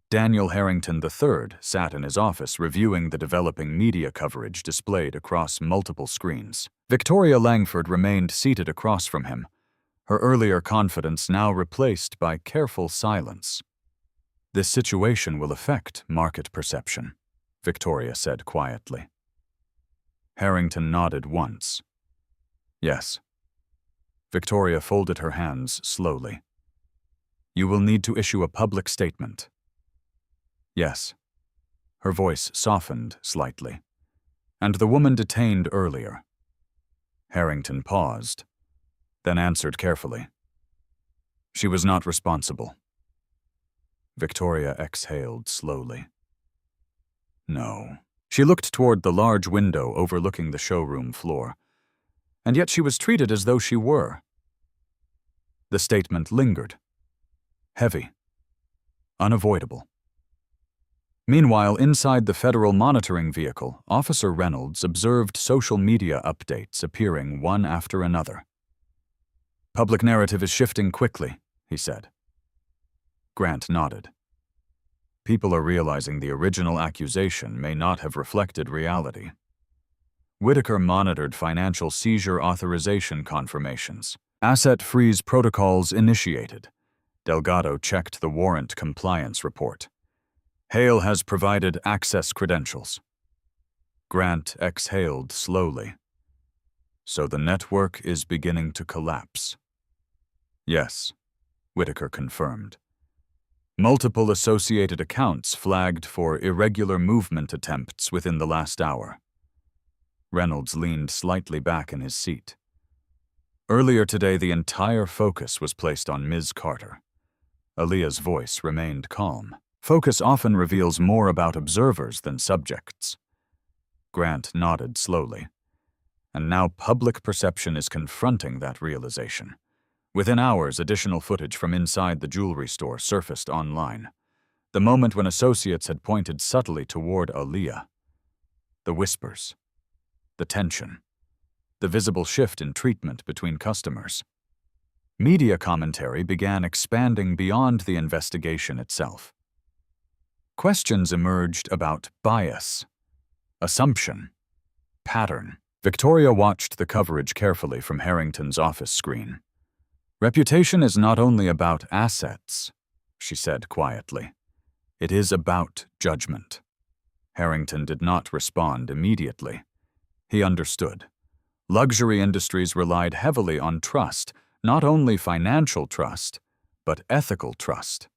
Daniel Harrington III sat in his office reviewing the developing media coverage displayed across multiple screens. Victoria Langford remained seated across from him, her earlier confidence now replaced by careful silence. "This situation will affect market perception," Victoria said quietly. Harrington nodded once. "Yes." Victoria folded her hands slowly. "You will need to issue a public statement." "Yes." Her voice softened slightly. "And the woman detained earlier." Harrington paused, then answered carefully. "She was not responsible." Victoria exhaled slowly. "No." She looked toward the large window overlooking the showroom floor. And yet she was treated as though she were. The statement lingered. Heavy. Unavoidable. Meanwhile, inside the federal monitoring vehicle, Officer Reynolds observed social media updates appearing one after another. "Public narrative is shifting quickly," he said. Grant nodded. "People are realizing the original accusation may not have reflected reality." Whitaker monitored financial seizure authorization confirmations. Asset freeze protocols initiated. Delgado checked the warrant compliance report. "Hale has provided access credentials." Grant exhaled slowly. "So the network is beginning to collapse." "Yes," Whitaker confirmed. Multiple associated accounts flagged for irregular movement attempts within the last hour. Reynolds leaned slightly back in his seat. Earlier today, the entire focus was placed on Ms. Carter. Aaliyah's voice remained calm. Focus often reveals more about observers than subjects. Grant nodded slowly. And now public perception is confronting that realization. Within hours, additional footage from inside the jewelry store surfaced online. The moment when associates had pointed subtly toward Aaliyah. The whispers. The tension. The visible shift in treatment between customers. Media commentary began expanding beyond the investigation itself. Questions emerged about bias, assumption, pattern. Victoria watched the coverage carefully from Harrington's office screen. Reputation is not only about assets, she said quietly. It is about judgment. Harrington did not respond immediately. He understood. Luxury industries relied heavily on trust, not only financial trust, but ethical trust.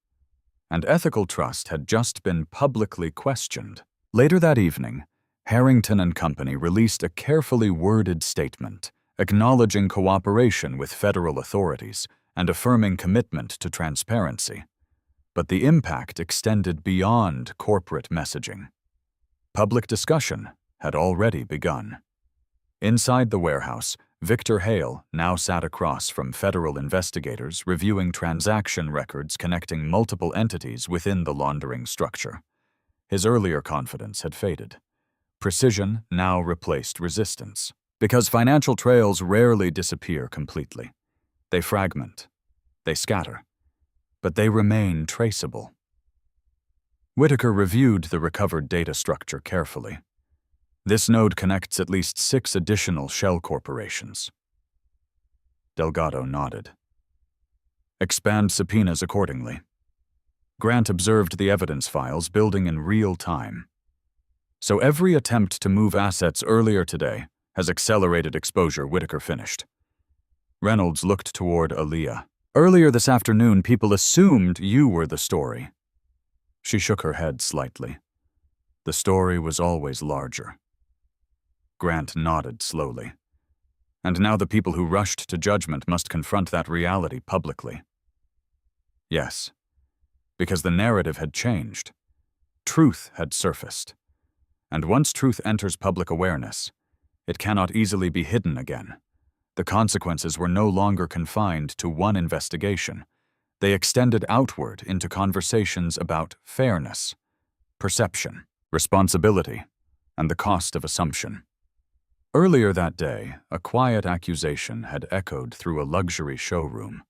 And ethical trust had just been publicly questioned. Later that evening, Harrington and Company released a carefully worded statement, acknowledging cooperation with federal authorities and affirming commitment to transparency. But the impact extended beyond corporate messaging. Public discussion had already begun. Inside the warehouse, Victor Hale now sat across from federal investigators reviewing transaction records connecting multiple entities within the laundering structure. His earlier confidence had faded. Precision now replaced resistance. Because financial trails rarely disappear completely. They fragment. They scatter. But they remain traceable. Whitaker reviewed the recovered data structure carefully. This node connects at least 6 additional shell corporations. Delgado nodded. Expand subpoenas accordingly. Grant observed the evidence files building in real time. So every attempt to move assets earlier today has accelerated exposure, Whitaker finished. Reynolds looked toward Aaliyah. Earlier this afternoon, people assumed you were the story. She shook her head slightly. The story was always larger. Grant nodded slowly. And now the people who rushed to judgment must confront that reality publicly. Yes, because the narrative had changed. Truth had surfaced. And once truth enters public awareness, it cannot easily be hidden again. The consequences were no longer confined to one investigation. They extended outward into conversations about fairness, perception, responsibility, and the cost of assumption. Earlier that day, a quiet accusation had echoed through a luxury showroom.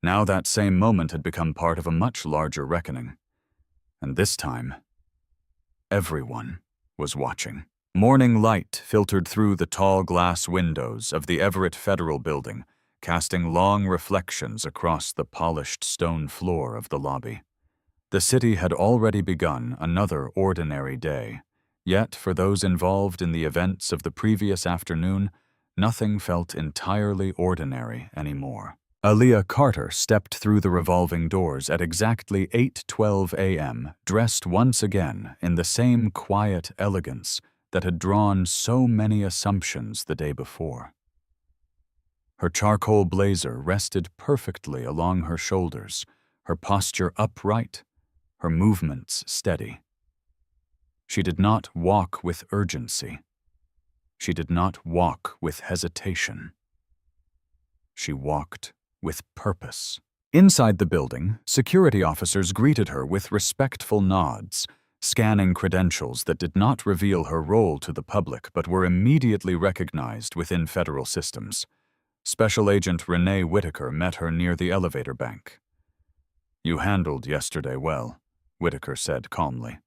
Now that same moment had become part of a much larger reckoning. And this time, everyone was watching. Morning light filtered through the tall glass windows of the Everett Federal Building, casting long reflections across the polished stone floor of the lobby. The city had already begun another ordinary day, yet for those involved in the events of the previous afternoon, nothing felt entirely ordinary anymore. Aaliyah Carter stepped through the revolving doors at exactly 8:12 a.m., dressed once again in the same quiet elegance that had drawn so many assumptions the day before. Her charcoal blazer rested perfectly along her shoulders, her posture upright, her movements steady. She did not walk with urgency. She did not walk with hesitation. She walked with purpose. Inside the building, security officers greeted her with respectful nods, scanning credentials that did not reveal her role to the public but were immediately recognized within federal systems. Special Agent Renee Whitaker met her near the elevator bank. "You handled yesterday well," Whitaker said calmly.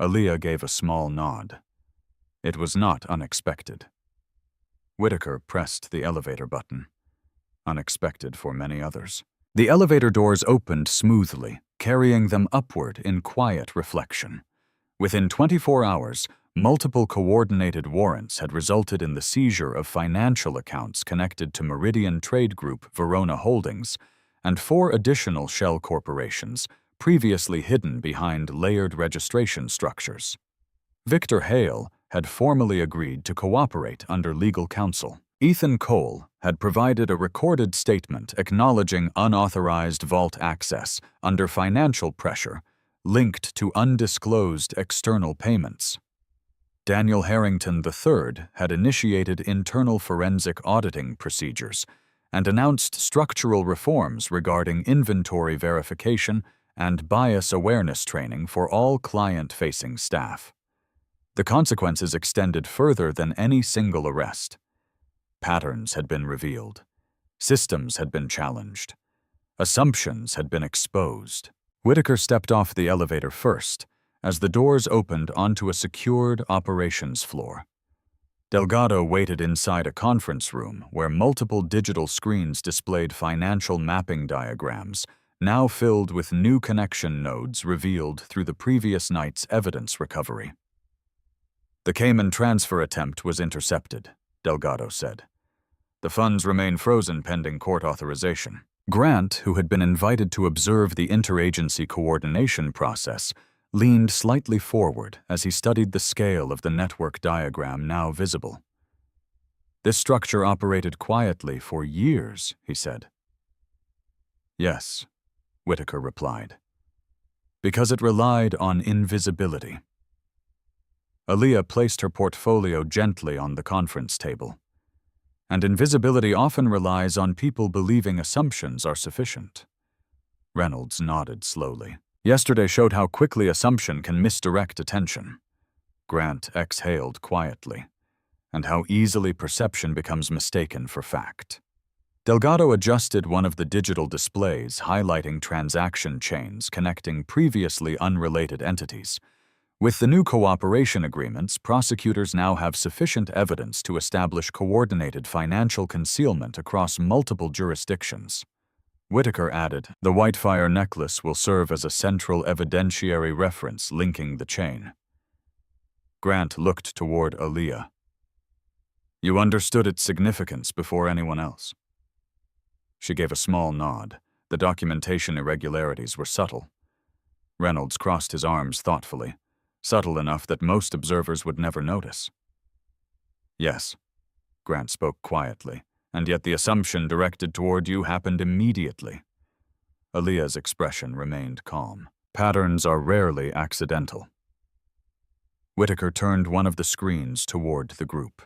Aaliyah gave a small nod. It was not unexpected. Whitaker pressed the elevator button. Unexpected for many others. The elevator doors opened smoothly, carrying them upward in quiet reflection. Within 24 hours, multiple coordinated warrants had resulted in the seizure of financial accounts connected to Meridian Trade Group Verona Holdings and 4 additional shell corporations, previously hidden behind layered registration structures. Victor Hale had formally agreed to cooperate under legal counsel. Ethan Cole had provided a recorded statement acknowledging unauthorized vault access under financial pressure linked to undisclosed external payments. Daniel Harrington III had initiated internal forensic auditing procedures and announced structural reforms regarding inventory verification and bias awareness training for all client-facing staff. The consequences extended further than any single arrest. Patterns had been revealed. Systems had been challenged. Assumptions had been exposed. Whitaker stepped off the elevator first, as the doors opened onto a secured operations floor. Delgado waited inside a conference room where multiple digital screens displayed financial mapping diagrams, now filled with new connection nodes revealed through the previous night's evidence recovery. The Cayman transfer attempt was intercepted, Delgado said. The funds remain frozen pending court authorization. Grant, who had been invited to observe the interagency coordination process, leaned slightly forward as he studied the scale of the network diagram now visible. This structure operated quietly for years, he said. Yes, Whitaker replied. Because it relied on invisibility. Aaliyah placed her portfolio gently on the conference table. And invisibility often relies on people believing assumptions are sufficient. Reynolds nodded slowly. Yesterday showed how quickly assumption can misdirect attention. Grant exhaled quietly, and how easily perception becomes mistaken for fact. Delgado adjusted one of the digital displays highlighting transaction chains connecting previously unrelated entities. With the new cooperation agreements, prosecutors now have sufficient evidence to establish coordinated financial concealment across multiple jurisdictions. Whitaker added, the Whitefire necklace will serve as a central evidentiary reference linking the chain. Grant looked toward Aaliyah. You understood its significance before anyone else. She gave a small nod. The documentation irregularities were subtle. Reynolds crossed his arms thoughtfully, subtle enough that most observers would never notice. Yes, Grant spoke quietly, and yet the assumption directed toward you happened immediately. Aaliyah's expression remained calm. Patterns are rarely accidental. Whitaker turned one of the screens toward the group.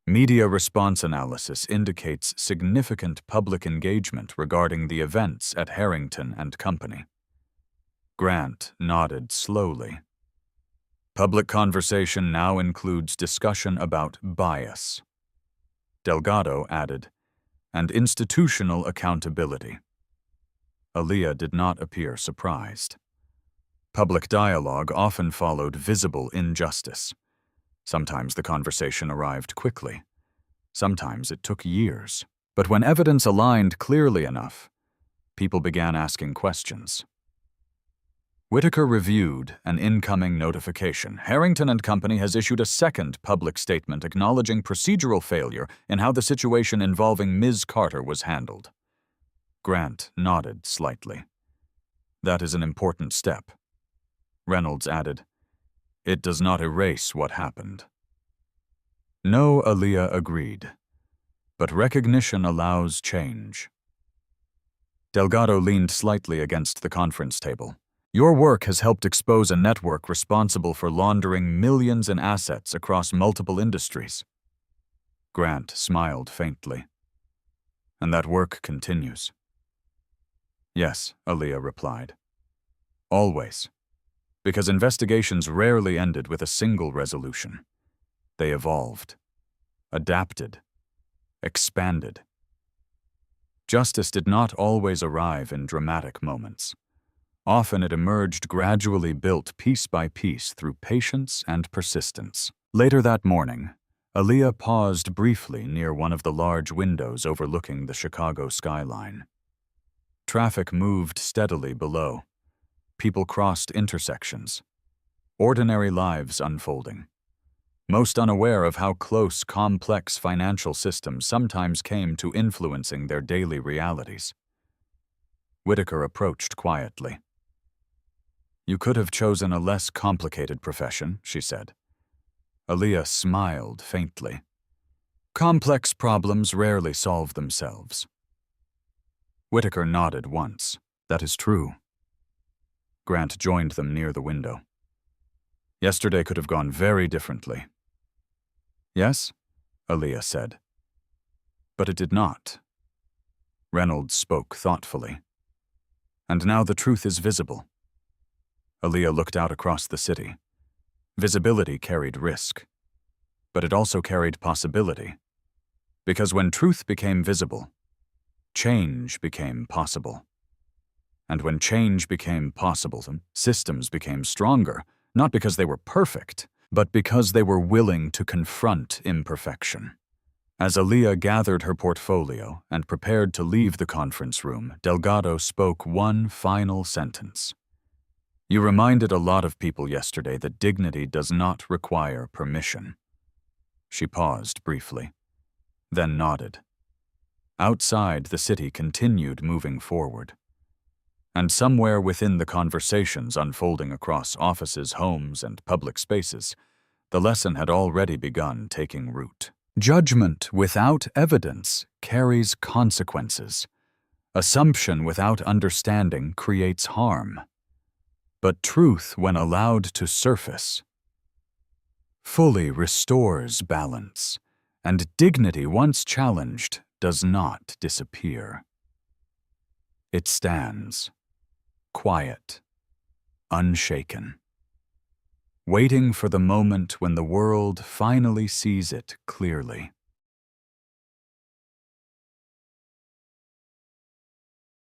Media response analysis indicates significant public engagement regarding the events at Harrington and Company. Grant nodded slowly. Public conversation now includes discussion about bias. Delgado added, and institutional accountability. Aaliyah did not appear surprised. Public dialogue often followed visible injustice. Sometimes the conversation arrived quickly. Sometimes it took years. But when evidence aligned clearly enough, people began asking questions. Whitaker reviewed an incoming notification. Harrington and Company has issued a second public statement acknowledging procedural failure in how the situation involving Ms. Carter was handled. Grant nodded slightly. That is an important step. Reynolds added, it does not erase what happened. No, Aaliyah agreed. But recognition allows change. Delgado leaned slightly against the conference table. Your work has helped expose a network responsible for laundering millions in assets across multiple industries. Grant smiled faintly. And that work continues. Yes, Aaliyah replied. Always. Because investigations rarely ended with a single resolution. They evolved, adapted, expanded. Justice did not always arrive in dramatic moments. Often it emerged gradually built piece by piece through patience and persistence. Later that morning, Aaliyah paused briefly near one of the large windows overlooking the Chicago skyline. Traffic moved steadily below. People crossed intersections. Ordinary lives unfolding. Most unaware of how close complex financial systems sometimes came to influencing their daily realities. Whitaker approached quietly. "You could have chosen a less complicated profession," she said. Aaliyah smiled faintly. "Complex problems rarely solve themselves." Whitaker nodded once. "That is true." Grant joined them near the window. "Yesterday could have gone very differently." "Yes?" Aaliyah said. "But it did not." Reynolds spoke thoughtfully. "And now the truth is visible." Aaliyah looked out across the city. Visibility carried risk, but it also carried possibility. Because when truth became visible, change became possible. And when change became possible, systems became stronger, not because they were perfect, but because they were willing to confront imperfection. As Aaliyah gathered her portfolio and prepared to leave the conference room, Delgado spoke one final sentence. "You reminded a lot of people yesterday that dignity does not require permission." She paused briefly, then nodded. Outside, the city continued moving forward. And somewhere within the conversations unfolding across offices, homes, and public spaces, the lesson had already begun taking root. Judgment without evidence carries consequences. Assumption without understanding creates harm. But truth, when allowed to surface, fully restores balance, and dignity, once challenged, does not disappear. It stands, quiet, unshaken, waiting for the moment when the world finally sees it clearly.